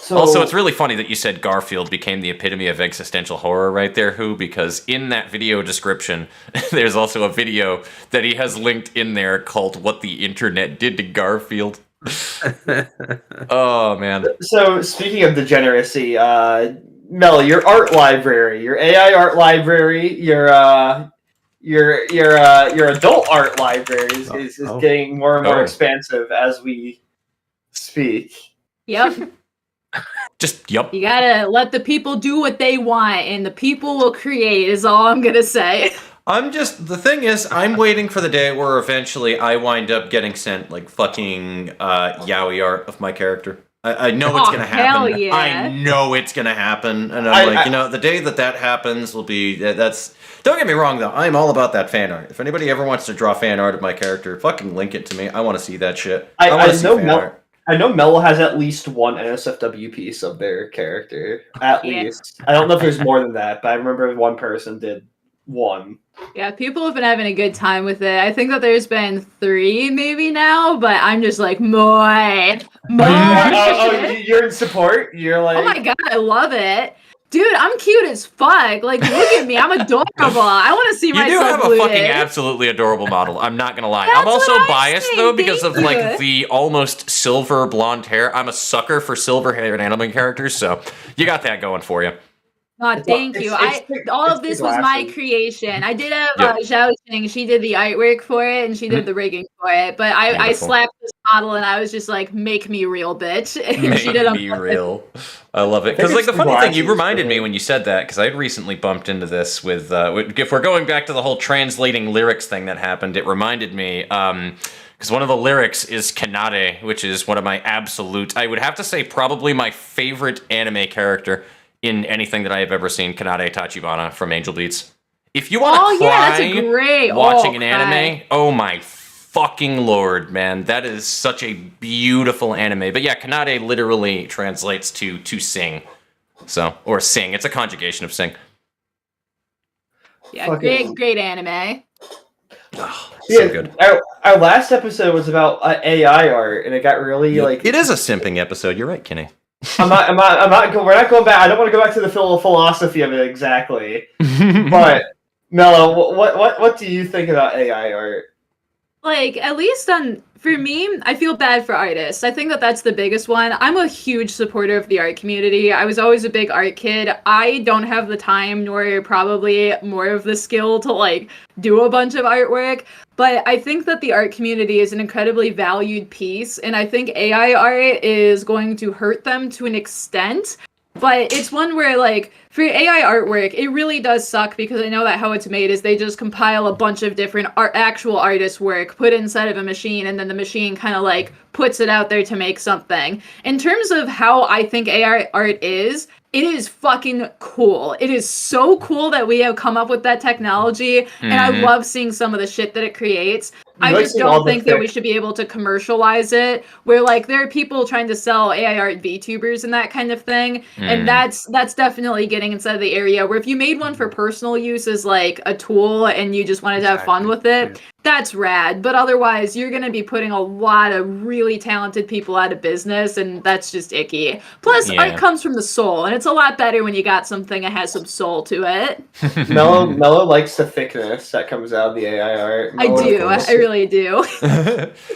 So, also, it's really funny that you said Garfield became the epitome of existential horror right there, because in that video description, there's also a video that he has linked in there called What the Internet Did to Garfield. Oh man. So speaking of degeneracy, Mel, your art library, your AI art library, your adult art library is getting more and more expansive as we speak. Yep. Yep. You gotta let the people do what they want, and the people will create, is all I'm gonna say. The thing is, I'm waiting for the day where eventually I wind up getting sent, like, fucking yaoi art of my character. I know it's gonna happen. Hell yeah. I know it's gonna happen. And I'm the day that happens will be, that's... Don't get me wrong, though. I'm all about that fan art. If anybody ever wants to draw fan art of my character, fucking link it to me. I want to see that shit. I want to see fan art. I know Mel has at least one NSFW piece of their character. At least. I don't know if there's more than that, but I remember one person did one. Yeah, people have been having a good time with it. I think that there's been 3 maybe now, but I'm just like, more. You're in support? You're like... Oh my god, I love it. Dude, I'm cute as fuck. Like, look at me. I'm adorable. I want to see myself. You do have looted. a fucking absolutely adorable model. I'm not going to lie. I'm also biased, though, because of, like, the almost silver blonde hair. I'm a sucker for silver-haired anime characters, so you got that going for you. Oh, thank you. All of this was my creation. I did have Zhao Xing. She did the artwork for it, and she did the rigging for it. But I slapped this model, and I was just like, make me real, bitch. And she did me real. I love it. Because, like, the funny thing, you reminded me when you said that, because I had recently bumped into this with, if we're going back to the whole translating lyrics thing that happened, it reminded me, because one of the lyrics is Kanade, which is one of my absolute, I would have to say, probably my favorite anime character in anything that I have ever seen, Kanade Tachibana from Angel Beats. If you want to cry watching an anime, oh my fucking lord, man. That is such a beautiful anime. But yeah, Kanade literally translates to sing. So, or sing. It's a conjugation of sing. Yeah, great anime. Oh, so good. Our last episode was about AI art, and it got really like... It is a simping episode. You're right, Kenny. We're not going back. I don't want to go back to the philosophy of it exactly. But Mello, what do you think about AI art? Like, at least for me, I feel bad for artists. I think that that's the biggest one. I'm a huge supporter of the art community. I was always a big art kid. I don't have the time, nor probably more of the skill to, like, do a bunch of artwork. But I think that the art community is an incredibly valued piece, and I think AI art is going to hurt them to an extent. But it's one where, like, for AI artwork, it really does suck because I know that how it's made is they just compile a bunch of different actual artist work, put it inside of a machine, and then the machine kind of, like, puts it out there to make something. In terms of how I think AI art is, it is fucking cool. It is so cool that we have come up with that technology, and I love seeing some of the shit that it creates. I just don't think that we should be able to commercialize it, where, like, there are people trying to sell AI art VTubers and that kind of thing, and that's definitely getting inside of the area where if you made one for personal use as, like, a tool and you just wanted to have fun with it, that's rad. But otherwise, you're going to be putting a lot of really talented people out of business, and that's just icky. Plus, art comes from the soul, and it's a lot better when you got something that has some soul to it. Mello likes the thickness that comes out of the AI art. I do. I really do.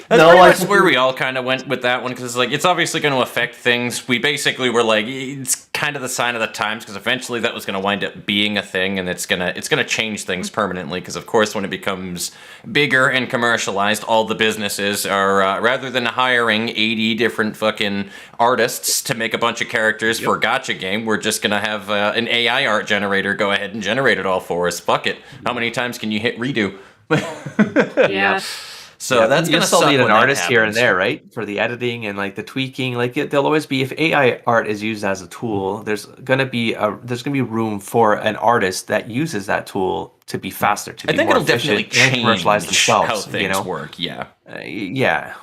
That's where we all kind of went with that one, because, like, it's obviously going to affect things. We basically were like, it's kind of the sign of the times, because eventually that was going to wind up being a thing, and it's gonna change things permanently, because of course when it becomes bigger and commercialized, all the businesses are, rather than hiring 80 different fucking artists to make a bunch of characters for a gacha game, we're just gonna have an AI art generator go ahead and generate it all for us. Fuck it. How many times can you hit redo? Yeah. So that's you gonna still suck need an when that artist here and happens. there, right? For the editing and, like, the tweaking. Like, there'll always be, if AI art is used as a tool, there's gonna be room for an artist that uses that tool to be faster, to be more efficient, and commercialize themselves. How things work. Yeah. Yeah,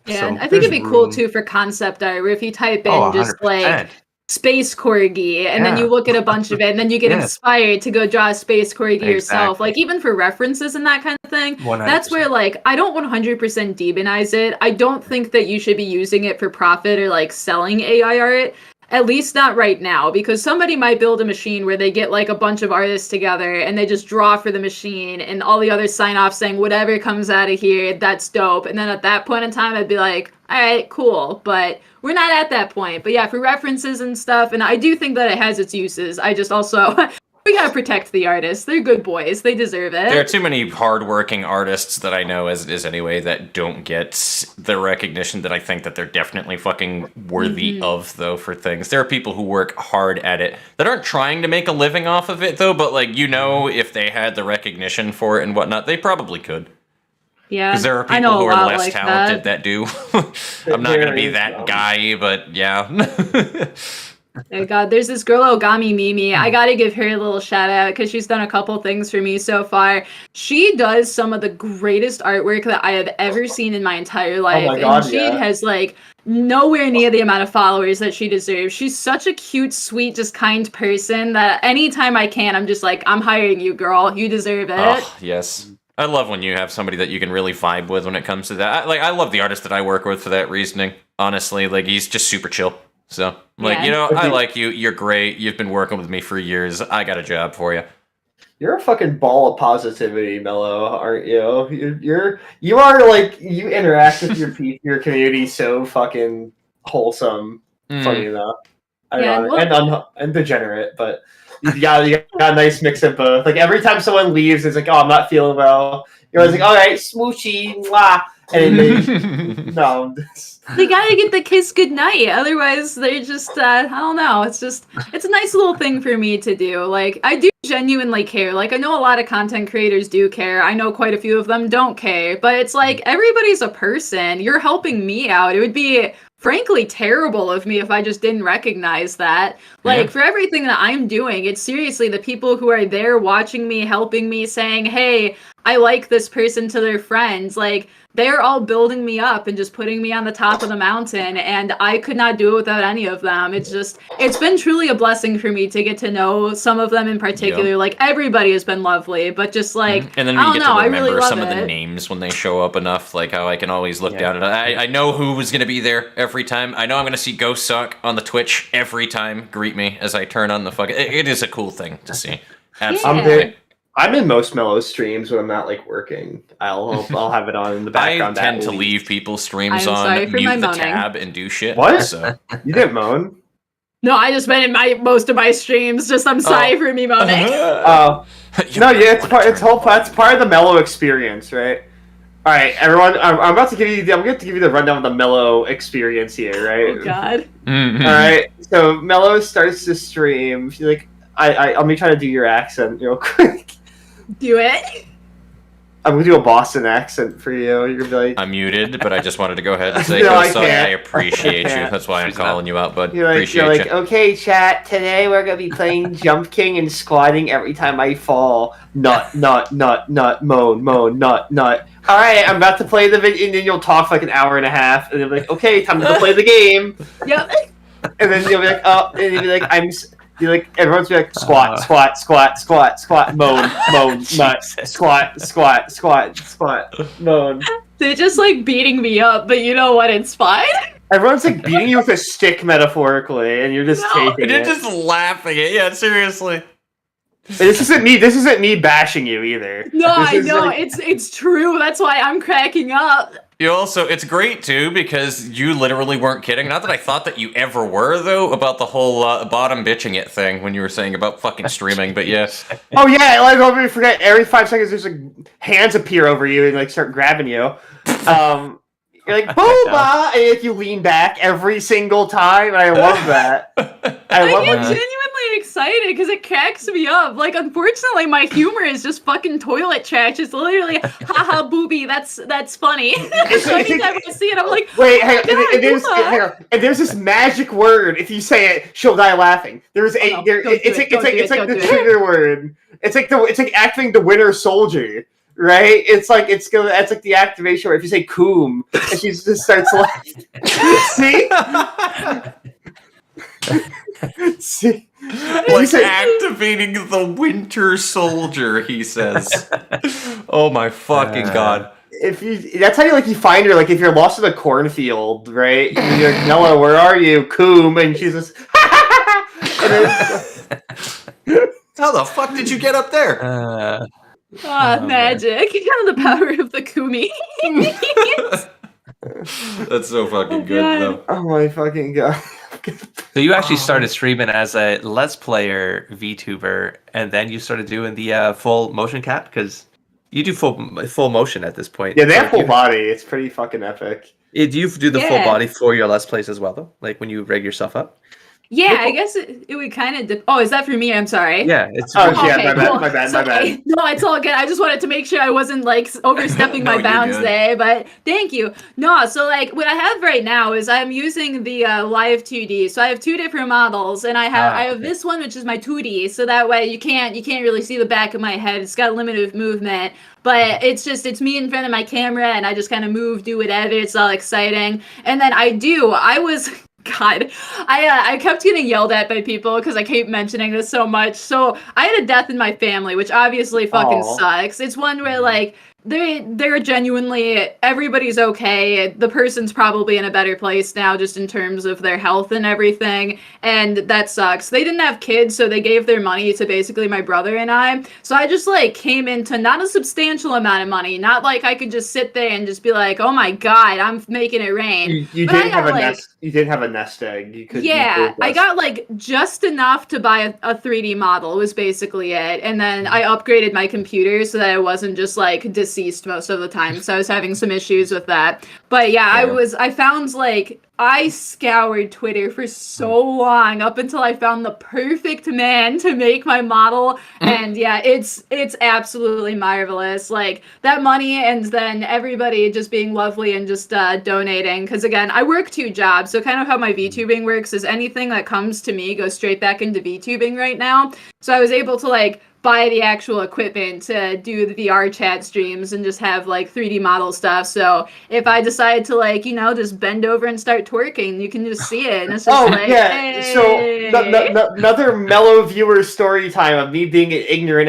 So and I think it'd be cool too for concept art, where if you type in just 100%. like space corgi, and then you look at a bunch of it, and then you get inspired to go draw a space corgi yourself. Like, even for references and that kind of thing, 100%. that's where, like, I don't 100% demonize it. I don't think that you should be using it for profit or, like, selling AI art. at least not right now, because somebody might build a machine where they get like a bunch of artists together and they just draw for the machine and all the others sign off saying whatever comes out of here, that's dope. And then at that point in time, I'd be like, all right, cool. But we're not at that point. But yeah, for references and stuff, and I do think that it has its uses. I just also... we gotta protect the artists. They're good boys. They deserve it. There are too many hardworking artists that I know as it is anyway that don't get the recognition that I think that they're definitely fucking worthy of, though, for things. There are people who work hard at it that aren't trying to make a living off of it, though, but, like, you know, if they had the recognition for it and whatnot, they probably could. Yeah, because there are people who are less talented that do. I'm not gonna be that guy, but yeah. Oh god, there's this girl Ogami Mimi. I gotta give her a little shout out because she's done a couple things for me so far. She does some of the greatest artwork that I have ever seen in my entire life. Oh my God, and she has like nowhere near the amount of followers that she deserves. She's such a cute, sweet, just kind person that anytime I can, I'm just like, I'm hiring you, girl. You deserve it. Oh, yes. I love when you have somebody that you can really vibe with when it comes to that. I love the artist that I work with for that reasoning. Honestly, like, he's just super chill. So, like, you know, I like you. You're great. You've been working with me for years. I got a job for you. You're a fucking ball of positivity, Mello, aren't you? You are like, you interact with your community so fucking wholesome. Funny enough, and degenerate, but you got a nice mix of both. Like every time someone leaves, it's like, oh, I'm not feeling well. You're always like, all right, smoochy, mwah. And they, no. They gotta get the kiss goodnight, otherwise they're just, I don't know, it's a nice little thing for me to do. Like, I do genuinely care. Like, I know a lot of content creators do care. I know quite a few of them don't care, but it's like, everybody's a person. You're helping me out. It would be, frankly, terrible of me if I just didn't recognize that. Like, for everything that I'm doing, it's seriously the people who are there watching me, helping me, saying, hey, I like this person to their friends. Like, they're all building me up and just putting me on the top of the mountain, and I could not do it without any of them. It's been truly a blessing for me to get to know some of them in particular. Like, everybody has been lovely, but just like, and then I you don't get know, to I really remember love some it. of the names when they show up enough, like how I can always look down at it. I know who was going to be there every time. I know I'm going to see Go Suck on the Twitch every time greet me as I turn on the fucking... It is a cool thing to see. Absolutely. I'm in most Mellow streams when I'm not like working. I'll have it on in the background. I tend to leave people's streams on, mute the tab, and do shit. What? So. You didn't moan? No, I just been in most of my streams. Just I'm sorry for me moaning. It's part of the Mellow experience, right? All right, everyone. I'm going to give you the rundown of the Mellow experience here, right? Oh God. Mm-hmm. All right. So Mellow starts to stream. She's like, let me try to do your accent real quick. Do it. I'm gonna do a Boston accent for you. You're gonna be like, I'm muted, but I just wanted to go ahead and say, No, I appreciate you. That's why I'm calling you out, bud. You're like, okay, chat. Today we're gonna be playing Jump King and squatting every time I fall. Nut, moan, nut. All right, I'm about to play the video, and then you'll talk for like an hour and a half, and then be like, okay, time to play the game. Yep. And then you'll be like, oh, and you'll be like, everyone's be like, squat, moan, nut, squat, moan. They're just like beating me up, but you know what? It's fine. Everyone's like beating you with a stick metaphorically, and you're just taking it. You're just laughing it. Yeah, seriously. This isn't me bashing you either. No, I know, like... it's true. That's why I'm cracking up. You also, it's great too because you literally weren't kidding. Not that I thought that you ever were though about the whole bottom bitching it thing when you were saying about fucking streaming. But yeah. Oh yeah, like don't forget. Every 5 seconds, there's like hands appear over you and like start grabbing you. You're like booba, and if you lean back every single time, and I love that. I get genuinely excited because it cracks me up. Like, unfortunately, my humor is just fucking toilet trash. It's literally, haha, booby. That's funny. So anytime I see it, I'm like, wait, hang on. And there's this magic word. If you say it, she'll die laughing. There's it's like the trigger word. It's like activating the Winter Soldier. Right? It's like that's like the activation where if you say "coom" and she just starts laughing. See? Like activating the Winter Soldier, he says. Oh my fucking god. That's how you find her, like if you're lost in a cornfield, right? You're like, Mello, where are you? Coom, and she's just How the fuck did you get up there? Magic. The power of the Kumi. That's so fucking good, though. Oh my fucking god. So you actually started streaming as a Let's Player VTuber, and then you started doing the full motion cap? Because you do full motion at this point. Yeah, they have full body. It's pretty fucking epic. Do you do the full body for your Let's Plays as well, though? Like when you rig yourself up? Yeah, I guess it would kind of. Oh, is that for me? I'm sorry. Yeah, it's. Oh, okay, yeah, cool. my bad. No, it's all good. I just wanted to make sure I wasn't like overstepping my bounds there. But thank you. No, so like what I have right now is I'm using the Live 2D. So I have two different models, and I have this one which is my 2D. So that way you can't really see the back of my head. It's got limited movement. But it's me in front of my camera, and I just kind of move, do whatever. It's all exciting. And then God, I kept getting yelled at by people because I keep mentioning this so much. So I had a death in my family, which obviously fucking sucks. It's one where like they're genuinely, everybody's okay. The person's probably in a better place now just in terms of their health and everything, and that sucks. They didn't have kids, so they gave their money to basically my brother and I. So I just like came into not a substantial amount of money, not like I could just sit there and just be like, oh my god, I'm making it rain. You did have a nest. You did have a nest egg. You could. Yeah, I got like just enough to buy a 3D model was basically it, and then I upgraded my computer so that I wasn't just like deceased most of the time, so I was having some issues with that. But yeah, I found like I scoured Twitter for so long up until I found the perfect man to make my model, and yeah, it's absolutely marvelous. Like that money, and then everybody just being lovely and just donating. Because again, I work 2 jobs, so kind of how my VTubing works is anything that comes to me goes straight back into VTubing right now. So I was able to like buy the actual equipment to do the VR chat streams and just have like 3D model stuff. So if I decide to like, just bend over and start twerking, you can just see it. And it's just hey. So another mellow viewer story time of me being an ignorant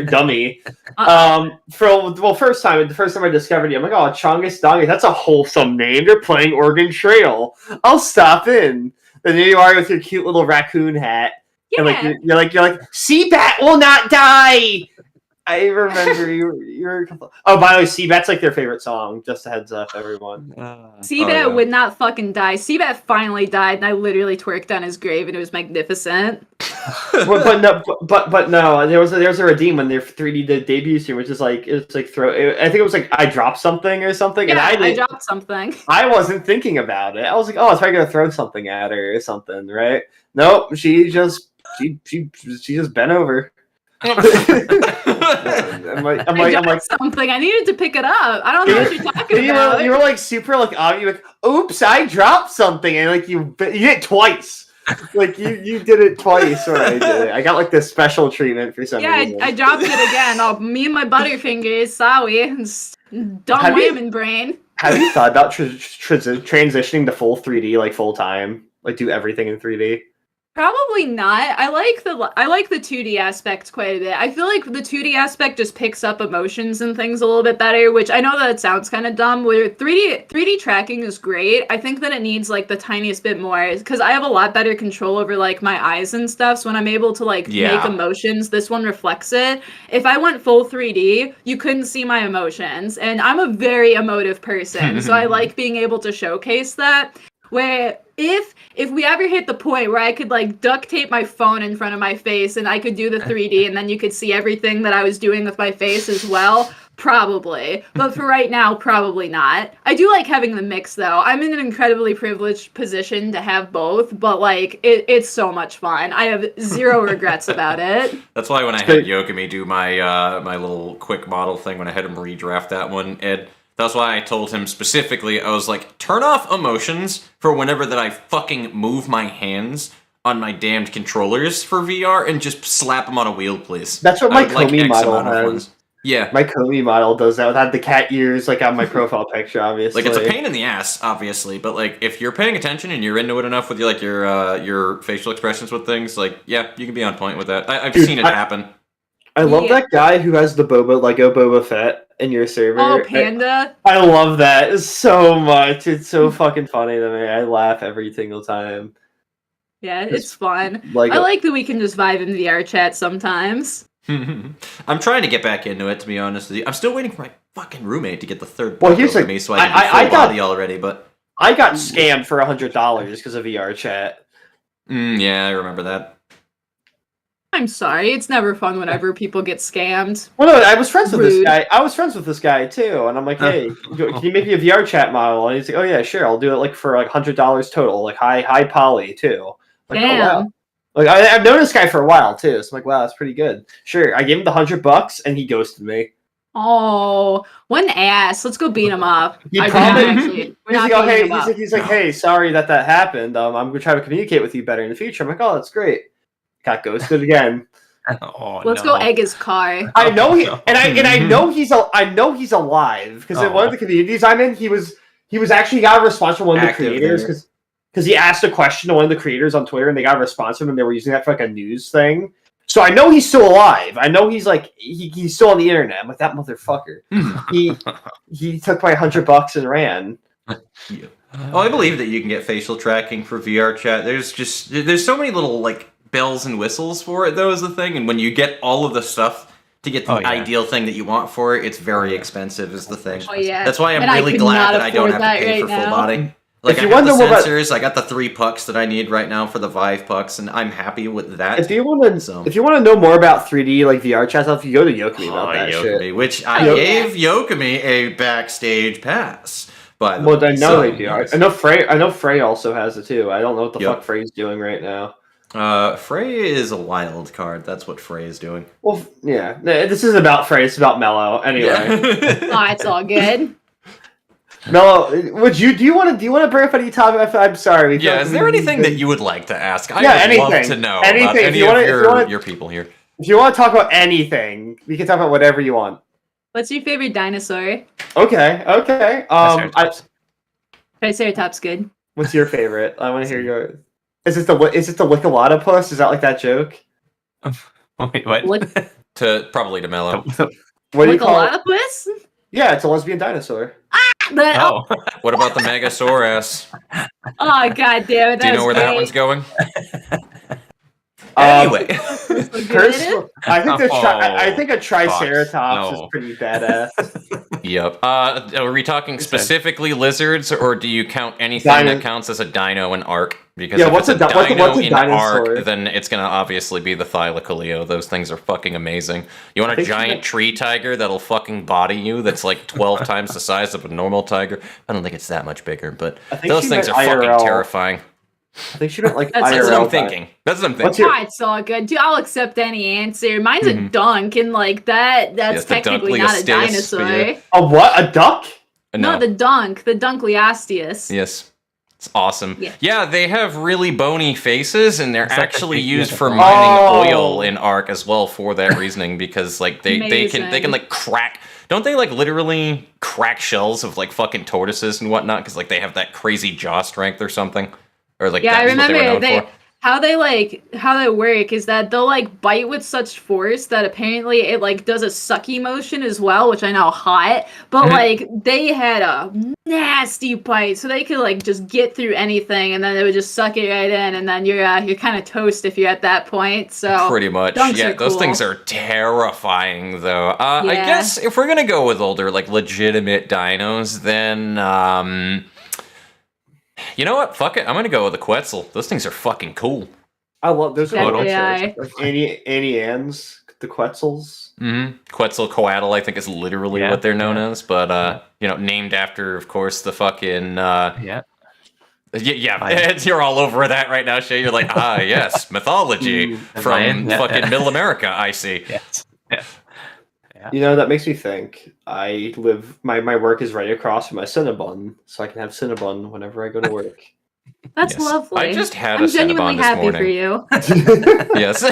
dummy. The first time I discovered you, I'm like, oh, Chongus Dongus, that's a wholesome name. They're playing Oregon Trail. I'll stop in. Then there you are with your cute little raccoon hat. Yeah. And you're like, Seabat will not die. I remember you were. Oh, by the way, Seabat's like their favorite song. Just a heads up, everyone. Seabat would not fucking die. Seabat finally died, and I literally twerked on his grave, and it was magnificent. but no. There was a redeem when their 3D debut stream, which is like I think it was like I dropped something or something. Yeah, and I dropped something. I wasn't thinking about it. I was like, oh, I was probably gonna throw something at her or something, right? Nope, she just bent over. I'm like something. I needed to pick it up. I don't know what you're talking about. You were like super like obvious. Like, oops, I dropped something, and like you did it twice. Like you did it twice, or I did it. I got like this special treatment for some reason. Yeah, I dropped it again. Oh, me and my butterfingers, sorry, dumb women brain. Have you thought about transitioning to full 3D, like full time, like do everything in 3D? Probably not. I like the 2D aspect quite a bit. I feel like the 2D aspect just picks up emotions and things a little bit better, which I know that it sounds kind of dumb. Where 3D tracking is great. I think that it needs like the tiniest bit more because I have a lot better control over like my eyes and stuff. So when I'm able to like make emotions, this one reflects it. If I went full 3D, you couldn't see my emotions, and I'm a very emotive person, so I like being able to showcase that. Where if we ever hit the point where I could like duct tape my phone in front of my face and I could do the 3D and then you could see everything that I was doing with my face as well, probably. But for right now, probably not. I do like having the mix though. I'm in an incredibly privileged position to have both, but like it's so much fun. I have zero regrets about it. That's why when I had Yokami do my my little quick model thing, when I had him redraft that one, Ed, that's why I told him specifically, I was like, turn off emotions for whenever that I fucking move my hands on my damned controllers for VR and just slap them on a wheel, please. That's what my Komi model has. Yeah. My Komi model does that. I have the cat ears like on my profile picture, obviously. Like, it's a pain in the ass, obviously, but like, if you're paying attention and you're into it enough with your facial expressions with things, like, yeah, you can be on point with that. I've seen it happen. I love that guy who has the Lego Boba Fett in your server. Oh, Panda. I love that so much. It's so fucking funny to me. I laugh every single time. Yeah, it's fun. Like I like that we can just vibe in VR chat sometimes. I'm trying to get back into it, to be honest with you. I'm still waiting for my fucking roommate to get the third Well, book here's over the- me so I can be full body already, but... I got scammed for $100 because of VR chat. Yeah, I remember that. I'm sorry, it's never fun whenever people get scammed. Well, no, I was friends with this Rude. guy. I was friends with this guy too, and I'm like, "Hey, can you make me a VR chat model?" And he's like, "Oh yeah, sure. I'll do it like for like $100 total, like high poly too." Like, Damn. oh, wow. Like I've known this guy for a while too, so I'm like, "Wow, that's pretty good." Sure, I gave him the $100, and he ghosted me. Oh, what an ass. Let's go beat him up. He I probably- mean, actually, we're He's not like, "Oh, beating hey," him up. he's like, "Hey, sorry that happened. I'm gonna try to communicate with you better in the future." I'm like, "Oh, that's great." Got ghosted again. Oh, Let's no. go egg his car. I know he, no. and I know he's alive because in one of the communities I'm in, he was actually got a response from one of the Active creators there. because he asked a question to one of the creators on Twitter and they got a response from him and they were using that for like a news thing. So I know he's still alive. I know he's like he's still on the internet. I'm like, that motherfucker. he took my $100 and ran. Yeah. Oh, I believe that you can get facial tracking for VR chat. There's so many little like bells and whistles for it, though, is the thing. And when you get all of the stuff to get the ideal thing that you want for it, it's very expensive, is the thing. Oh, yeah. That's why I'm And I really could glad not that I don't afford have to that pay right for full now. body. Like, If I you got want the to know about- sensors, I got the 3 pucks that I need right now for the Vive pucks, and I'm happy with that. If you want to know more about 3D like VR chat stuff, you go to Yokami about that Yokami, shit. which I Oh, gave Yokami a backstage pass. By the Well, way, I know they do. I know Frey also has it too. I don't know what the Yep. fuck Frey's doing right now. Frey is a wild card. That's what Frey is doing. Well, yeah. This isn't about Frey. It's about Mello. Anyway, Oh, it's all good. Mello, do you want to bring up any topic? I'm sorry. Yeah, is there anything that you would like to ask? I Yeah, would love anything. to know Anything. about If any you of wanna- your people here. If you want to talk about anything, we can talk about whatever you want. What's your favorite dinosaur? Okay. Triceratops good. What's your favorite? I want to hear your. Is it the Lickalotopus? Is that like that joke? Wait, what? Lick- Probably to Mello. What do you call it? Lickalotopus? Yeah, it's a lesbian dinosaur. Oh, What about the Megasaurus? oh god damn it. Do you know where that great. one's going? Um, Anyway. So good. I think a Triceratops no. is pretty badass. Yep. Are we talking specifically lizards, or do you count anything Dino- that counts as a dino in Ark? Because Yeah, if what's it's a a di- what's a- dino what's a in dinosaur? Ark, then it's going to obviously be the Thylacoleo. Those things are fucking amazing. You want a think you giant meant- tree tiger that'll fucking body you that's like 12 times the size of a normal tiger? I don't think it's that much bigger, but I think those she things are meant fucking IRL. terrifying. I think she meant like That's That's IRL. what I'm thinking. That's what I'm thinking. What's your- Oh, it's all good. Dude, I'll accept any answer. Mine's a dunk, and like that's Yes, the technically not a Dunkleosteus, dinosaur. but yeah. A what? A duck? No, the Dunkleosteus. Yes. It's awesome. Yeah. Yeah, they have really bony faces, and they're It's like actually the- used yeah, for the- mining Oh. oil in Ark as well for that reasoning, because like they can Amazing. like crack. Don't they like literally crack shells of like fucking tortoises and whatnot? Because like they have that crazy jaw strength or something, or like Yeah, I that's what they were remember known for. how they work is that they'll like bite with such force that apparently it like does a sucky motion as well, which I know hot, but Mhm. like they had a nasty bite, so they could like just get through anything, and then they would just suck it right in, and then you're kind of toast if you're at that point. So Pretty much. dunks Yeah, are those cool. things are terrifying, though. I Yeah. guess if we're gonna go with older, like legitimate dinos, then you know what? Fuck it. I'm gonna go with the Quetzal. Those things are fucking cool. I love those. Yeah, Are they like are. Annie Ann's, the Quetzals. Mm-hmm. Quetzalcoatl, I think, is literally Yeah, what they're known as, but named after, of course, the fucking Yeah. yeah. You're all over that right now, Shay. You're like, yes, mythology from Mayan. fucking Middle America. I see. Yes. Yeah. You know, that makes me think. I live. My work is right across from my Cinnabon, so I can have Cinnabon whenever I go to work. that's Yes. lovely. I just had I'm a genuinely Cinnabon this happy morning. for you. Yes.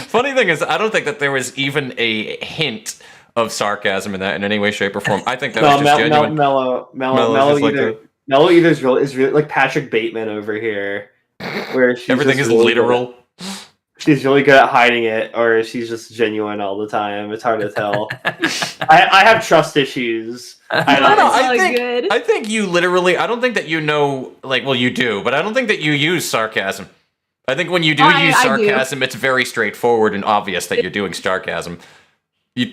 Funny thing is, I don't think that there was even a hint of sarcasm in that in any way, shape, or form. I think that was just genuine. Mellow just like is really like Patrick Bateman over here, where she's Everything just is really literal. she's really good at hiding it, or she's just genuine all the time. It's hard to tell. I have trust issues. I think you literally. I don't think that you know. Like, well, you do, but I don't think that you use sarcasm. I think when you do use sarcasm, it's very straightforward and obvious that you're doing sarcasm.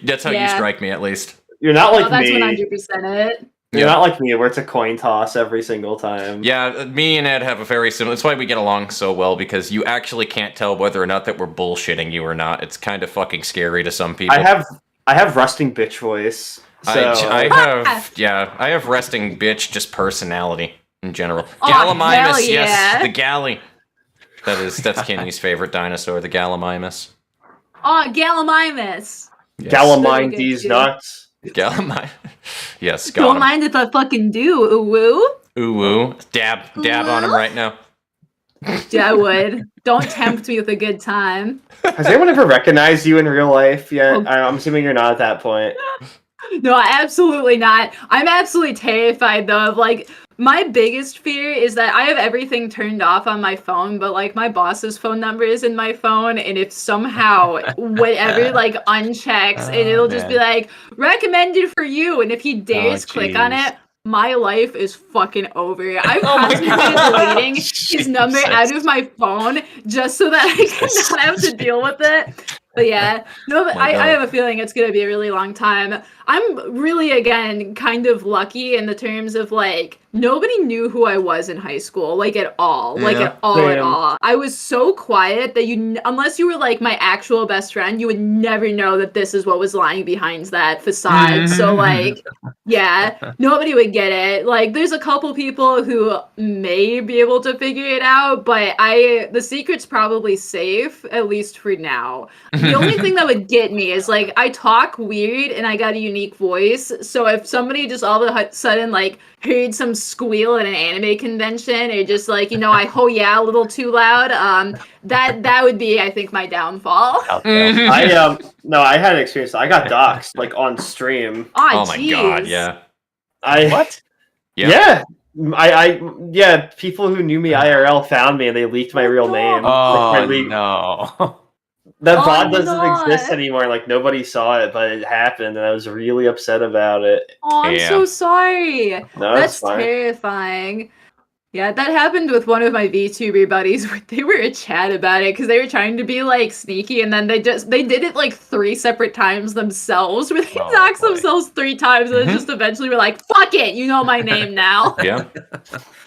That's how you strike me, at least. You're not like that's me. That's 100% it. You're not like me, where it's a coin toss every single time. Yeah, me and Ed have a very similar... That's why we get along so well, because you actually can't tell whether or not that we're bullshitting you or not. It's kind of fucking scary to some people. I have resting bitch voice. So. I have resting bitch just personality in general. Gallimimus, yes, the galley. That's Kenny's favorite dinosaur, the Gallimimus. Oh, Gallimimus. Yes. Gallimine these nuts. Gallimine. Yes, don't mind if I fucking do. Ooh woo. Ooh woo. Dab on him right now. Yeah, I would. Don't tempt me with a good time. Has anyone ever recognized you in real life yet? Oh. I'm assuming you're not at that point. No, absolutely not. I'm absolutely terrified though of like my biggest fear is that I have everything turned off on my phone, but like my boss's phone number is in my phone, and if somehow whatever like unchecks and it'll just be like recommended for you, and if he dares click on it, my life is fucking over. I've contemplated deleting his number out of my phone just so that I can not have to deal with it. But yeah, no, but I have a feeling it's going to be a really long time. I'm really, again, kind of lucky in the terms of, like, nobody knew who I was in high school, like, at all. Like, at all. I was so quiet that unless you were, like, my actual best friend, you would never know that this is what was lying behind that facade. So, like, yeah, nobody would get it. Like, there's a couple people who may be able to figure it out, but the secret's probably safe, at least for now. The only thing that would get me is, like, I talk weird and I got a unique voice. So if somebody just all of a sudden, like, heard some squeal at an anime convention or just, like, you know, I a little too loud, that would be, I think, my downfall. I had an experience. I got doxxed, like, on stream. Oh my god, yeah. What? Yeah. Yeah, people who knew me IRL found me and they leaked my real name. Oh, no. That VOD doesn't exist anymore. Like, nobody saw it, but it happened, and I was really upset about it. Oh, I'm so sorry. No, that's terrifying. Yeah, that happened with one of my VTuber buddies where they were a chat about it because they were trying to be, like, sneaky, and then they did it, like, 3 separate times themselves, where they doxed themselves 3 times, and then just eventually were like, fuck it, you know my name now. Yeah.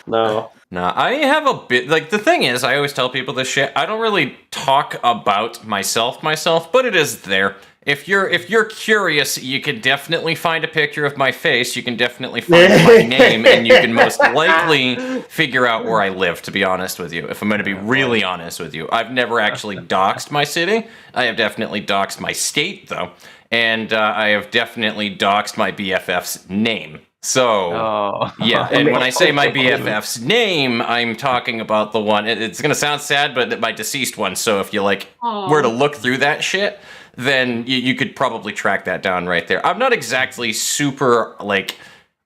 No, I have a bit, like, the thing is, I always tell people this shit, I don't really talk about myself, but it is there. If you're curious, you can definitely find a picture of my face, you can definitely find my name, and you can most likely figure out where I live, to be honest with you, if I'm going to be really honest with you. I've never actually doxed my city. I have definitely doxed my state, though, and I have definitely doxed my BFF's name. So, yeah, and when I say my BFF's name, I'm talking about the one, it's going to sound sad, but my deceased one, so if you, like, were to look through that shit, then you could probably track that down right there. I'm not exactly super, like,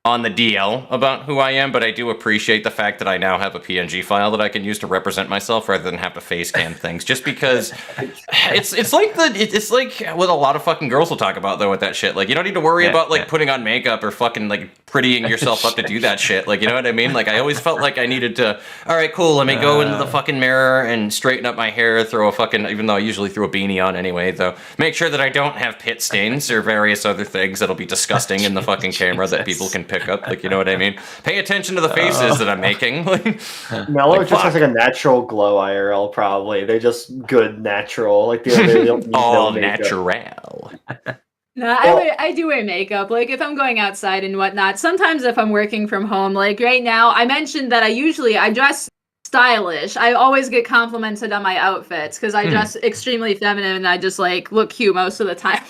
on the DL about who I am, but I do appreciate the fact that I now have a PNG file that I can use to represent myself rather than have to face cam things. Just because it's like what a lot of fucking girls will talk about though with that shit. Like, you don't need to worry about like putting on makeup or fucking like prettying yourself up to do that shit. Like, you know what I mean? Like, I always felt like I needed to. All right, cool. Let me go into the fucking mirror and straighten up my hair. Throw a fucking, even though I usually throw a beanie on anyway. Though, make sure that I don't have pit stains or various other things that'll be disgusting in the fucking camera that people can pick up. Like, you know what I mean? Pay attention to the faces that I'm making. Mellow just has like a natural glow IRL, probably. They're just good natural. Like, they don't need all no natural. No, I do wear makeup. Like, if I'm going outside and whatnot. Sometimes if I'm working from home, like right now, I mentioned that I dress stylish. I always get complimented on my outfits because I dress extremely feminine and I just like look cute most of the time.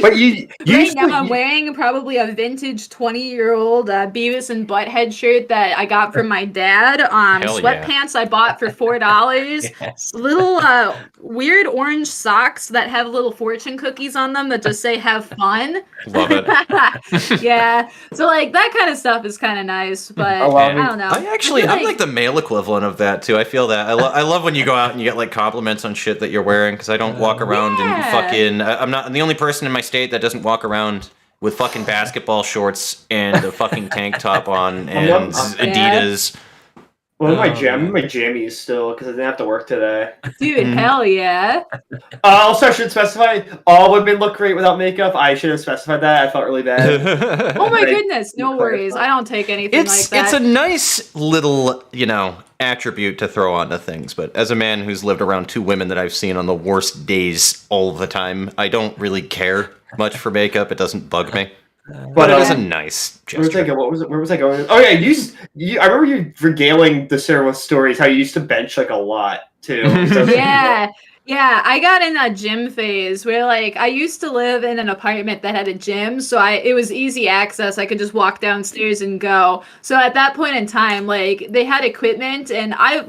But you right now I'm wearing probably a vintage 20-year-old Beavis and Butthead shirt that I got from my dad. Sweatpants I bought for $4. Little weird orange socks that have little fortune cookies on them that just say "have fun." Love it. Yeah. So like that kind of stuff is kind of nice, but I don't know. I'm like the male equivalent of that too. I feel that. I love when you go out and you get like compliments on shit that you're wearing because I don't walk around in fucking. I'm the only person in my state that doesn't walk around with fucking basketball shorts and a fucking tank top on and Adidas. Well, I'm in my jammies still because I didn't have to work today. Dude, hell yeah. Also, I should specify all women look great without makeup. I should have specified that. I felt really bad. Oh my goodness, no worries. I don't take anything like that. It's a nice little, attribute to throw onto things. But as a man who's lived around 2 women that I've seen on the worst days all the time, I don't really care much for makeup. It doesn't bug me. But it is a nice gesture. Where was I going? Oh yeah, I remember you regaling the Sarah with stories how you used to bench like a lot too. Yeah, I got in a gym phase where like I used to live in an apartment that had a gym, so it was easy access. I could just walk downstairs and go. So at that point in time, like they had equipment, and I've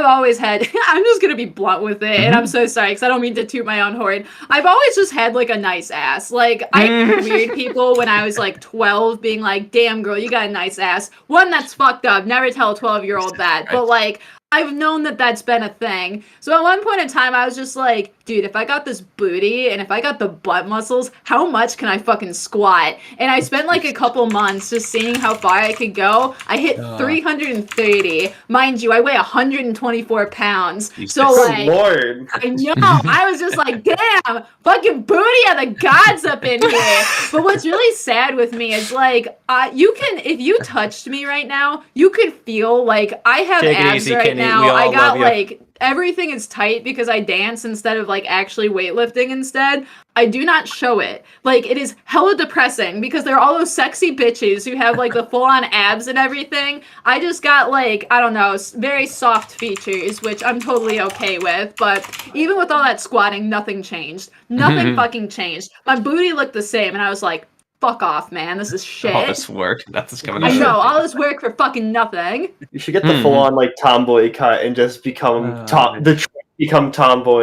always had, I'm just going to be blunt with it, and I'm so sorry, because I don't mean to toot my own horn. I've always just had, like, a nice ass. Like, I had weird people when I was, like, 12 being like, damn, girl, you got a nice ass. One, that's fucked up. Never tell a 12-year-old that. But, like, I've known that that's been a thing. So at one point in time, I was just like, dude, if I got this booty and if I got the butt muscles, how much can I fucking squat? And I spent like a couple months just seeing how far I could go. I hit 330. Mind you, I weigh 124 pounds. So like, Lord. I know. I was just like, damn, fucking booty of the gods up in here. But what's really sad with me is like, if you touched me right now, you could feel like I have abs right now. I got like, everything is tight because I dance instead of like actually weightlifting instead. I do not show it. Like, it is hella depressing because there are all those sexy bitches who have like the full on abs and everything. I just got like, I don't know, very soft features, which I'm totally okay with. But even with all that squatting, nothing changed. Nothing fucking changed. My booty looked the same and I was like, fuck off, man. This is shit. All this work. Nothing's coming out. I know, all this work for fucking nothing. You should get the full-on like tomboy cut and just become tomboy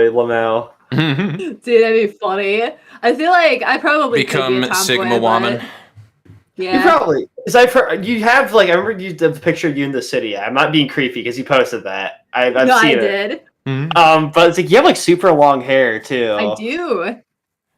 Lamau. Dude, that'd be funny. I feel like I probably become could be a tomboy, Sigma woman. Yeah. You probably. Because you have like I remember the picture of you in the city. I'm not being creepy because you posted that. I've seen I it. did. But it's like you have like super long hair too. I do.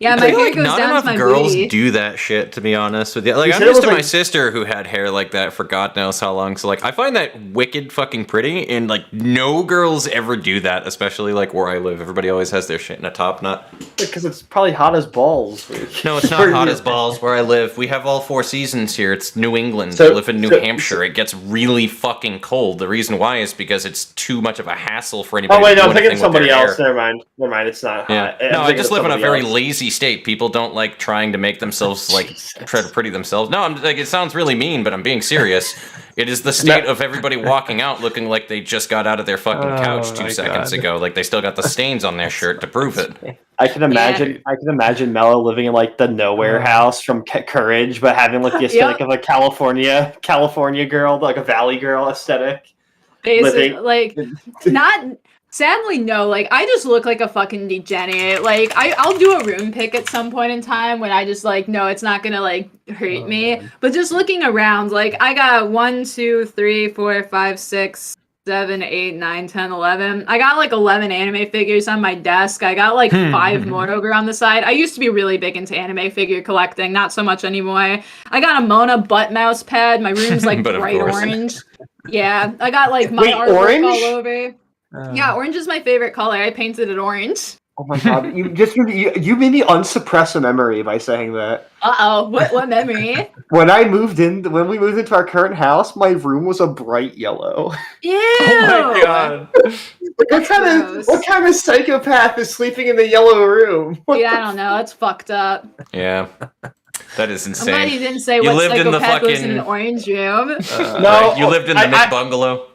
Yeah, my hair goes not down enough to my girls booty. do that shit, to be honest with you. Like, I'm used to my sister who had hair like that for God knows how long. So, like, I find that wicked fucking pretty, and, like, no girls ever do that, especially, like, where I live. Everybody always has their shit in a top knot. Because it's probably hot as balls. No, it's not hot as balls where I live. We have all 4 seasons here. It's New England. I live in New Hampshire. It gets really fucking cold. The reason why is because it's too much of a hassle for anybody to do anything with their hair. I'm thinking somebody else. Never mind. It's not hot. No, I just live in a very lazy state. People don't like trying to make themselves like try to pretty themselves. No, I'm like, it sounds really mean, but I'm being serious. It is the state of everybody walking out looking like they just got out of their fucking couch 2 seconds ago. Like they still got the stains on their shirt to prove it. I can imagine Mello living in like the nowhere house from Courage, but having like the aesthetic of a California girl, like a Valley girl aesthetic. Basically, like not. Sadly, no. Like, I just look like a fucking degenerate. Like, I'll do a room pick at some point in time when I just, like, no, it's not gonna, like, hurt me. But just looking around, like, I got 1, 2, 3, 4, 5, 6, 7, 8, 9, 10, 11. I got, like, 11 anime figures on my desk. I got, like, 5 more over on the side. I used to be really big into anime figure collecting. Not so much anymore. I got a Mona butt mouse pad. My room's, like, bright orange. Yeah. I got, like, my artwork all over. Yeah, orange is my favorite color. I painted it orange. Oh my god, you made me unsuppress a memory by saying that. Uh-oh, what memory? When we moved into our current house, my room was a bright yellow. Ew! Oh my god. What kind of psychopath is sleeping in the yellow room? I don't know, it's fucked up. Yeah. That is insane. I'm glad you didn't say what psychopath lives in an orange room. No, you lived in the Mick bungalow.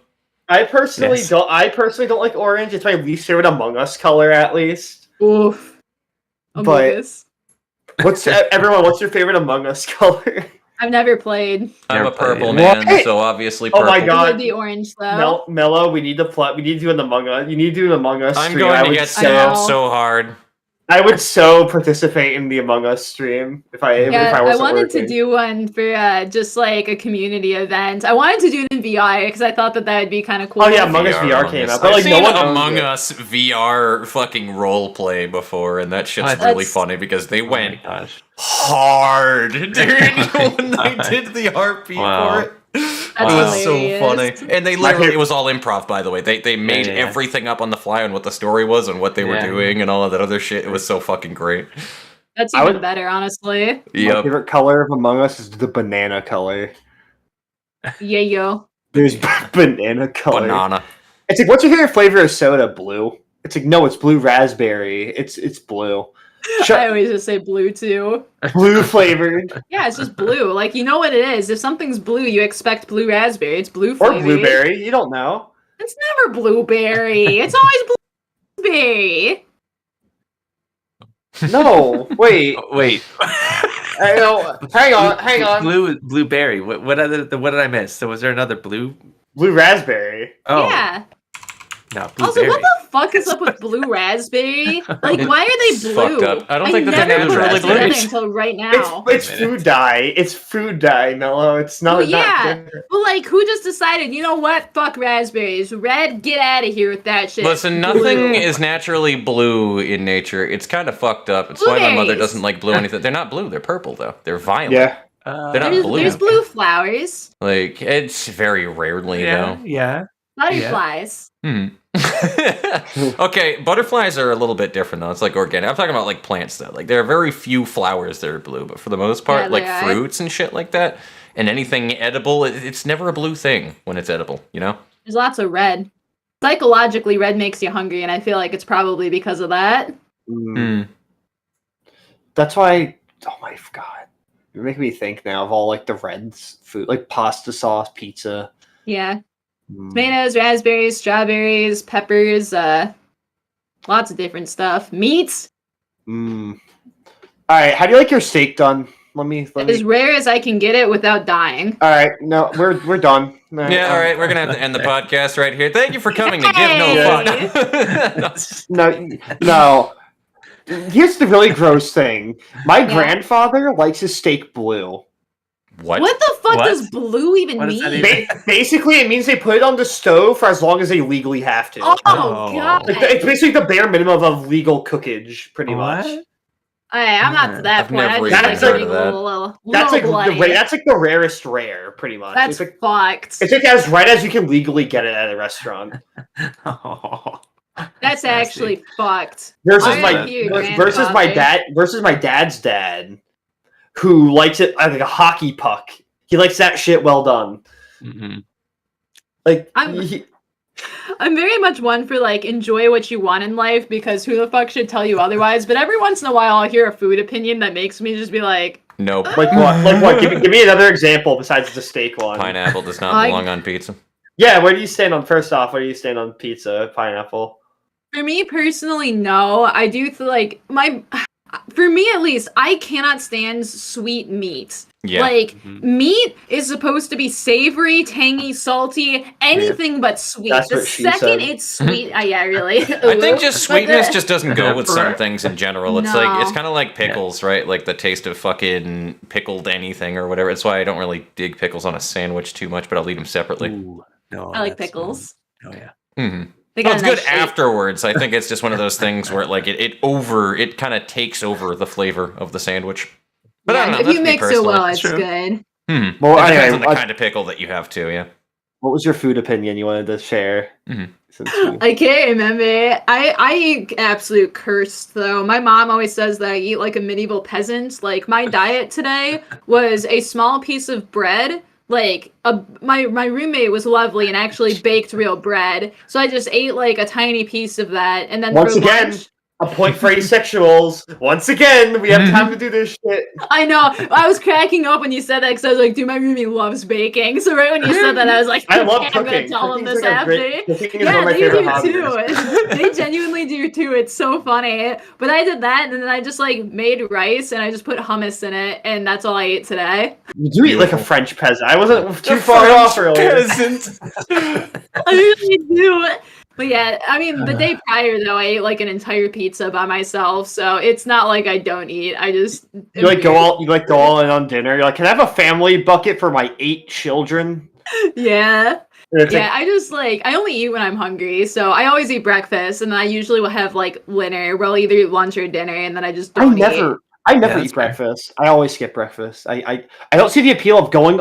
I personally don't like orange. It's my least favorite Among Us color, at least. Oof. Among Us. What's your favorite Among Us color? I've never played. I'm a purple man, so obviously purple. Oh my god. The orange though. Mello, we need to do an Among Us. You need to do an Among Us. I'm going to get so hard. I would so participate in the Among Us stream if I wasn't wanted working. to do one for just like a community event. I wanted to do it in VR because I thought that would be kind of cool. Oh yeah, Among Us VR came out, but I've like no one Among Us VR fucking role play before, and that shit's really funny because they went hard, dude, when they did the RP for it. It was so funny, and they literally—it was all improv, by the way. They made everything up on the fly on what the story was and what they were doing and all of that other shit. It was so fucking great. That's even better, honestly. My favorite color of Among Us is the banana color. Yeah, yo. There's banana color. Banana. It's like, what's your favorite flavor of soda? Blue. It's like, no, it's blue raspberry. It's blue. I always just say blue too. Blue flavored. Yeah, it's just blue. Like, you know what it is. If something's blue, you expect blue raspberry. It's blue flavored. Or blueberry. You don't know. It's never blueberry. It's always blueberry. No, wait. Wait. Hang on. Blueberry. What did I miss? So was there another blue? Blue raspberry. Oh. Yeah. No, blueberry. Also, what the fuck is up with blue raspberry? Like, why are they blue? Fucked up. I don't think that they're naturally blue blue. until right now. It's food dye. It's food dye, Mello. It's not. Well, yeah. Well, like, who just decided? You know what? Fuck raspberries. Red, get out of here with that shit. Listen, nothing is naturally blue in nature. It's kind of fucked up. It's why my mother doesn't like blue anything. They're not blue. They're purple though. They're violet. Yeah. They're not blue. There's blue flowers. Like, it's very rarely though. Yeah. Butterflies. Okay, butterflies are a little bit different though. It's like organic. I'm talking about like plants though. Like there are very few flowers that are blue, but for the most part, like fruits and shit like that, and anything edible, it's never a blue thing when it's edible. You know? There's lots of red. Psychologically, red makes you hungry, and I feel like it's probably because of that. That's why. Oh my god, you're making me think now of all like the reds food, like pasta sauce, pizza. Yeah. Tomatoes, raspberries, strawberries, peppers, lots of different stuff. Meats. All right, how do you like your steak done? Let me. As rare as I can get it without dying. All right, no, we're done. Yeah, all right, we're gonna have to end the podcast right here. Thank you for coming to Give No Fuck. No. Here's the really gross thing. My grandfather likes his steak blue. What the fuck does blue even mean? Basically, it means they put it on the stove for as long as they legally have to. Oh god! It's basically the bare minimum of legal cookage, pretty much. I'm not to that point. That's like the rarest rare, pretty much. That's fucked. It's like as right as you can legally get it at a restaurant. That's actually fucked. Versus my dad's dad, who likes it like a hockey puck. He likes that shit well done. Like I'm very much one for like enjoy what you want in life because who the fuck should tell you otherwise? But every once in a while I'll hear a food opinion that makes me just be like, nope. Like what? Like what? Give me another example besides the steak one. Pineapple does not belong on pizza. Yeah, where do you stand on? First off, where do you stand on pizza? Pineapple. For me personally, no. I do feel like for me at least, I cannot stand sweet meat. Yeah. Like, meat is supposed to be savory, tangy, salty, anything but sweet. That's the second it's sweet, yeah, really. I think just sweetness just doesn't go with some things in general. It's like, it's kind of like pickles, right? Like the taste of fucking pickled anything or whatever. That's why I don't really dig pickles on a sandwich too much, but I'll eat them separately. Ooh, no, I like pickles. Oh, yeah. Well, it's good afterwards. I think it's just one of those things where like it kind of takes over the flavor of the sandwich. But I don't know. If you mix it well, it's good. Well, it depends on the kind of pickle that you have too. Yeah. What was your food opinion you wanted to share? I can't remember. I eat absolute cursed though. My mom always says that I eat like a medieval peasant. Like my diet today was a small piece of bread. Like my roommate was lovely and actually baked real bread, so I just ate like a tiny piece of that, and then once again, a point for asexuals. Once again, we have time to do this shit. I know. I was cracking up when you said that because I was like, dude, my roommate loves baking. So right when you said that, I was like, I love cooking. I'm gonna tell them this after. Cooking is one of my favorite hobbies. Too. They genuinely do too. It's so funny. But I did that, and then I just like made rice, and I just put hummus in it, and that's all I ate today. You do eat like a French peasant. I wasn't too far off earlier. I really do. But yeah, I mean, the day prior though, I ate like an entire pizza by myself, so it's not like I don't eat. I just you like go all in on dinner. You're like, can I have a family bucket for my 8 children? Yeah. Yeah, I only eat when I'm hungry, so I always eat breakfast, and then I usually will have like dinner. Well, either lunch or dinner, and then I just don't eat. I never eat breakfast. I always skip breakfast. I don't see the appeal of going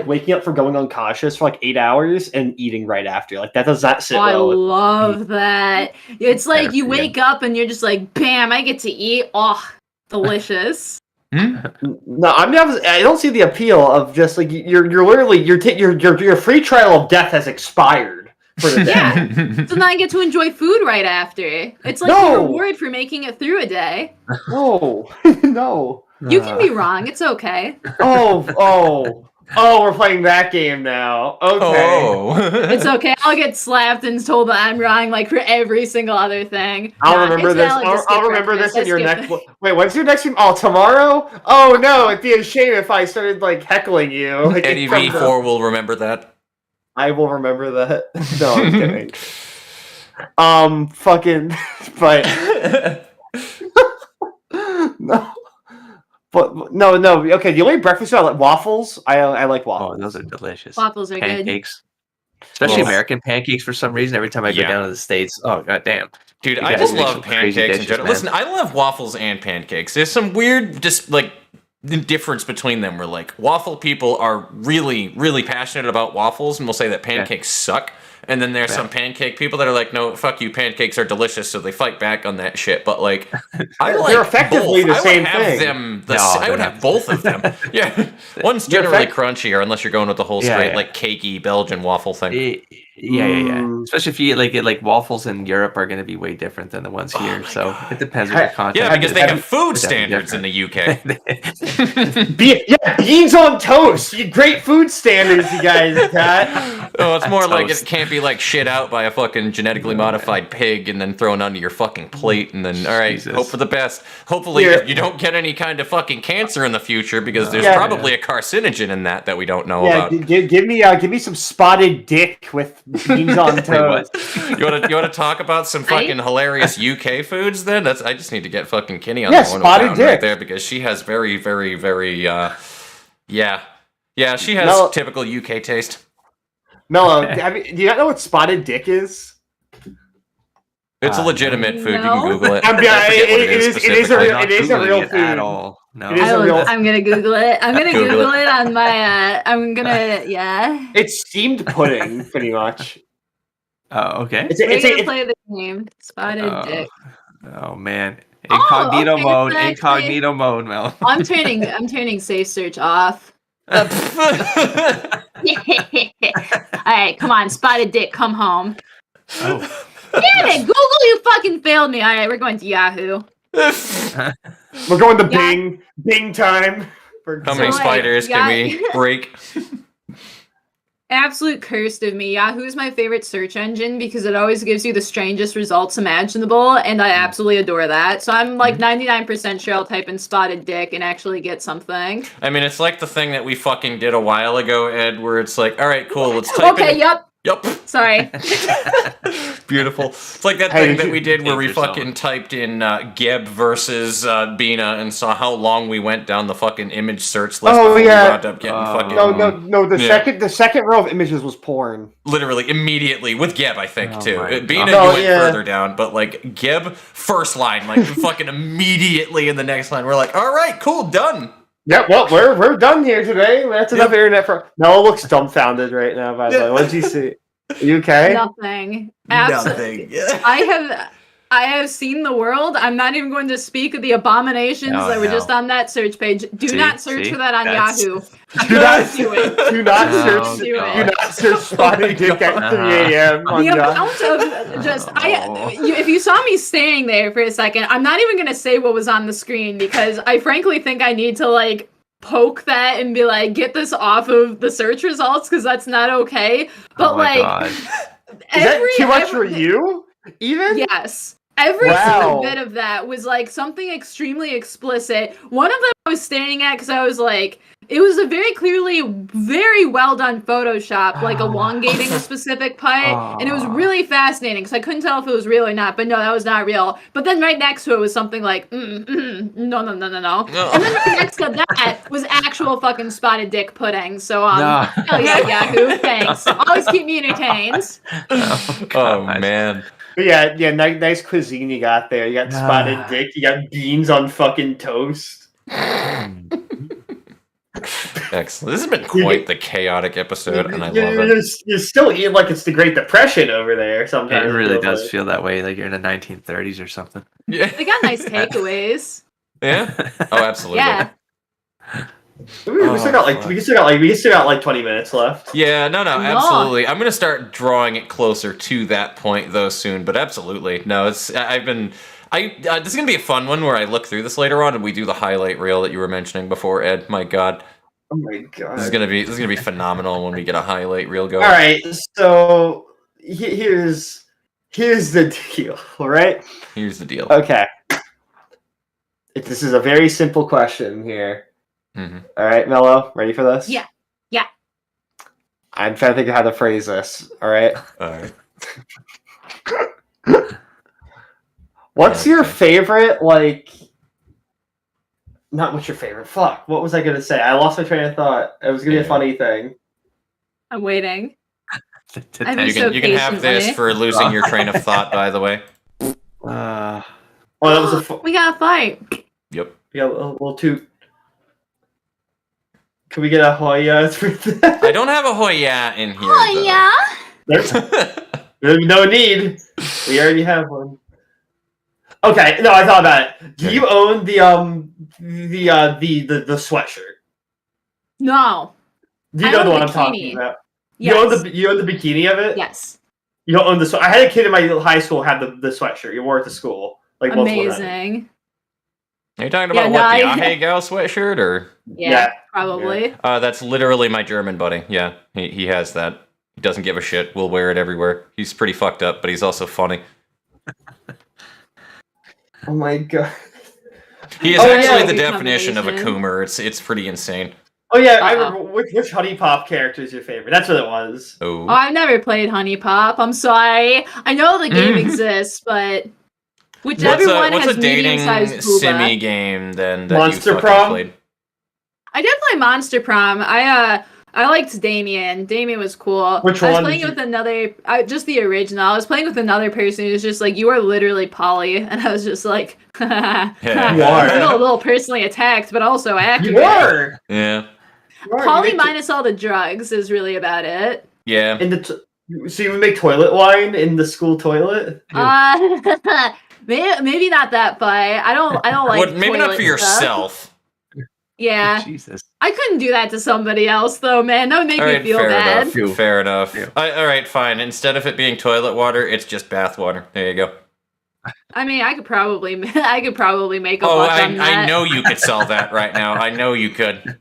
waking up for going unconscious for like 8 hours and eating right after. Like that does not sit well. I love that. It's like you wake up and you're just like, bam! I get to eat. Oh, delicious. No, I don't see the appeal of just like you're literally your free trial of death has expired for the day. Yeah. So now I get to enjoy food right after. It's like a reward for making it through a day. No. No. You can be wrong. It's okay. Oh, we're playing that game now. Okay. Oh. It's okay. I'll get slapped and told that I'm wrong, like for every single other thing. I'll remember this. I'll remember this in your next. Wait, when's your next game? Oh, tomorrow? Oh no, it'd be a shame if I started like heckling you. Like, Eddie V4 will remember that. I will remember that. No, I'm kidding. No. But no. Okay, the only breakfast I like waffles. I like waffles. Oh, those are delicious. Waffles are pancakes. Good. Especially American pancakes for some reason. Every time I go down to the States, oh goddamn. Dude, I just love pancakes in general. Listen, I love waffles and pancakes. There's some weird difference between them where like waffle people are really, really passionate about waffles and will say that pancakes suck. And then there's some pancake people that are like, no, fuck you, pancakes are delicious, so they fight back on that shit. But like, they're effectively the same thing. I would have both of them. Yeah, one's generally crunchier unless you're going with the whole straight like cakey Belgian waffle thing. Yeah. Especially if you eat like waffles in Europe are going to be way different than the ones here. So it depends on your content. Yeah, because they have food standards in the UK. Beans on toast. Great food standards, you guys got. Oh, it's more like it can't be like shit out by a fucking genetically modified pig and then thrown onto your fucking plate and then all right, hope for the best. Hopefully you don't get any kind of fucking cancer in the future because there's probably a carcinogen in that we don't know about. Give me some spotted dick with beans on toast. You want to talk about some fucking hilarious UK foods then? I just need to get fucking Kenny on the one right there because she has very, very, very she has typical UK taste. Mello, do you not know what spotted dick is? It's a legitimate food. No. You can Google it. It is a real food. At all. No. I'm gonna Google it. I'm gonna Google it on my. It's steamed pudding, pretty much. Oh, okay. We're gonna play the game. Spotted dick. Oh man, incognito mode, Mel. I'm turning safe search off. All right, come on, spotted dick, come home. Oh. Damn it, Google, you fucking failed me. All right, we're going to Yahoo. We're going to Bing time. How many spiders can we break? Absolute cursed of me. Yahoo is my favorite search engine because it always gives you the strangest results imaginable, and I absolutely adore that. So I'm like 99% sure I'll type in spotted dick and actually get something. I mean, it's like the thing that we fucking did a while ago, Ed, where it's like, all right, cool, let's type in... Yep. Sorry. Beautiful. It's like that thing that we did where we fucking typed in Geb versus Bina and saw how long we went down the fucking image search list before we wound up getting fucking... No. The second row of images was porn. Literally, immediately, with Geb, I think, too. Bina, you went further down, but like Geb, first line, like fucking immediately in the next line, we're like, all right, cool, done. Yeah, well, we're done here today. That's enough internet for... Noah looks dumbfounded right now, by the way. What did you see? Are you okay? Nothing. Absolutely. Nothing. I have seen the world. I'm not even going to speak of the abominations that were just on that search page. Do not search for that on Yahoo. Do not search spotted dick at 3 a.m. The amount of just if you saw me staying there for a second, I'm not even going to say what was on the screen because I frankly think I need to like poke that and be like, get this off of the search results because that's not okay. But is that too much for you? Even? Yes. Every single bit of that was like something extremely explicit. One of them I was staring at because I was like, it was a very clearly, very well done Photoshop, like elongating a specific part, and it was really fascinating because I couldn't tell if it was real or not. But no, that was not real. But then right next to it was something like, no. And then right next to that was actual fucking spotted dick pudding. So oh yeah, Yahoo, thanks. Always keep me entertained. Oh man. Yeah, nice cuisine you got there. You got spotted dick. You got beans on fucking toast. Excellent. This has been quite the chaotic episode, and I love it. You're still eating like it's the Great Depression over there. Sometimes it really does feel that way, like you're in the 1930s or something. Yeah, they got nice takeaways. Yeah. Oh, absolutely. Yeah. We still got like 20 minutes left. Yeah, no, absolutely. I'm gonna start drawing it closer to that point though soon, but absolutely. No, this is gonna be a fun one where I look through this later on and we do the highlight reel that you were mentioning before, Ed. My God. Oh my God. This is gonna be phenomenal when we get a highlight reel going. All right, so here's the deal. All right. Here's the deal. Okay. This is a very simple question here. Mm-hmm. All right, Mello, ready for this? Yeah. I'm trying to think of how to phrase this. All right. All right. What's your favorite, like... Not what's your favorite. Fuck. What was I going to say? I lost my train of thought. It was going to be a funny thing. I'm waiting. You can have this for losing your train of thought, by the way. That was we got a fight. Yep. Yeah, a little too... Can we get a Hoya for that? I don't have a Hoya in here. Hoya? There's no need. We already have one. Okay, no, I thought about it. Do you own the sweatshirt? No. Do you know the one I'm talking about? Yes. You own the bikini of it? Yes. You don't own the I had a kid in my high school who had the sweatshirt. You wore it to school. Like amazing. Are you talking about the Ahegao sweatshirt or? Yeah, probably. Yeah. That's literally my German buddy. Yeah, he has that. He doesn't give a shit. We'll wear it everywhere. He's pretty fucked up, but he's also funny. Oh my God. He is actually the definition of a coomer. It's pretty insane. Oh yeah, I remember. Which Honey Pop character is your favorite? That's what it was. Oh, I've never played Honey Pop. I'm sorry. I know the game exists, but whichever one has medium-sized booba. What's a dating simmy game then that Monster you Prom? played? I did play Monster Prom. I liked Damien. Damien was cool. Which one? I was playing with another, just the original. I was playing with another person who was just like, "You are literally Polly," and I was just like, You are. I feel a little personally attacked, but also accurate. You are. Yeah. Polly minus all the drugs is really about it. Yeah. So you would make toilet wine in the school toilet? Maybe not that far. I don't like. Maybe not for yourself. Yeah. Jesus. I couldn't do that to somebody else, though, man. That would make me feel bad. Fair enough. Yeah. All right, fine. Instead of it being toilet water, it's just bath water. There you go. I mean, I could probably make a buck on that. I know you could sell that right now. I know you could.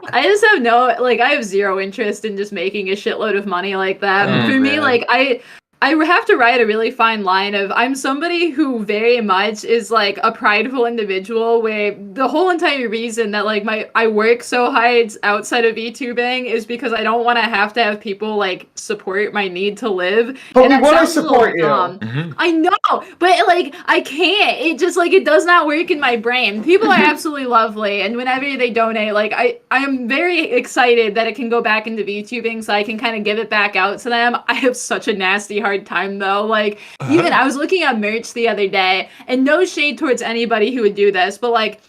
I just have I have zero interest in just making a shitload of money like that. For me, like, I have to write a really fine line of, I'm somebody who very much is like a prideful individual, where the whole entire reason that like I work so hard outside of VTubing is because I don't want to have people like support my need to live. But we want to support you. Mm-hmm. I know, but like I can't. It just like it does not work in my brain. People are absolutely lovely, and whenever they donate, like I am very excited that it can go back into VTubing, so I can kind of give it back out to them. I have such a nasty hard time though. Like even I was looking at merch the other day, and no shade towards anybody who would do this, but like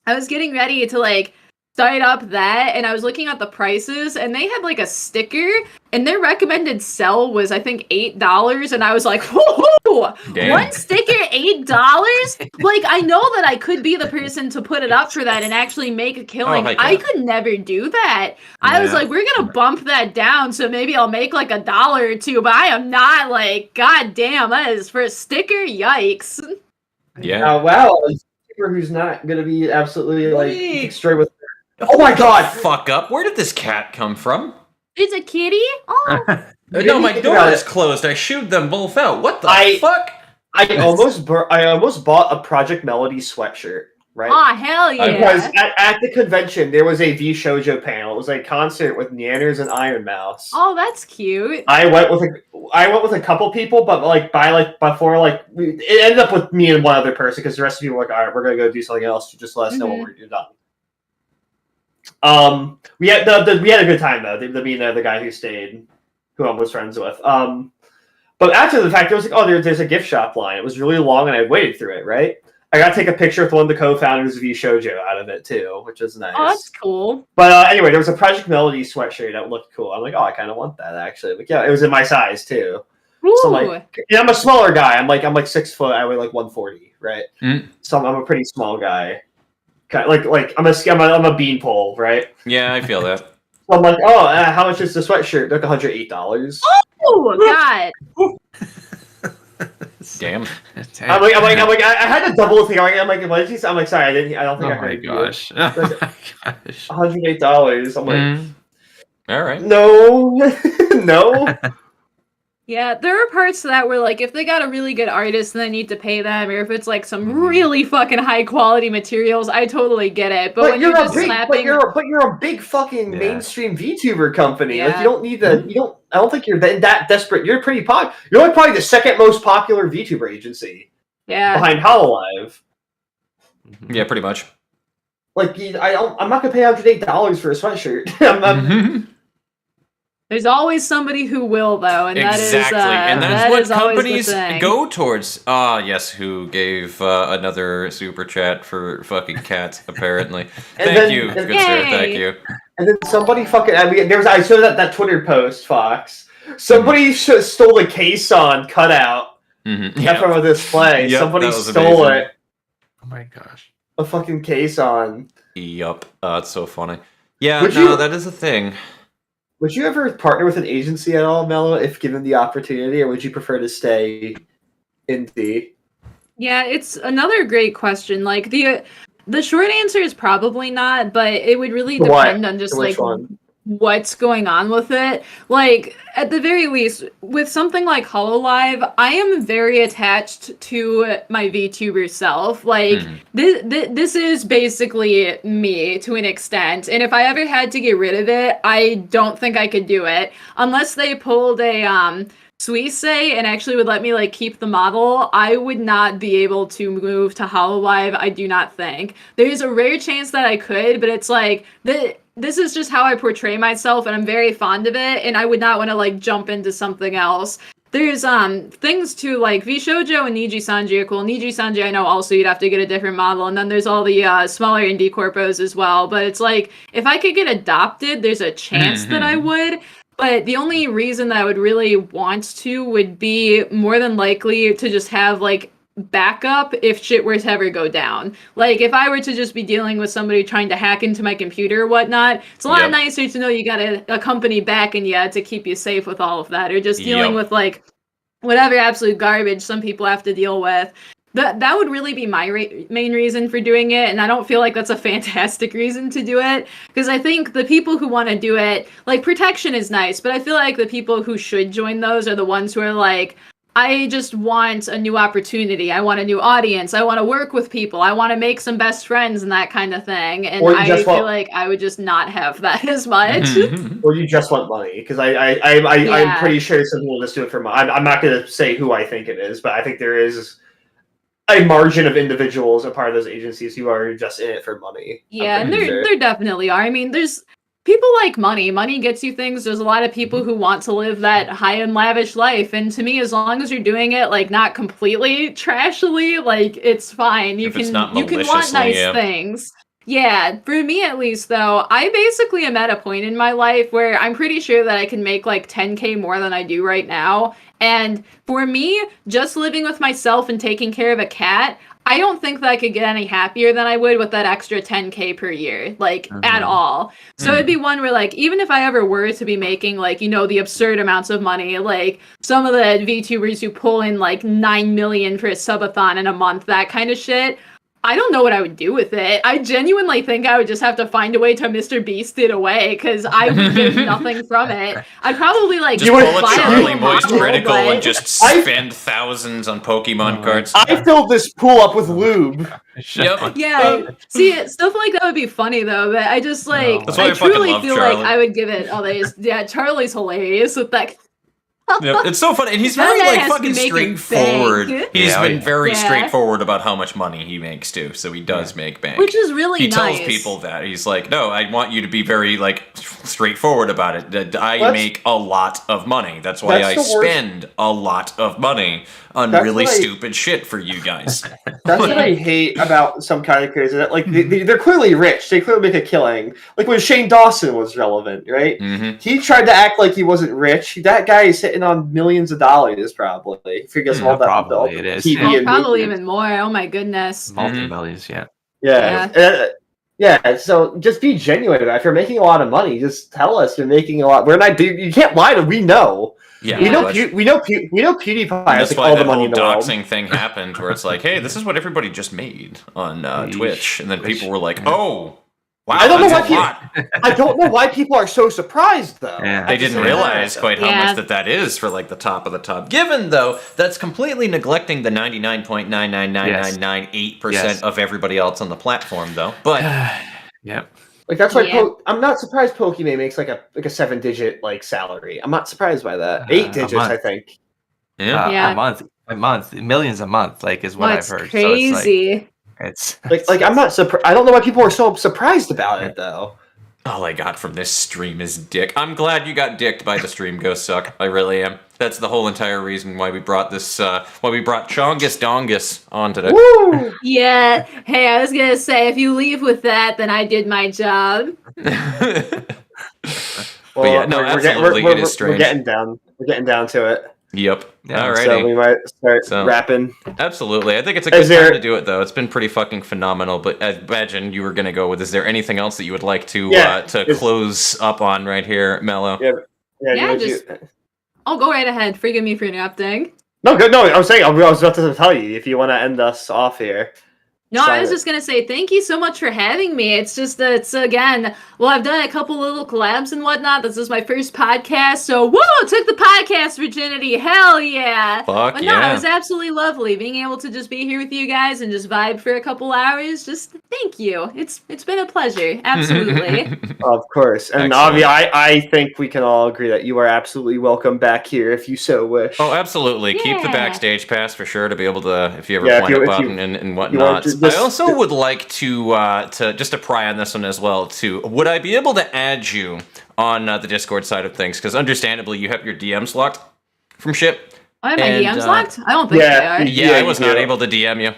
I was getting ready to like start up that, and I was looking at the prices, and they had like a sticker, and their recommended sell was I think $8, and I was like, whoa, one sticker $8? Like I know that I could be the person to put it up for that and actually make a killing. I could never do that. I was like, we're gonna bump that down, so maybe I'll make like $1 or $2, but I am not like, god damn, that is for a sticker, yikes. Yeah. Wow, a sticker who's not gonna be absolutely like straight with. Oh my god! Fuck up. Where did this cat come from? It's a kitty? Oh. No, my door is closed. I shooed them both out. What the fuck? I almost bought a Project Melody sweatshirt. Right? Oh, hell yeah. Because at the convention, there was a V Shoujo panel. It was a concert with Neanners and Iron Mouse. Oh, that's cute. I went with a couple people, but it ended up with me and one other person because the rest of you were like, all right, we're going to go do something else. Just let us know when you're done. We had a good time, though. Me and the guy who stayed, who I was friends with. But after the fact, it was like, oh, there's a gift shop line. It was really long, and I waited through it, right? I got to take a picture with one of the co-founders of eShoujo out of it, too, which is nice. Oh, that's cool. But anyway, there was a Project Melody sweatshirt that looked cool. I'm like, oh, I kind of want that, actually. Like, yeah, it was in my size, too. Ooh. So I'm like, I'm a smaller guy. I'm like 6 foot. I weigh like 140, right? So I'm a pretty small guy. Kind of like I'm a beanpole, right? Yeah, I feel that. So I'm like, oh, how much is the sweatshirt? Like $108. Oh God! Damn. I'm like, I had to double think. I'm like, what did you say? I'm like, sorry, I don't think I heard you. Oh my gosh. $108. I'm like, all right. No, no. Yeah, there are parts to that where, like, if they got a really good artist and they need to pay them, or if it's like some really fucking high quality materials, I totally get it. But when you're just slapping, but you're a big fucking mainstream VTuber company. Yeah. Like, you don't need the. You don't. I don't think you're that desperate. You're pretty You're like probably the second most popular VTuber agency. Yeah. Behind HoloLive. Yeah, pretty much. Like, I'm not gonna pay $108 for a sweatshirt. There's always somebody who will, though, and exactly. and that's what companies go towards. Yes, who gave another super chat for fucking cats, apparently. Thank you, good sir, thank you. And then somebody fucking, I saw that Twitter post, Fox. Somebody stole the Kason cutout from a display. Yep, somebody stole it. Oh my gosh. A fucking Kason. Yup, it's so funny. Yeah, that is a thing. Would you ever partner with an agency at all, Mello, if given the opportunity, or would you prefer to stay indie? Yeah, it's another great question. Like the short answer is probably not, but it would really depend on just like what's going on with it. Like at the very least, with something like HoloLive, I am very attached to my VTuber self. Like this is basically me to an extent, and if I ever had to get rid of it, I don't think I could do it unless they pulled a Suisse and actually would let me like keep the model. I would not be able to move to HoloLive. I do not think. There's a rare chance that I could, but it's like this is just how I portray myself, and I'm very fond of it, and I would not want to like jump into something else. There's things too, like VShoujo and Niji-Sanji are cool. Niji-Sanji, I know also you'd have to get a different model, and then there's all the smaller indie corpos as well. But it's like, if I could get adopted, there's a chance that I would. But the only reason that I would really want to would be more than likely to just have like backup if shit were to ever go down. Like if I were to just be dealing with somebody trying to hack into my computer or whatnot, it's a lot nicer to know you got a company backing you to keep you safe with all of that, or just dealing with like whatever absolute garbage some people have to deal with. That would really be my main reason for doing it, and I don't feel like that's a fantastic reason to do it, because I think the people who want to do it, like, protection is nice, but I feel like the people who should join those are the ones who are like, I just want a new opportunity, I want a new audience, I want to work with people, I want to make some best friends and that kind of thing, and I feel like I would just not have that as much. Or you just want money, because I'm pretty sure some people just do it for money. I'm not going to say who I think it is, but I think there is a margin of individuals a part of those agencies who are just in it for money. Yeah, and there definitely are. I mean, there's people like money. Money gets you things. There's a lot of people who want to live that high and lavish life. And to me, as long as you're doing it like not completely trashily, like it's fine. You can want nice things. Yeah, for me at least though, I basically am at a point in my life where I'm pretty sure that I can make like 10K more than I do right now. And for me, just living with myself and taking care of a cat, I don't think that I could get any happier than I would with that extra 10K per year, like at all. So it'd be one where like, even if I ever were to be making like, you know, the absurd amounts of money, like some of the VTubers who pull in like 9 million for a subathon in a month, that kind of shit, I don't know what I would do with it. I genuinely think I would just have to find a way to Mr. Beast it away because I would get nothing from it. I'd probably like just pull a buy Charlie little Moist model, critical but- and just spend thousands on Pokemon cards. I filled this pool up with lube. Yep. Yeah. See, stuff like that would be funny though, but I just like That's why I I fucking truly love feel Charlie. like I would give it all these. Yeah, Charlie's hilarious with that. Yep, it's so funny, and he's That very man like has to fucking be making straightforward. bank. He's Yeah, been very Yeah. straightforward about how much money he makes too, so he does make bank. Which is really he nice. tells people that he's like, no, I want you to be very like straightforward about it. That I That's- make a lot of money. That's why I That's the worst. spend a lot of money on That's really what I- stupid shit for you guys. That's what I hate about some characters. That like they're clearly rich. They clearly make a killing. Like when Shane Dawson was relevant, right? hmm He tried to act like he wasn't rich. That guy is sitting on millions of dollars, probably. Figures all that. Probably all it is, TV yeah. and Probably movies. even more. Oh my goodness. Multi-millions, yeah. Yeah. Yeah. So just be genuine about it. If you're making a lot of money, just tell us you're making a lot. We're not. You can't lie to. We know. Yeah, We know. but- We know. PewDiePie has That's like why all the that money whole in the world. doxing thing happened, where it's like, hey, this is what everybody just made on Yeesh. Twitch, and then Which- people were like, oh, wow, I don't know that's why a lot. I don't know why people are so surprised though. Yeah. They didn't realize quite how Yeah. much that is for like the top of the top. Given though, that's completely neglecting the 99.99998% Yes. of everybody else on the platform, though. But Yeah. Like that's why Yeah. I'm not surprised Pokemon makes like a 7-digit like salary. I'm not surprised by that. 8 a digits, month. I think. yeah, Yeah. A month, millions a month, like is what What's I've heard. crazy. So it's Like I'm not surprised. I don't know why people are so surprised about it though. all I got from this stream is dick. I'm glad you got dicked by the stream. Go suck. I really am. That's the whole entire reason why we brought this. Why we brought Chongus Dongus on today. Woo! Yeah. Hey, I was gonna say if you leave with that, then I did my job. Well, yeah, no, absolutely, it is strange. We're getting down. We're getting down to it. Yep. Yeah, Alrighty. So we might start So- wrapping. Absolutely. I think it's a Is good time there- to do it, though. It's been pretty fucking phenomenal. But I imagine you were going to go with, is there anything else that you would like to Yeah, to it's- close up on right here, Mello? Yeah. Yeah, you know, just- Oh, go right ahead. Forgive me for interrupting. No, good. No, I was saying I was about to tell you if you want to end us off here. No, I was Silent. just gonna say thank you so much for having me. It's just that it's again, well, I've done a couple little collabs and whatnot. This is my first podcast, so whoa, took the podcast virginity. Hell yeah! Fuck But no, yeah. it was absolutely lovely being able to just be here with you guys and just vibe for a couple hours. Just thank you. It's been a pleasure. Absolutely. Of course, and Excellent. I think we can all agree that you are absolutely welcome back here if you so wish. Oh, absolutely. Keep the Yeah. backstage pass for sure to be able to, if you ever Yeah, if point you- a if button you- and want whatnot. to just- I also would like to just to pry on this one as well, too. Would I be able to add you on the Discord side of things? Because understandably, you have your DMs locked from shit. Why are my And, DMs locked? I don't think yeah, they are. Yeah, Yeah, I was you not do. able to DM you.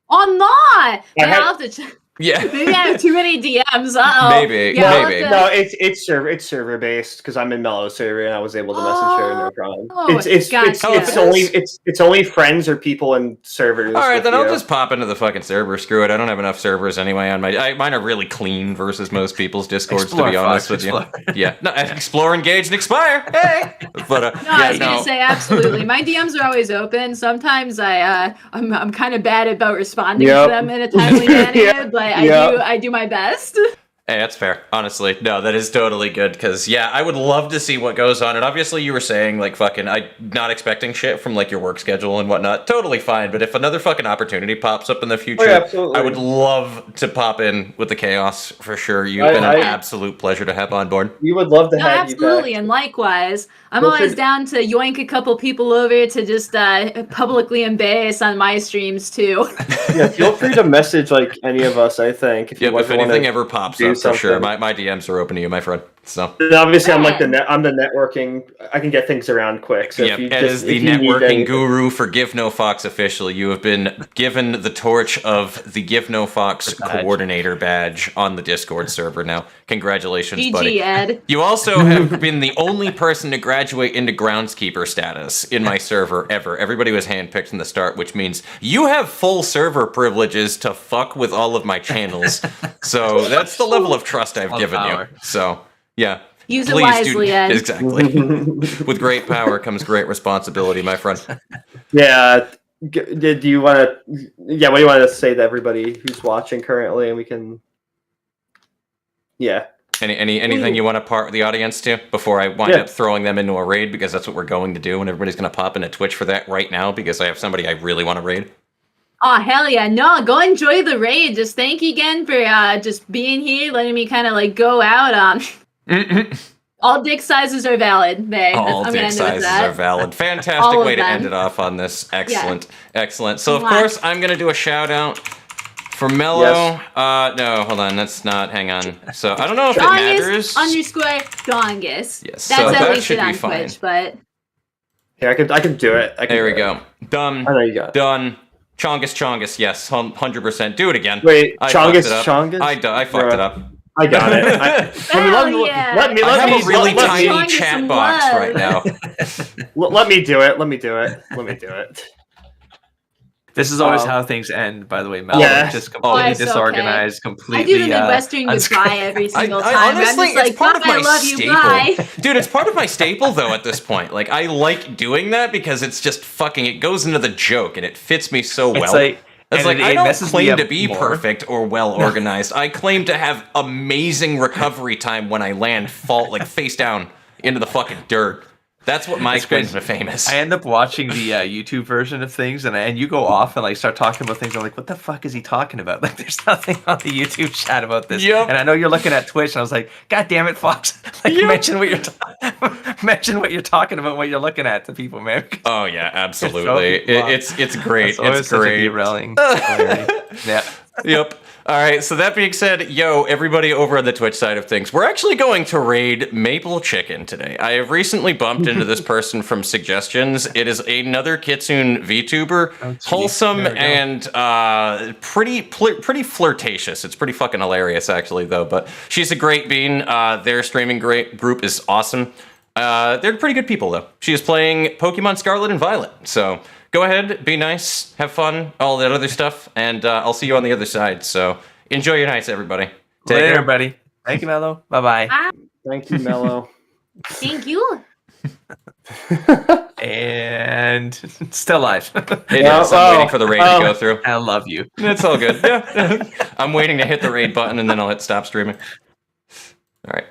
Oh, not! I Yeah, had- I'll have to check. Yeah. Maybe I have too many DMs. Uh-oh. Maybe, Yeah, I'll maybe. have to- No, it's server based because I'm in Mellow server and I was able to message her no problem. Oh, It's gotcha. it's only friends or people in servers. All right, with then I'll you. just pop into the fucking server. Screw it. I don't have enough servers anyway on mine are really clean versus most people's Discords, Explore, to be honest Fox, with you. explore. Yeah. No, explore, engage, and expire. Hey. But No, I was gonna say absolutely. My DMs are always open. Sometimes I'm kind of bad about responding Yep. to them in a timely manner, Yeah. but Yep. I do my best. Hey, that's fair. Honestly, no, that is totally good. Because yeah, I would love to see what goes on. And obviously, you were saying like fucking, I not expecting shit from like your work schedule and whatnot. Totally fine. But if another fucking opportunity pops up in the future, Oh, yeah, absolutely. I would love to pop in with the chaos for sure. You've been an absolute pleasure to have on board. We would love to No, have absolutely, you back. and likewise. I'm Well, always should- down to yoink a couple people over to just publicly embarrass on my streams too. Yeah, feel free to message like any of us. I think if Yep, you if wanna anything ever pops do up, for sure, something. my DMs are open to you, my friend. So. And obviously, I'm like Yeah. I'm the networking. I can get things around quick. So Yep, if you Ed just, is the if you need networking anything- guru for Give No Fox official. You have been given the torch of the Give No Fox The badge. coordinator badge on the Discord server now. Congratulations, buddy. GG, Ed. You also have been the only person to graduate into groundskeeper status in my server ever. Everybody was handpicked from the start, which means you have full server privileges to fuck with all of my channels. So that's the level of trust I've All given you. power. So, yeah. Use it Please wisely, do Ed. exactly. With great power comes great responsibility, my friend. Yeah, do you want to? Yeah, what do you want to say to everybody who's watching currently, and we can. Yeah. Anything you want to part the audience to before I wind up throwing them into a raid, because that's what we're going to do, and everybody's going to pop into Twitch for that right now because I have somebody I really want to raid. Oh, hell yeah. No, go enjoy the raid. Just thank you again for just being here, letting me kind of like go out. All dick sizes are valid, Bay. All dick sizes are valid. Fantastic way to end it off on this. Excellent. Yeah. Excellent. So, of course, I'm going to do a shout out for Mello. Yes. No, hold on. That's not. Hang on. So, I don't know if it matters. _Dongus. Yes. That's so at that least should it be on fine. Twitch, but. Here, I can do it. There we go. Done. I know you got it. Done. Chongus. Yes, 100%. Do it again. Wait, I Chongus? I fucked it up. I got it. Let me I have a really tiny Chongus chat some box love. right now. let me do it. This is always how things end, by the way, Mel. Yeah. Just completely it's disorganized, I completely. do the Midwestern goodbye every single time. Honestly, I'm just like, it's part of my I love you, staple. bye. Dude, it's part of my staple, though, at this point. Like, I like doing that because it's just fucking, it goes into the joke and it fits me so well. It's like, I don't claim to be perfect or well organized. I claim to have amazing recovery time when I land face down into the fucking dirt. That's what my claim to fame is. I end up watching the YouTube version of things, and you go off and like start talking about things. I'm like, what the fuck is he talking about? Like, there's nothing on the YouTube chat about this. Yep. And I know you're looking at Twitch, and I was like, God damn it, Fox! Like, mention what you're talking about, what you're looking at to people, man. Oh yeah, absolutely. It's great. It's great. Derailing. Yeah. Yep. All right, so that being said, everybody over on the Twitch side of things, we're actually going to raid Maple Chicken today. I have recently bumped into this person from suggestions. It is another Kitsune VTuber, wholesome and pretty flirtatious. It's pretty fucking hilarious, actually, though. But she's a great bean. Their streaming group is awesome. They're pretty good people, though. She is playing Pokemon Scarlet and Violet, so... Go ahead, be nice, have fun, all that other stuff, and I'll see you on the other side. So enjoy your nights, everybody. Take care, everybody. Thank you, Mello. Bye-bye. Thank you, Mello. Thank you. And still live. It is. I'm waiting for the raid to go through. I love you. It's all good. Yeah. I'm waiting to hit the raid button, and then I'll hit stop streaming. All right.